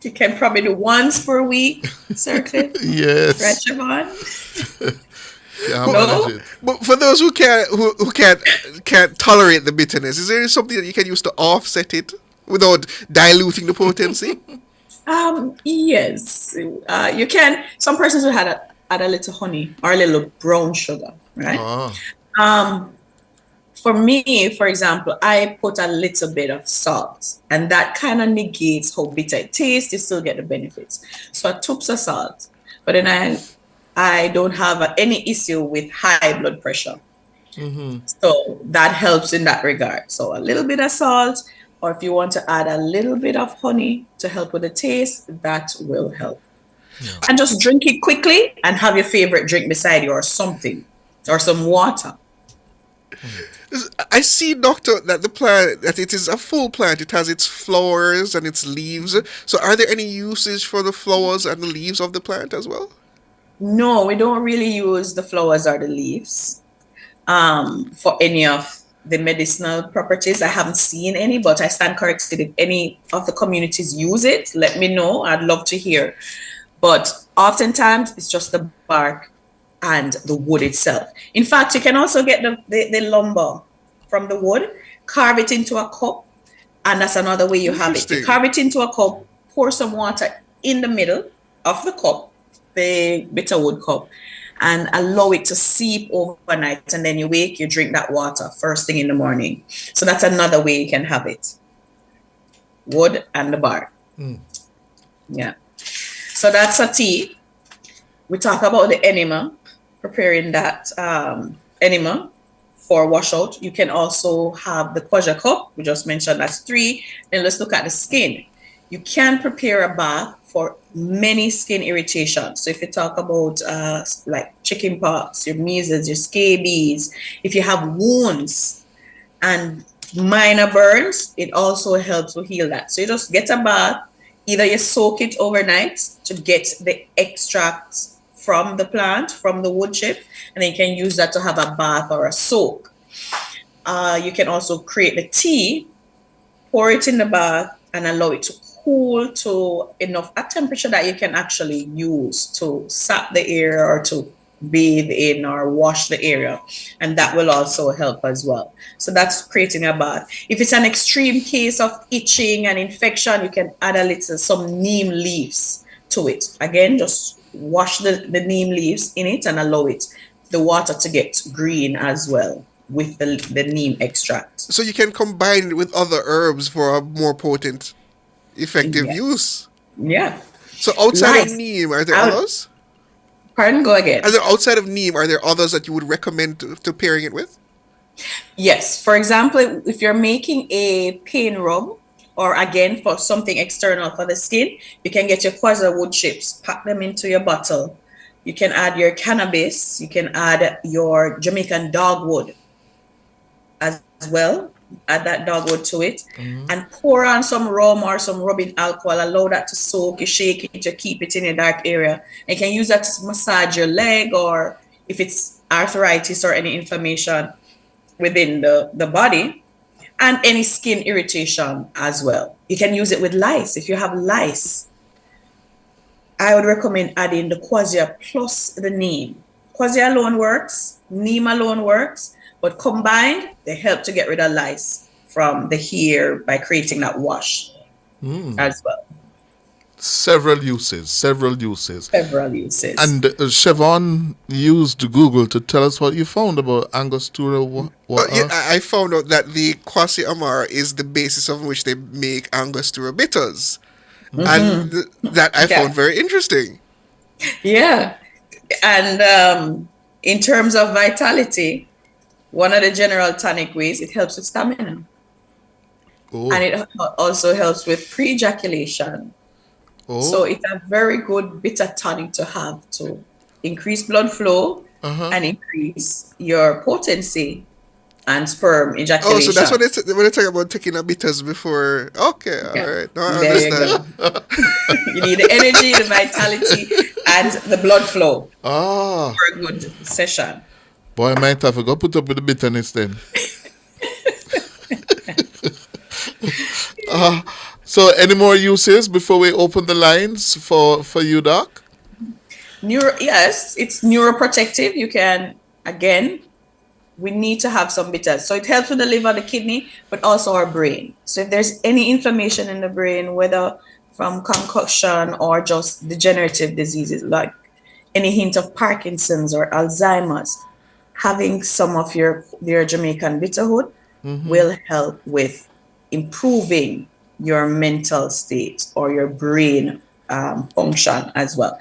You can probably do once per week, Sir Cliff. Yes. Right, Siobhan? No? But for those who can't tolerate the bitterness, is there something that you can use to offset it without diluting the potency? Yes. You can. Some persons will add a little honey or a little brown sugar, right? For me, for example, I put a little bit of salt, and that kind of negates how bitter it tastes. You still get the benefits. So a toops of salt, but then I don't have any issue with high blood pressure. Mm-hmm. So that helps in that regard. So a little bit of salt, or if you want to add a little bit of honey to help with the taste, that will help. Yeah. And just drink it quickly and have your favorite drink beside you or something, or some water. I see, doctor, that the plant, that it is a full plant. It has its flowers and its leaves. So are there any usage for the flowers and the leaves of the plant as well? No, we don't really use the flowers or the leaves for any of the medicinal properties. I haven't seen any, but I stand corrected. If any of the communities use it, let me know. I'd love to hear. But oftentimes, it's just the bark and the wood itself. In fact, you can also get the lumber from the wood, carve it into a cup, and that's another way you have it. You carve it into a cup, pour some water in the middle of the cup, the bitter wood cup, and allow it to seep overnight, and then you wake, you drink that water first thing in the morning. So that's another way you can have it. Wood and the bark. Yeah. So that's a tea. We talk about the enema, preparing that enema for washout. You can also have the Quassia cup. We just mentioned that's 3. Then let's look at the skin. You can prepare a bath for many skin irritations. So if you talk about like chicken pox, your measles, your scabies, if you have wounds and minor burns, it also helps to heal that. So you just get a bath. Either you soak it overnight to get the extract from the plant, from the wood chip, and then you can use that to have a bath or a soak. You can also create the tea, pour it in the bath, and allow it to cool to enough a temperature that you can actually use to sap the area or to bathe in or wash the area, and that will also help as well. So that's creating a bath. If it's an extreme case of itching and infection, you can add some neem leaves to it. Again, just wash the neem leaves in it and allow the water to get green as well with the neem extract. So you can combine it with other herbs for a more potent, effective use. Yeah. So outside of neem, are there others? Pardon, go again. Outside of neem, are there others that you would recommend to pairing it with? Yes. For example, if you're making a pain rub, or again for something external for the skin, you can get your Quassia wood chips, pack them into your bottle. You can add your cannabis. You can add your Jamaican dogwood as well. add that dogwood to it, and pour on some rum or some rubbing alcohol. Allow that to soak. You shake it to keep it in a dark area. And you can use that to massage your leg, or if it's arthritis or any inflammation within the body, and any skin irritation as well. You can use it with lice. If you have lice, I would recommend adding the quassia plus the neem. Quassia alone works, neem alone works, but combined, they help to get rid of lice from the hair by creating that wash as well. Several uses. Several uses. And Siobhan used Google to tell us what you found about Angostura. I found out that the Kwasi Amara is the basis on which they make Angostura bitters. And that I found very interesting. Yeah. And in terms of vitality, one of the general tonic ways, it helps with stamina. And it also helps with pre-ejaculation. So it's a very good bitter tonic to have to increase blood flow and increase your potency and sperm ejaculation. Oh, so that's when they talk about taking a bitters before. Okay, all right. No, I understand. You need the energy, the vitality, and the blood flow for a good session. Boy, I might have to go put up with the bitterness then. So any more uses before we open the lines for you, Doc? Yes, it's neuroprotective. You can, again, we need to have some bitters. So it helps with the liver, the kidney, but also our brain. So if there's any inflammation in the brain, whether from concussion or just degenerative diseases, like any hint of Parkinson's or Alzheimer's, having some of your Jamaican bitterhood will help with improving your mental state or your brain function as well.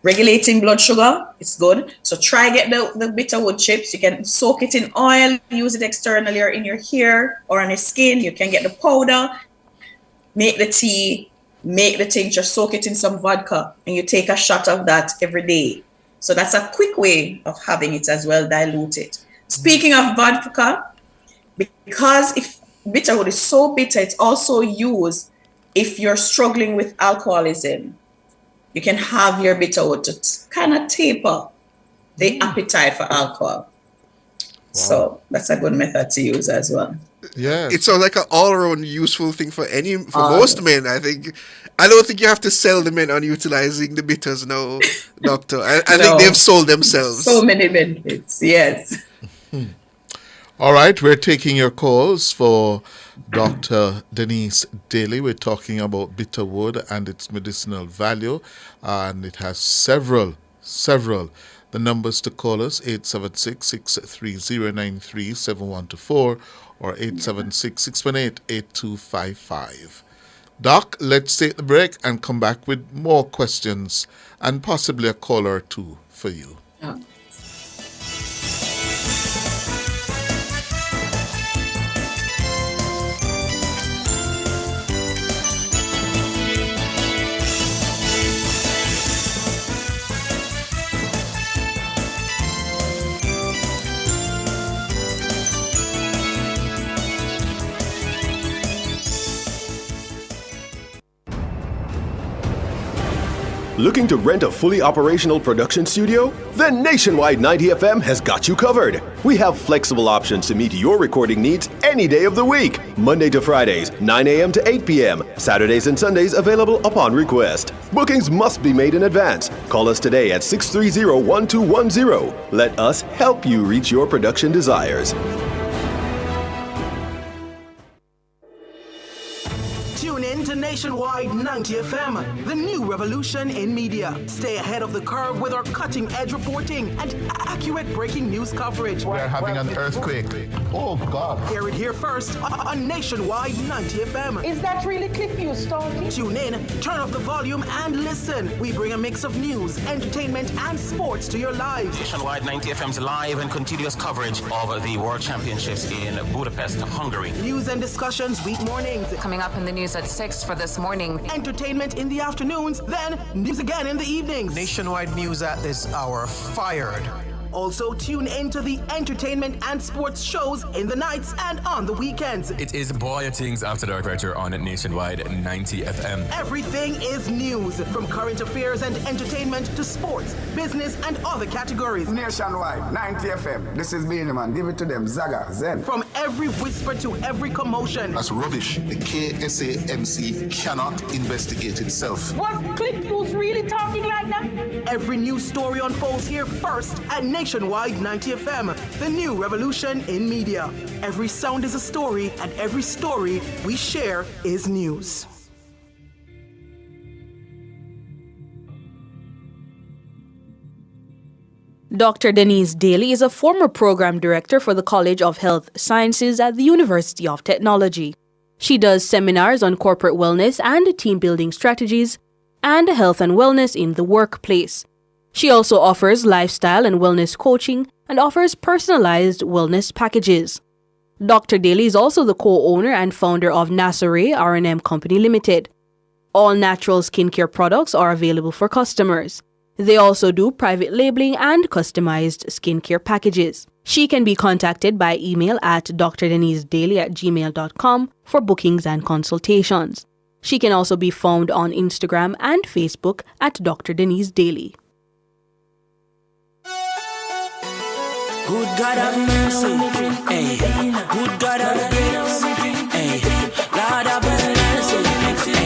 Regulating blood sugar, it's good. So try get the bitterwood chips. You can soak it in oil, use it externally or in your hair or on your skin. You can get the powder, make the tea, make the tincture, soak it in some vodka, and you take a shot of that every day. So that's a quick way of having it as well, dilute it. Speaking of vodka, because if bitterwood is so bitter, it's also used if you're struggling with alcoholism. You can have your bitterwood to kind of taper the appetite for alcohol. So that's a good method to use as well. Yeah, it sounds like an all-around useful thing for most men. I don't think you have to sell the men on utilizing the bitters now, Doctor. I think they've sold themselves. So many benefits, yes. All right, we're taking your calls for Dr. Denise Daly. We're talking about bitterwood and its medicinal value, and it has several. The numbers to call us, 876-630-937124 or 876-618-8255. Doc, let's take the break and come back with more questions and possibly a caller or two for you. Looking to rent a fully operational production studio? Then Nationwide 90 FM has got you covered. We have flexible options to meet your recording needs any day of the week. Monday to Fridays, 9 a.m. to 8 p.m. Saturdays and Sundays available upon request. Bookings must be made in advance. Call us today at 630-1210. Let us help you reach your production desires. Tune in to Nationwide 90 FM, the new revolution in media. Stay ahead of the curve with our cutting-edge reporting and accurate breaking news coverage. We're having an earthquake. Oh, God. Hear it here first on Nationwide 90 FM. Is that really clip you started? Tune in, turn up the volume, and listen. We bring a mix of news, entertainment, and sports to your lives. Nationwide 90 FM's live and continuous coverage of the World Championships in Budapest, Hungary. News and discussions week mornings. Coming up in the news at 6 for this morning. Entertainment in the afternoons, then news again in the evenings. Nationwide news at this hour fired. Also, tune in to the entertainment and sports shows in the nights and on the weekends. It is Boy Things After Dark right here on Nationwide 90 FM. Everything is news, from current affairs and entertainment to sports, business, and other categories. Nationwide 90 FM. This is Benjamin. Give it to them. Zaga, Zen. From every whisper to every commotion. That's rubbish. The KSAMC cannot investigate itself. Was Clip News really talking like that? Every news story unfolds here first at Nationwide 90 FM, the new revolution in media. Every sound is a story, and every story we share is news. Dr. Denise Daly is a former program director for the College of Health Sciences at the University of Technology. She does seminars on corporate wellness and team building strategies and health and wellness in the workplace. She also offers lifestyle and wellness coaching and offers personalized wellness packages. Dr. Daly is also the co-owner and founder of Nasare R&M Company Limited. All natural skincare products are available for customers. They also do private labeling and customized skincare packages. She can be contacted by email at drdenisedaily@gmail.com for bookings and consultations. She can also be found on Instagram and Facebook at Dr. Denise Daly. Good God of mercy, hey. Good God of grace, hey. Lord of mercy, hey.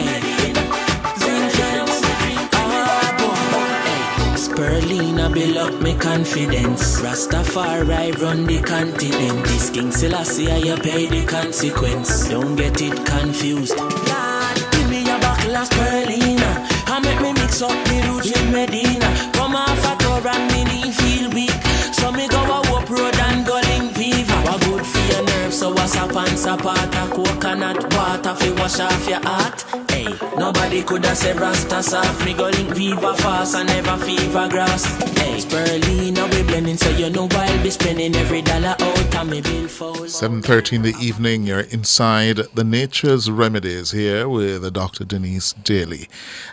Spirulina build up my confidence. Rastafari run the continent. This King Selassie, you pay the consequence. Don't get it confused. Lord, give me a buckle of spirulina. And make me mix up the roots with Medina. Come off a tour and me knee feel weak. So me go a up road and go link fever. What good for your nerves, so what's up and sapata. Coconut water fi wash off your heart. Hey, nobody could have said Rasta soft. Me go link fever fast and never fever grass. Hey, spirulina we blending, so you know I'll be spending every dollar out on me bill fold. 7:30 in the evening, you're inside the Nature's Remedies here with Dr. Denise Daly.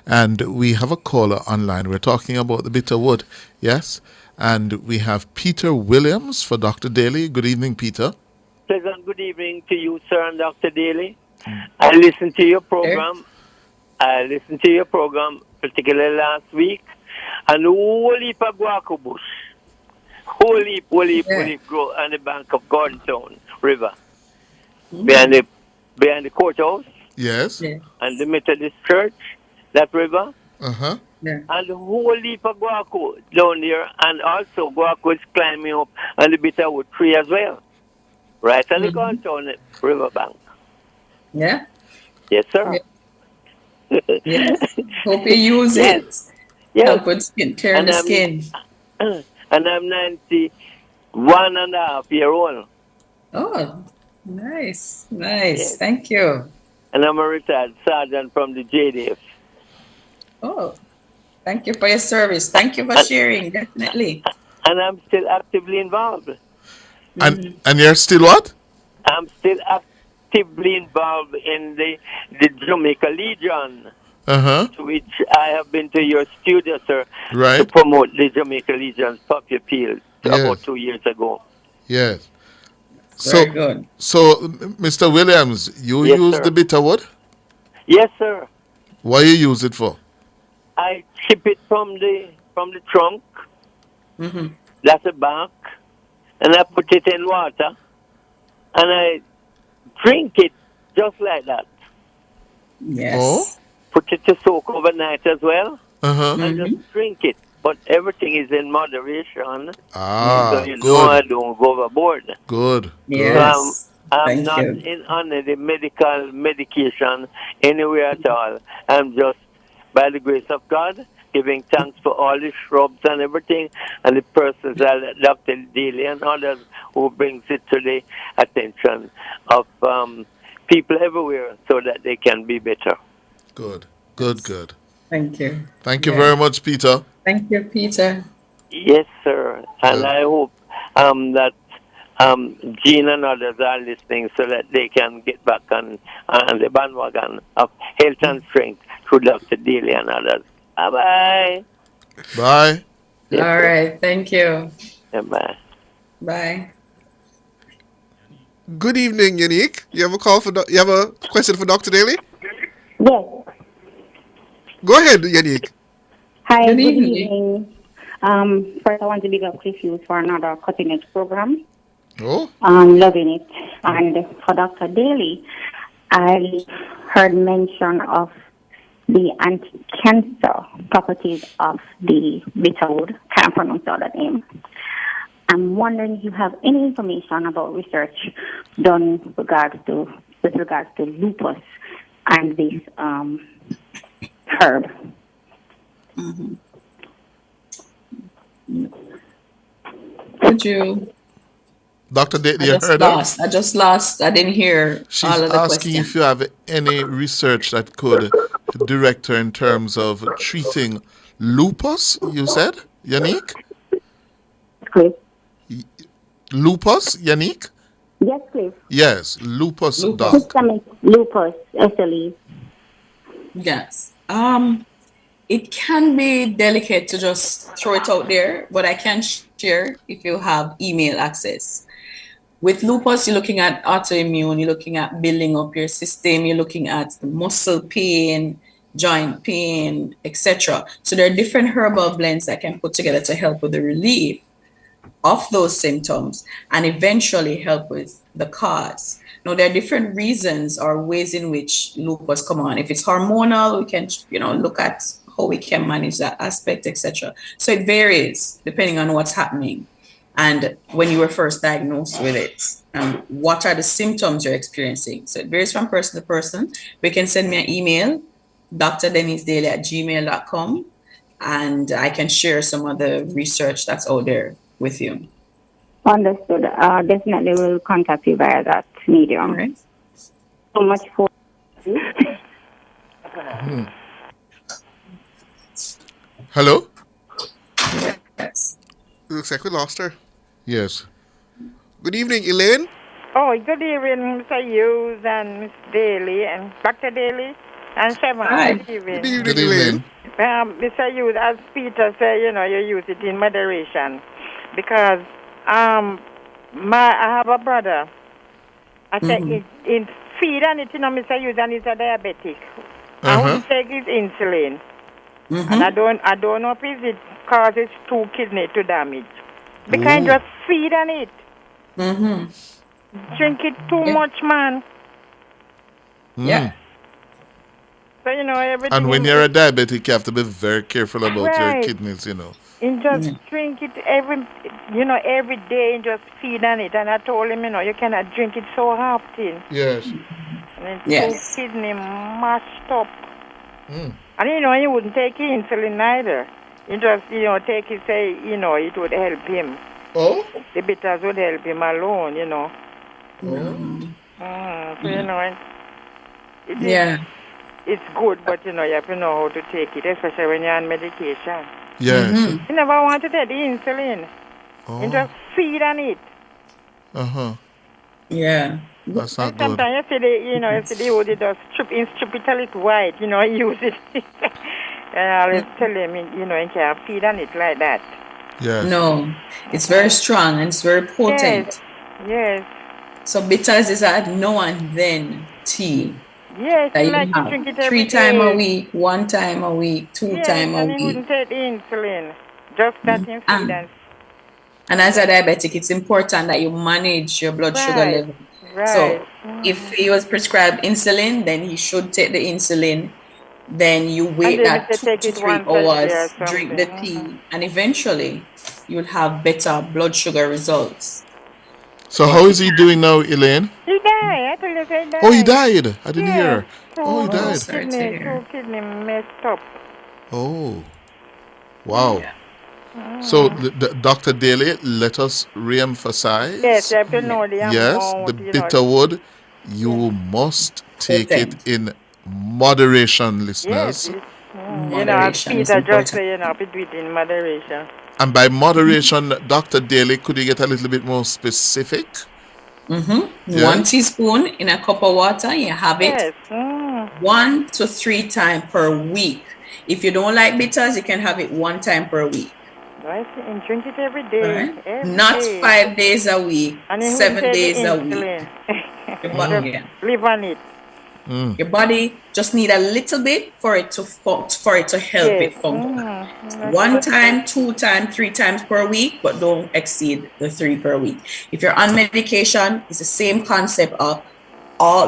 And we have a caller online. We're talking about the bitter wood, yes? And we have Peter Williams for Dr. Daly. Good evening, Peter. Pleasant good evening to you, sir, and Dr. Daly. I listened to your program. Particularly last week. And the whole heap of guaco bush. Whole heap grow on the bank of Gordontown River. Behind the courthouse. Yes. And the Methodist Church, that river. Uh-huh. Yeah. And the whole heap of guaco down there, and also guaco is climbing up on the bitterwood tree as well. Right on the Gordontown riverbank. Yeah? Yes, sir. Yes. Hope you use it. Yes. Help with clearing the skin. And I'm 91 and a half year old. Oh, nice. Yes. Thank you. And I'm a retired sergeant from the JDF. Oh, thank you for your service. Thank you for sharing, definitely. And I'm still actively involved. And you're still what? I'm still actively involved in the Jamaica Legion. Uh-huh. To which I have been to your studio, sir, right, to promote the Jamaica Legion's Puppy Appeal about 2 years ago. Yes. Very good. So, Mr. Williams, you use the bitter wood? Yes, sir. What do you use it for? I chip it from the trunk. Mm-hmm. That's the bark. And I put it in water. And I drink it just like that. Yes. Oh? Put it to soak overnight as well. Uh-huh. And just drink it. But everything is in moderation. Ah, so you know I don't go overboard. Good. Yes. So I'm not in under the medication anywhere at all. I'm just, by the grace of God, giving thanks for all the shrubs and everything, and the persons like Dr. Daly and others who brings it to the attention of people everywhere so that they can be better. Good. Thank you. Thank you very much, Peter. Thank you, Peter. Yes, sir. And I hope that Jean and others are listening so that they can get back on the bandwagon of health and strength through Dr. Daly and others. Bye-bye. Bye. Yes, all right. Thank you. Yeah, bye. Bye. Good evening, Unique. You have a call for you have a question for Dr. Daly? Yes. Go ahead, Unique. Hi, Good good evening. evening. First, I want to big up Cliff Hughes for another cutting edge program. Oh? Loving it. And for Dr. Daly, I heard mention of the anti-cancer properties of the bitterwood. Can't pronounce all that name. I'm wondering if you have any information about research done with regards to lupus and this herb. Mm-hmm. Could you? Dr. Daly, I you heard her? I just lost. I didn't hear She's all of the asking question. if you have any research that could direct her in terms of treating lupus, you said, Yannick? Cliff? Lupus, Yannick? Yes, please. Yes, lupus, doc. Systemic lupus, SLE. Yes. It can be delicate to just throw it out there, but I can share if you have email access. With lupus, you're looking at autoimmune, you're looking at building up your system, you're looking at muscle pain, joint pain, etc. So there are different herbal blends that can put together to help with the relief of those symptoms and eventually help with the cause. Now, there are different reasons or ways in which lupus come on. If it's hormonal, we can, look at how we can manage that aspect, etc. So it varies depending on what's happening and when you were first diagnosed with it and what are the symptoms you're experiencing. So it varies from person to person. You can send me an email, drdenisdaily@gmail.com, and I can share some of the research that's out there with you. Understood. Definitely will contact you via that medium. All right. So much for Hello? Yes. Looks like we lost her. Yes. Good evening, Elaine. Oh, good evening, Mr. Hughes and Miss Daly and Dr. Daly and Shevon. Hi. Good evening. Good evening, Good evening. Mr. Hughes, as Peter said, you use it in moderation because I have a brother. I said in feed on it, Mr. Hughes, and he's a diabetic. I wouldn't take his insulin. And I don't know if it causes 2 kidney to damage. Because just feed on it. Drink it too much, man. Yeah. So, everything. And when you're a diabetic, you have to be very careful about your Right. kidneys, And just drink it every day and just feed on it. And I told him, you cannot drink it so often. Yes. And it's Yes. kidney mashed up. And, he wouldn't take insulin either. He just, take it, say, it would help him. Oh? The bitters would help him alone, So, it's good, but, you have to know how to take it, especially when you're on medication. Yes. You never want to take the insulin. And just feed on it. Yeah. That's not good. Sometimes you see the old, just strip it a little wide, use it. And I always tell him, you can't feed on it like that. Yes. No, it's very strong and it's very potent. Yes. So bitters is a no and then tea. Yes, That you like have drink it every 3 times day. a week, 1 time a week, 2 times a and he week. wouldn't take the insulin. Just that insulin. And as a diabetic, it's important that you manage your blood sugar level. Right. So if he was prescribed insulin, then he should take the insulin. Then you wait then that if they 2 to take it 3 once a day or hours, drink the something. tea, and eventually you'll have better blood sugar results. So how is he doing now, Elaine? He died. I told you he died. Oh, he died. I didn't hear. Oh, he died. Sorry to hear. 2 kidney messed up. Oh. Wow. So, the Dr. Daly, let us re-emphasize. Yes, you have to know the Yes, amount, the bitterwood, you must take it in moderation, listeners. Yes. Moderation is Peter just important. say, to do it in moderation. And by moderation, Dr. Daly, could you get a little bit more specific? Yeah. 1 teaspoon in a cup of water, you have it Yes. 1 to 3 times per week. If you don't like bitters, you can have it 1 time per week. Right? And drink it every day. Right? Every Not day. 5 days a week, And it 7 will take days the a week. insulin. Your body, Just live on it. Your body just need a little bit for it to help it function. One time, 2 times, 3 times per week, but don't exceed the 3 per week. If you're on medication, it's the same concept of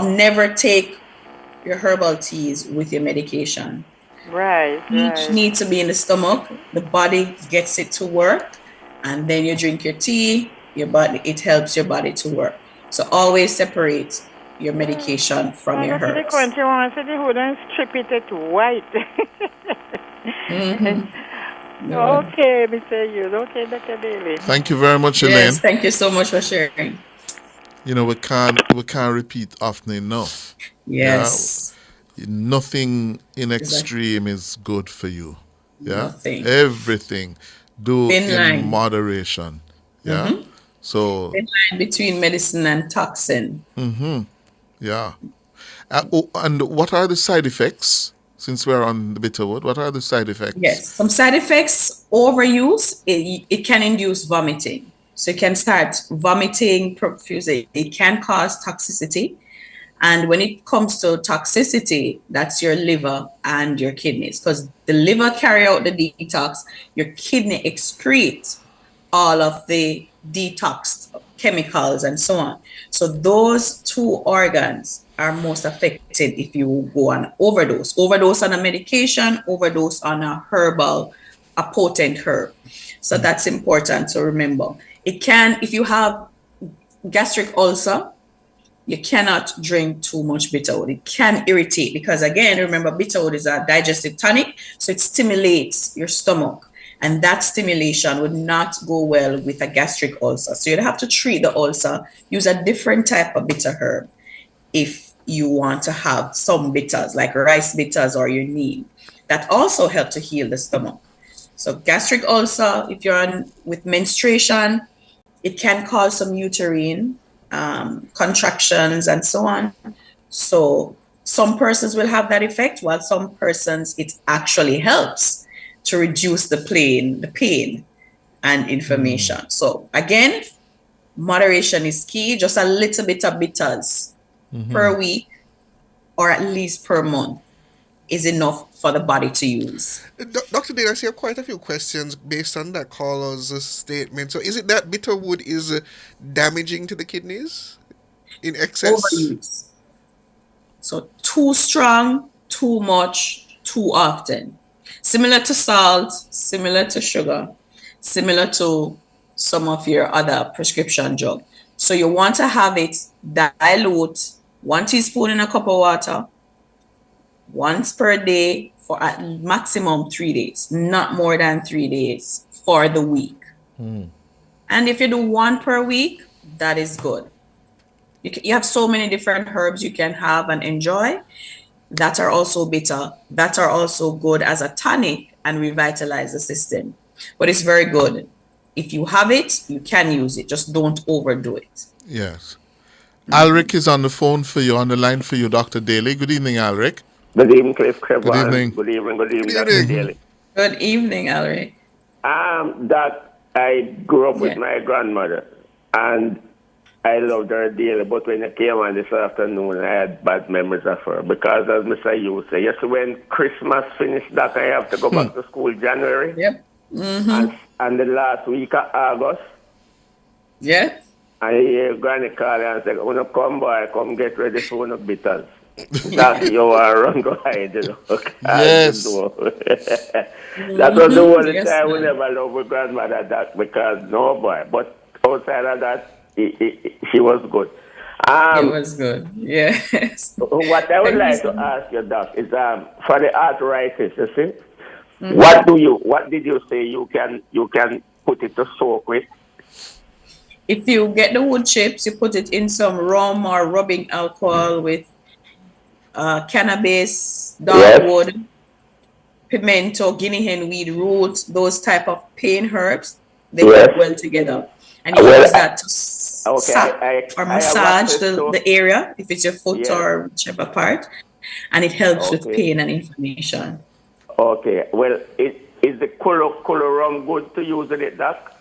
never take your herbal teas with your medication. Right. Each needs to be in the stomach. The body gets it to work, and then you drink your tea. It helps your body to work. So always separate your medication from your herbs. I said the hood and strip it to white. Okay, Mr. Hughes. Okay, Dr. Daly. Thank you very much, Elaine. Yes, thank you so much for sharing. You know, we can't repeat often enough. Yes. Yeah? Nothing in extreme is good for you. Yeah. Nothing. Everything. Do Thin in line. moderation. Yeah. So thin line between medicine and toxin. Yeah. And what are the side effects? Since we're on the bitterwood, what are the side effects? Yes, some side effects. Overuse, it can induce vomiting. So you can start vomiting profusely. It can cause toxicity. And when it comes to toxicity, that's your liver and your kidneys. Because the liver carry out the detox, your kidney excretes all of the detoxed chemicals and so on. So those 2 organs are most affected if you go on overdose. Overdose on a medication, overdose on a potent herb. So that's important to remember. If you have gastric ulcer, you cannot drink too much bitterwood. It can irritate because, again, remember, bitterwood is a digestive tonic, so it stimulates your stomach. And that stimulation would not go well with a gastric ulcer. So you'd have to treat the ulcer, use a different type of bitter herb if you want to have some bitters, like rice bitters or your neem. That also help to heal the stomach. So gastric ulcer, if you're on with menstruation, it can cause some uterine contractions and so on. So some persons will have that effect, while some persons it actually helps to reduce the pain and inflammation. So again, moderation is key. Just a little bit of bitters per week or at least per month is enough for the body to use. Dr. Dale, I see quite a few questions based on that caller's statement. So is it that bitterwood is damaging to the kidneys in excess? Overuse. So too strong, too much, too often. Similar to salt, similar to sugar, similar to some of your other prescription drugs. So you want to have it dilute 1 teaspoon in a cup of water once per day for at maximum 3 days, not more than 3 days for the week. And if you do 1 per week, that is good. You have so many different herbs you can have and enjoy that are also bitter, that are also good as a tonic and revitalize the system. But it's very good. If you have it, you can use it. Just don't overdo it. Yes. Alric is on the phone for you, on the line for you, Dr. Daly. Good evening, Alric. Good evening, Cliff. Good evening. Good evening, Dr. Daly. Good evening, Alric. That I grew up with my grandmother, and I loved her dearly, but when I came on this afternoon, I had bad memories of her because, as Mr. Hughes said, yes, when Christmas finished, that I have to go back to school January. Yep. And the last week of August. Yeah. I hear Granny call and say, "When you come boy, come get ready for one of bitters." That you are wrong go hide, you know. Yes. That was the only time we never loved with grandmother that because no boy. But outside of that, she was good. It was good. Yes. What I would like to ask you, Doc, is for the arthritis, you see, what did you say you can put it to soak with? If you get the wood chips, you put it in some rum or rubbing alcohol with cannabis, dogwood, pimento, guinea hen weed root, those type of pain herbs. They work well together. And you use that to massage the area, if it's your foot or whichever part, and it helps with pain and inflammation. Okay. Well, Is the color rum good to use with it, Doc?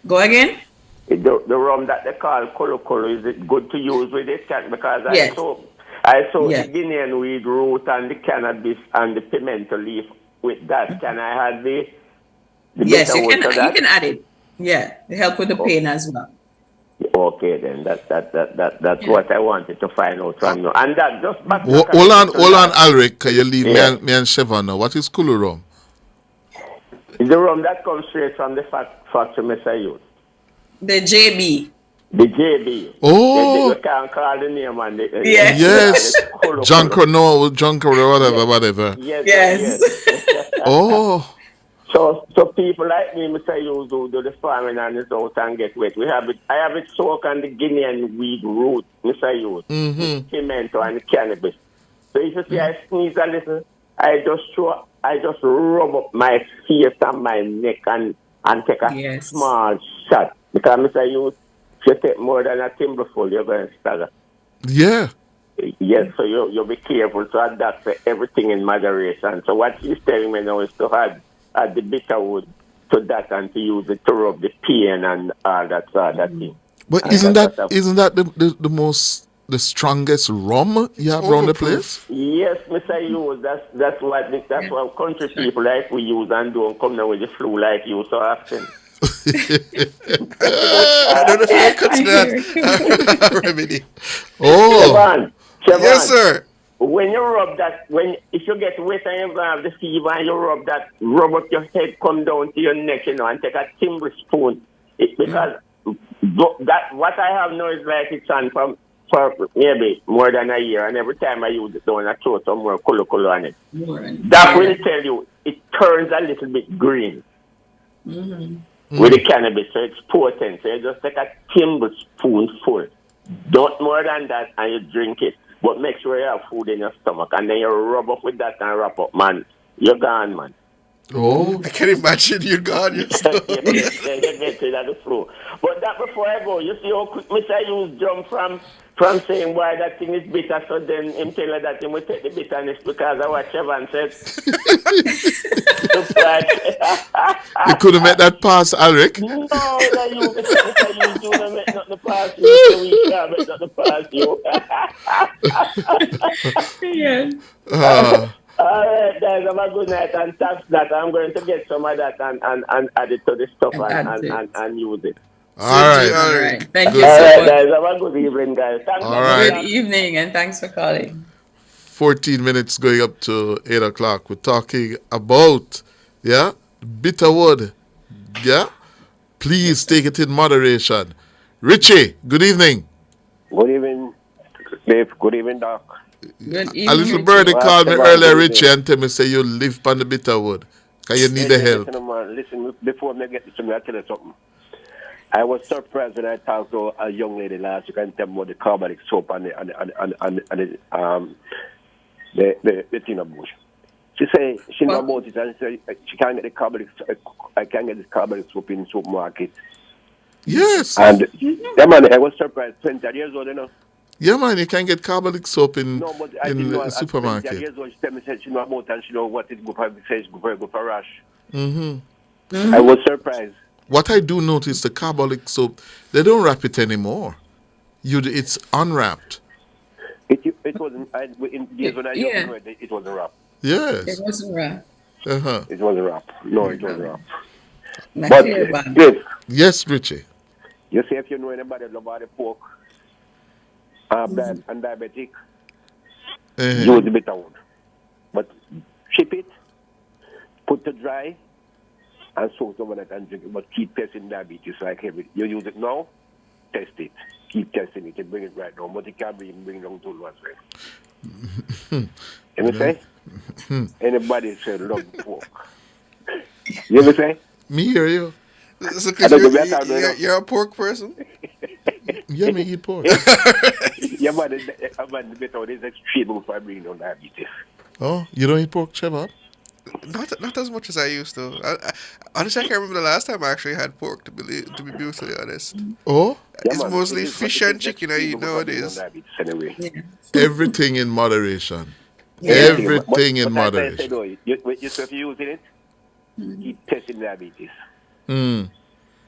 Go again? The rum that they call color, is it good to use with it? Because Yes. I saw Yes. the Guinean weed root and the cannabis and the pimento leaf with that. Can I add the Yes, you bitterwood to that? can add it. Yeah, to help with the pain as well. Okay, then that's what I wanted to find out from you. And that just back to Hold on, Alric. You leave me and Sheva now. What is Kulu rum? It's the rum that comes straight from the factory, Mr. Youth. The JB. The JB. Oh. You can't call the name and the Yes. Junker, no, Junker, whatever. Yes. Oh. So people like me, Mr. Youth, who do the farming and the south and get wet. I have it soaked on the Guinean weed root, Mr. Youth. Pimento and cannabis. So if you see I squeeze a little, I just rub up my face and my neck and take a small shot. Because Mr. Youth, if you take more than a thimbleful, you're going to stagger. Yeah. Yes, so you'll be careful to adapt to everything in moderation. So what he's telling me now is to add the bitterwood to that and to use it to rub the pain and all that sort of thing. But And isn't that's that the strongest rum you have around the place? Yes, Mr. Hughes, that's what country people like we use and don't come down with the flu like you so often. I don't know if I consider that a remedy. Oh. Siobhan, yes, sir. When you rub that, if you get wet and you're going to have the fever and you rub up your head, come down to your neck, and take a tablespoon. Because that what I have now is like it's on for maybe more than a year, and every time I use it, I throw some more color on it. That will tell you it turns a little bit green with the cannabis, so it's potent. So you just take a tablespoon full, don't more than that, and you drink it. But make sure you have food in your stomach, and then you rub up with that and wrap up, man. You're gone, man. Oh, I can imagine you're gone. Then you get rid of the flu. But that before I go, you see how quick Mr. Hughes jump from saying why that thing is bitter, so then him tell her that he will take the bitterness because of what Evan says. You couldn't make that pass, Alric. No, Mr. Hughes, you don't make nothing pass you, so we can't make nothing pass you. Yes. All right, guys, have a good night, and thanks that I'm going to get some of that and add it to the stuff and use it. All right. Thank you All so right, much. guys, have a good evening, guys. Thanks. All right. Good evening, and thanks for calling. 14 minutes going up to 8 o'clock. We're talking about, bitterwood. Yeah? Please take it in moderation. Richie, good evening. Good evening, Dave. Good evening, Doc. Good evening, A little Richie. birdie called me earlier, Richie, and tell me, say you live on the bitterwood. Because you need the help. Listen, before I get to me, I'll tell you something. I was surprised when I talked to a young lady last week and tell me about the carbolic soap and the Tina Bush. She said she know about it and she said she can't get the carbolic. I can't get this carbolic soap in the supermarket. Yes. And yeah, man, I was surprised. 20 years old, you know. Yeah, man, you can get carbolic soap in the supermarket. 20 years old, she tell me said she know about it and she know what is good for. Says very good for rash. Mm-hmm. I was surprised. What I do notice, the carbolic soap, they don't wrap it anymore. It's unwrapped. It wasn't. In days when I used it, it wasn't wrapped. Yes. It wasn't wrapped. Uh-huh. It wasn't wrapped. No, it wasn't wrapped. But Chris, yes, Richie. You see, if you know anybody about the pork and diabetic, use the bitter one. But ship it, put it dry, and soak it overnight and drink it. But keep testing diabetes like everything. You use it now, test it. Keep testing it and bring it right now. But you can't bring it down to once. Right? You know say? Anybody say love pork. You know say? Me hear you. So you're a pork person? Yeah, me eat pork. Yeah, man, the better is extreme for bringing down diabetes. Oh, you don't eat pork, Trevor? Not as much as I used to. Honestly, I can't remember the last time I actually had pork, to be brutally honest. Oh? It's mostly fish and chicken I eat nowadays. Everything in moderation. Everything in moderation. You using it? keep testing diabetes. Mm.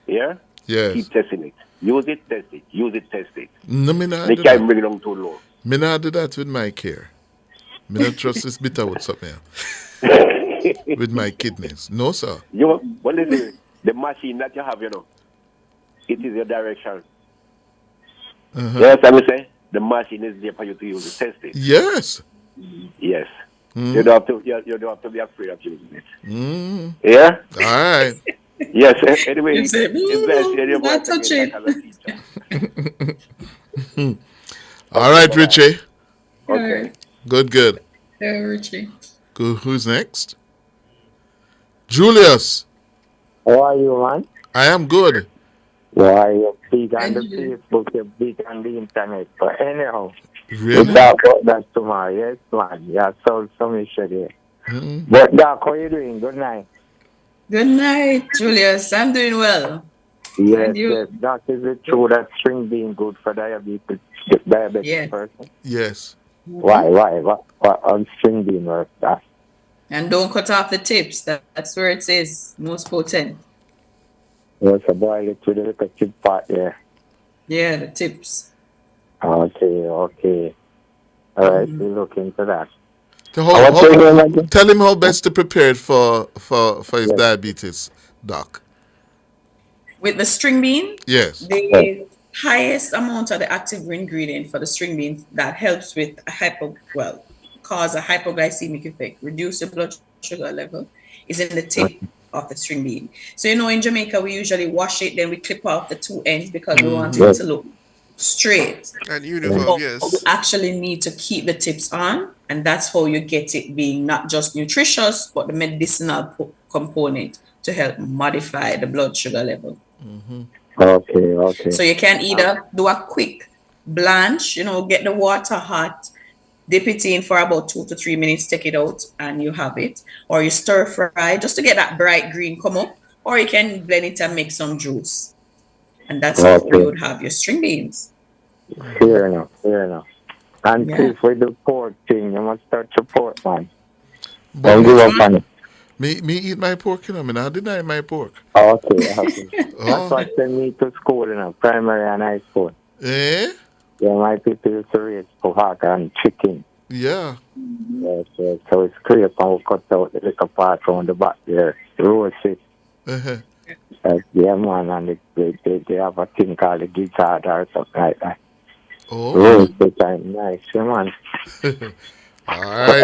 Yeah? Yes. Keep testing it. Use it, test it. Use it, test it. No, me not They do can't that. bring it down too low. Me not do that with my care. Me not trust this bitter with something with my kidneys. No, sir. Well, listen, the machine that you have, it is your direction. Uh-huh. Yes, I will say the machine is there for you to use it, test it. Yes. Yes. Mm. You don't have to be afraid of using it. Mm. Yeah? All right. Yes, anyway, You say, not touch it. All right, Richie. Okay. Good. Yeah, Richie. Good. Who's next? Julius. How are you, man? I am good. Why, you're big on the Facebook, you're big on the internet. But anyhow, really? we'll talk about that tomorrow. Yes, man. Yeah, so some issue there. Mm-hmm. But, Doc, how you doing? Good night. Good night, Julius. I'm doing well. Yes. Doc, is it true that string being good for diabetic person? Yes. Why? What on string being work, Doc? And don't cut off the tips. That's where it says most potent. Yes, a boil it with a little chip part there. Yeah, the tips. Okay. All right, we'll look into that. So tell him how best to prepare it for his diabetes, Doc. With the string bean? Yes. The highest amount of the active ingredient for the string bean that helps with cause a hypoglycemic effect, reduce the blood sugar level, is in the tip of the string bean. So in Jamaica we usually wash it, then we clip off the two ends because we want it to look straight. And uniform, yes. You actually need to keep the tips on, and that's how you get it being not just nutritious but the medicinal component to help modify the blood sugar level. Mm-hmm. Okay. So you can either do a quick blanch, get the water hot, dip it in for about 2 to 3 minutes, take it out, and you have it. Or you stir fry just to get that bright green come up. Or you can blend it and make some juice. And that's how you would have your string beans. Fair enough. And please, with the pork thing, you must start your pork, man. Don't give up on it. Me eat my pork, I now deny my pork. Okay. That's what send me to school, primary and high school. Eh? Yeah, my people used to raise pork and chicken. Yeah. Yes. So it's clear from we cut out the little part from the back there, the roast it. Uh-huh. Yeah, man, and they have a thing called a gizzard or something like that. Oh. Roast it and nice, man. All right.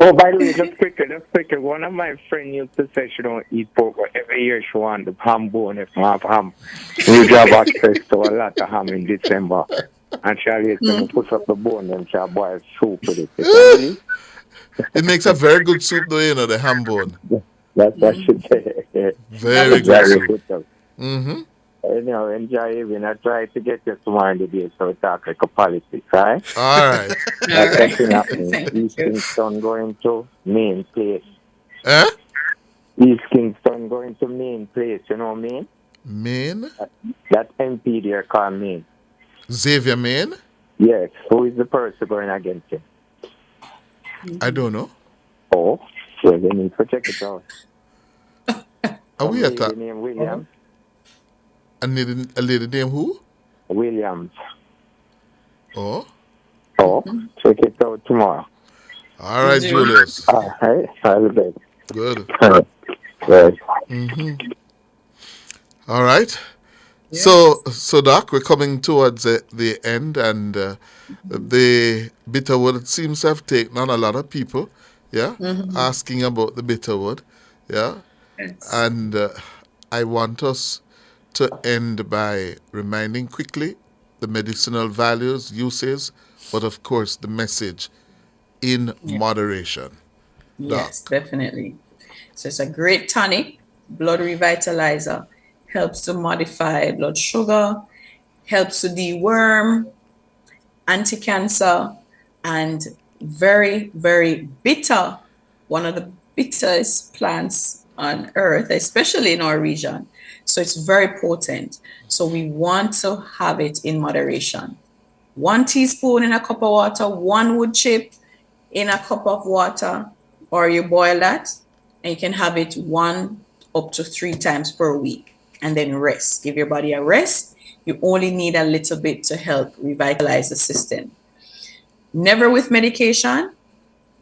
Oh, by the way, just quickly, one of my friends used to say she don't eat pork, but every year she want the ham bone if I have ham. We have access to a lot of ham in December. And she always push up the bone and she boil soup with it. It makes a very good soup though, the ham bone. That's what she said. Very good soup. Mm-hmm. Enjoy even. I try to get you tomorrow in the day so we talk like a politics, right? All right. East Kingston going to main place. Eh? East Kingston going to main place, you know what I mean? Main? That MP there called Main. Xavier Main? Yes. Who is the person going against him? I don't know. Oh, well, they need to check it out. Are we at that? Name Williams. A lady named who? Williams. Oh? Check it out tomorrow. All right, Julius. All right. Good. Good. Mm-hmm. All right. Yes. So Doc, we're coming towards the end, and the bitterwood seems to have taken on a lot of people, asking about the bitterwood, and I want us to end by reminding quickly the medicinal values, uses, but of course the message in moderation. Yes, definitely. So it's a great tonic, blood revitalizer, helps to modify blood sugar, helps to deworm, anti-cancer, and very, very bitter, one of the bitterest plants on earth, especially in our region. So it's very potent. So we want to have it in moderation. 1 teaspoon in a cup of water, 1 wood chip in a cup of water, or you boil that, And you can have it 1 up to 3 times per week, and then rest. Give your body a rest. You only need a little bit to help revitalize the system. Never with medication.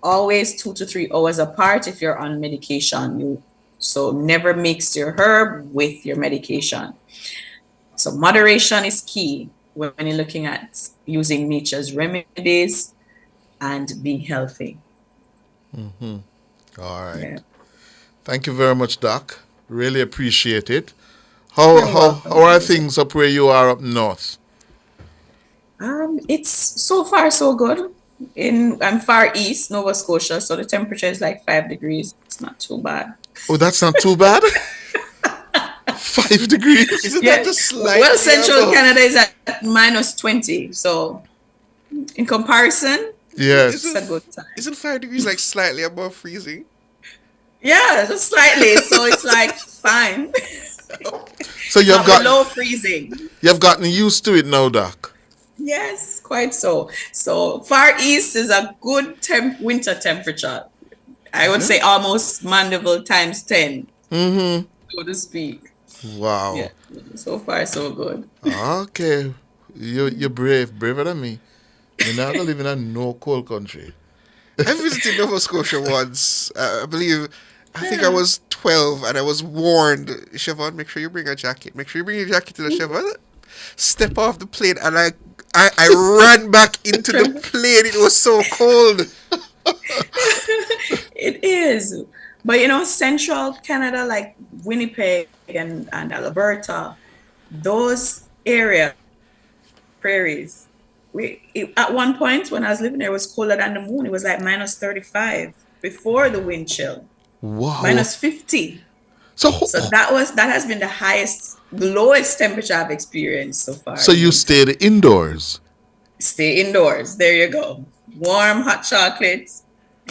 Always 2 to 3 hours apart if you're on medication. So never mix your herb with your medication. So moderation is key when you're looking at using nature's remedies and being healthy. Mm-hmm. All right. Yeah. Thank you very much, Doc. Really appreciate it. How are things up where you are up north? It's so far so good. I'm far east, Nova Scotia, so the temperature is like 5 degrees. It's not too bad. Oh, that's not too bad? 5 degrees? Isn't that just slightly Well, central above? Canada is at -20, so in comparison, yes, it's a good time. Isn't 5 degrees like slightly above freezing? Yeah, just slightly. So it's like fine. So you've got below freezing. You've gotten used to it now, Doc. Yes, quite so. So far east is a good winter temperature. I would say almost Mandeville times 10, so to speak. Wow. Yeah, so far so good. Okay, you're braver than me. You're not gonna live in a no cold country. I visited Nova Scotia once. I think I was 12, and I was warned, Siobhan, make sure you bring a jacket. Make sure you bring your jacket to the Siobhan. Step off the plane, and I ran back into the plane. It was so cold. It is. But central Canada, like Winnipeg and Alberta, those area prairies, at one point when I was living there, it was colder than the moon. It was like -35 before the wind chill. Wow. -50. So that has been the lowest temperature I've experienced so far. So you stayed indoors? Stay indoors. There you go. Warm, hot chocolates.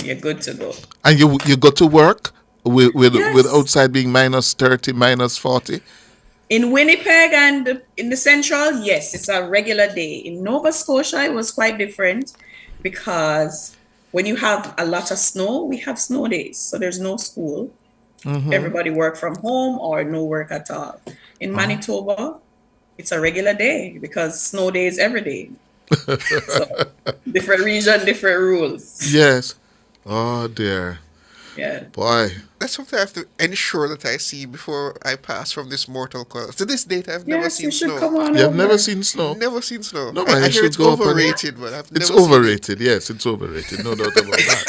You're good to go. And you go to work with Yes. outside being -30, -40? In Winnipeg and in the central, yes, it's a regular day. In Nova Scotia, it was quite different because when you have a lot of snow, we have snow days. So there's no school. Everybody work from home or no work at all. In Manitoba, it's a regular day because snow days every day. So different region, different rules. Yes. Oh dear. Yeah. Boy. That's something I have to ensure that I see before I pass from this mortal coil. To this date, I've never seen snow. You've never seen snow? Never seen snow. No, I you hear should it's go up and- overrated, but I've It's never seen it. overrated. Yes, it's overrated. No doubt about that.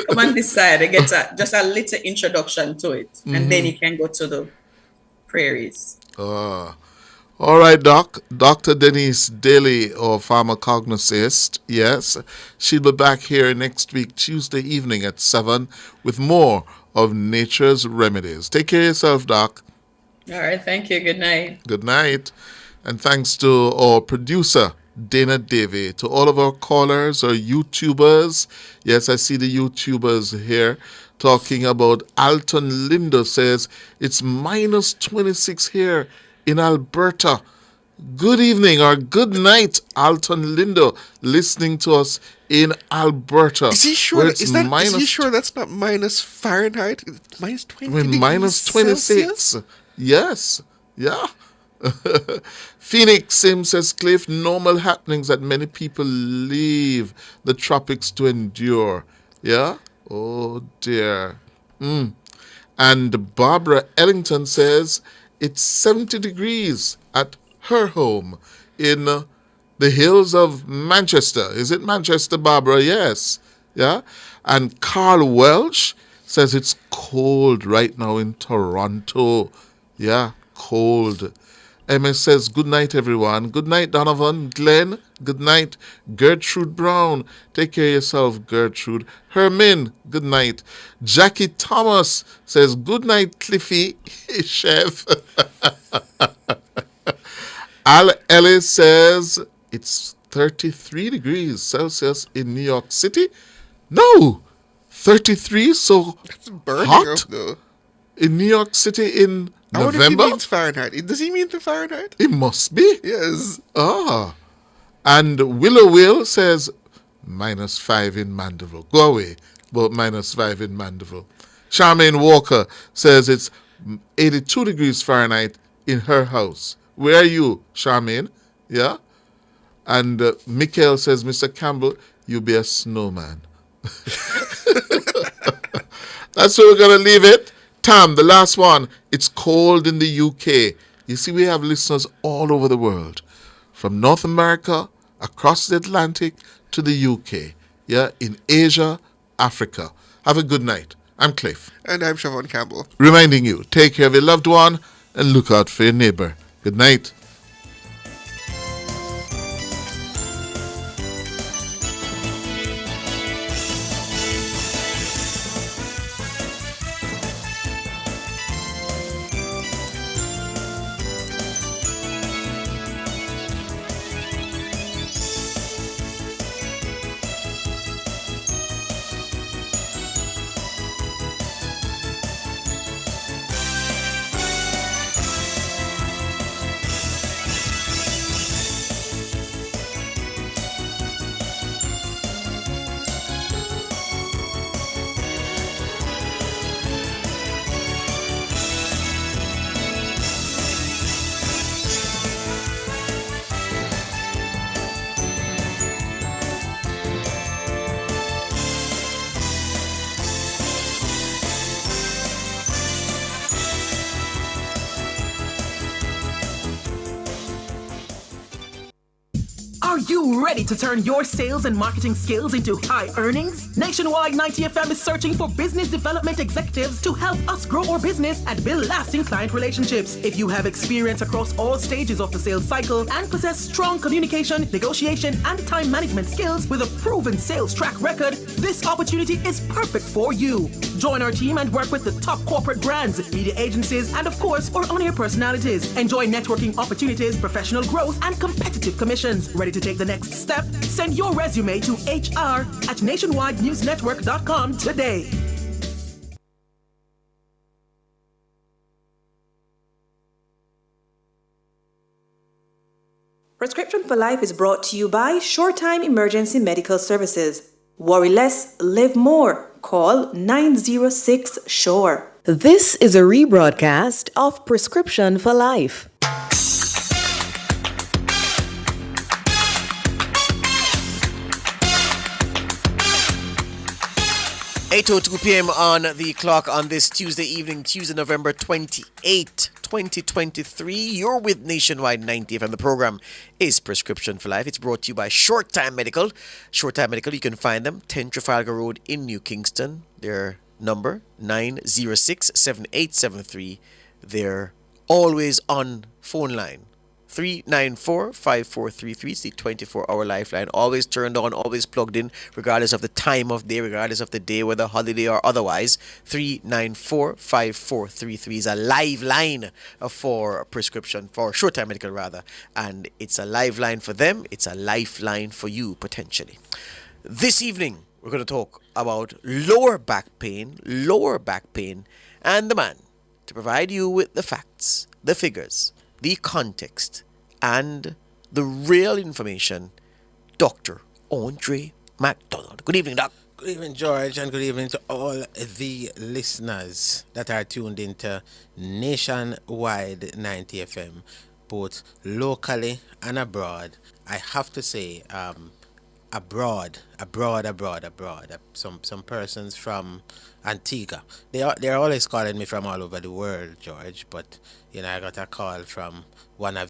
Come on this side, I get just a little introduction to it. And then you can go to the prairies. All right, Doc. Dr. Denise Daly, or pharmacognosist, yes. She'll be back here next week, Tuesday evening at 7, with more of Nature's Remedies. Take care of yourself, Doc. All right, thank you. Good night. Good night. And thanks to our producer, Dana Davey, to all of our callers, our YouTubers. Yes, I see the YouTubers here talking about Alton Lindo says it's -26 here in Alberta. Good evening or good night, Alton Lindo, listening to us in Alberta. Is he sure? where it's Is he sure that's not minus Fahrenheit? It's -20 degrees -26. Celsius? Yes. Yeah. Phoenix Sim says, Cliff, normal happenings that many people leave the tropics to endure. Yeah? Oh, dear. And Barbara Ellington says, it's 70 degrees at her home in the hills of Manchester. Is it Manchester, Barbara? Yes. Yeah? And Carl Welsh says it's cold right now in Toronto. Yeah, cold. MS says, good night, everyone. Good night, Donovan. Glenn, good night. Gertrude Brown, take care of yourself, Gertrude. Hermin, good night. Jackie Thomas says, good night, Cliffy, chef. Al Ellis says, it's 33 degrees Celsius in New York City. No, 33, so That's burning hot up, though. in New York City in I wonder if he November. means Fahrenheit. Does he mean the Fahrenheit? It must be. Yes. And Willow Will says, -5 in Mandeville. Go away, but -5 in Mandeville. Charmaine Walker says it's 82 degrees Fahrenheit in her house. Where are you, Charmaine? Yeah? And Mikhail says, Mr. Campbell, you be a snowman. That's where we're going to leave it. Tam, the last one. It's cold in the UK. You see, we have listeners all over the world. From North America, across the Atlantic, to the UK. Yeah, in Asia, Africa. Have a good night. I'm Cliff. And I'm Siobhan Campbell. Reminding you, take care of your loved one and look out for your neighbor. Good night. Are you ready to turn your sales and marketing skills into high earnings? Nationwide 90 FM is searching for business development executives to help us grow our business and build lasting client relationships. If you have experience across all stages of the sales cycle and possess strong communication, negotiation, and time management skills with a proven sales track record, this opportunity is perfect for you. Join our team and work with the top corporate brands, media agencies, and of course, our on-air personalities. Enjoy networking opportunities, professional growth, and competitive commissions. Ready to take the next step? Send your resume to hr@nationwidenewsnetwork.com today. Prescription for Life is brought to you by Short Time Emergency Medical Services. Worry less, live more. Call 906-SHORE. This is a rebroadcast of Prescription for Life. 8:02 p.m. on the clock on this Tuesday evening, Tuesday, November 28, 2023. You're with Nationwide 90 FM. The program is Prescription for Life. It's brought to you by Short Time Medical. Short Time Medical, you can find them 10 Trafalgar Road in New Kingston. Their number 906-7873. They're always on phone line 394-5433. It's the 24-hour lifeline. Always turned on, always plugged in, regardless of the time of day, regardless of the day, whether holiday or otherwise. 394-5433 is a live line for prescription, for short-time medical rather. And it's a live line for them. It's a lifeline for you, potentially. This evening, we're going to talk about lower back pain, and the man to provide you with the facts, the figures, the context, and the real information, Dr. Andre MacDonald. Good evening, Doc. Good evening, George, and good evening to all the listeners that are tuned into Nationwide 90 FM, both locally and abroad. I have to say, abroad. Some persons from Antigua. They're always calling me from all over the world, George. But I got a call from one of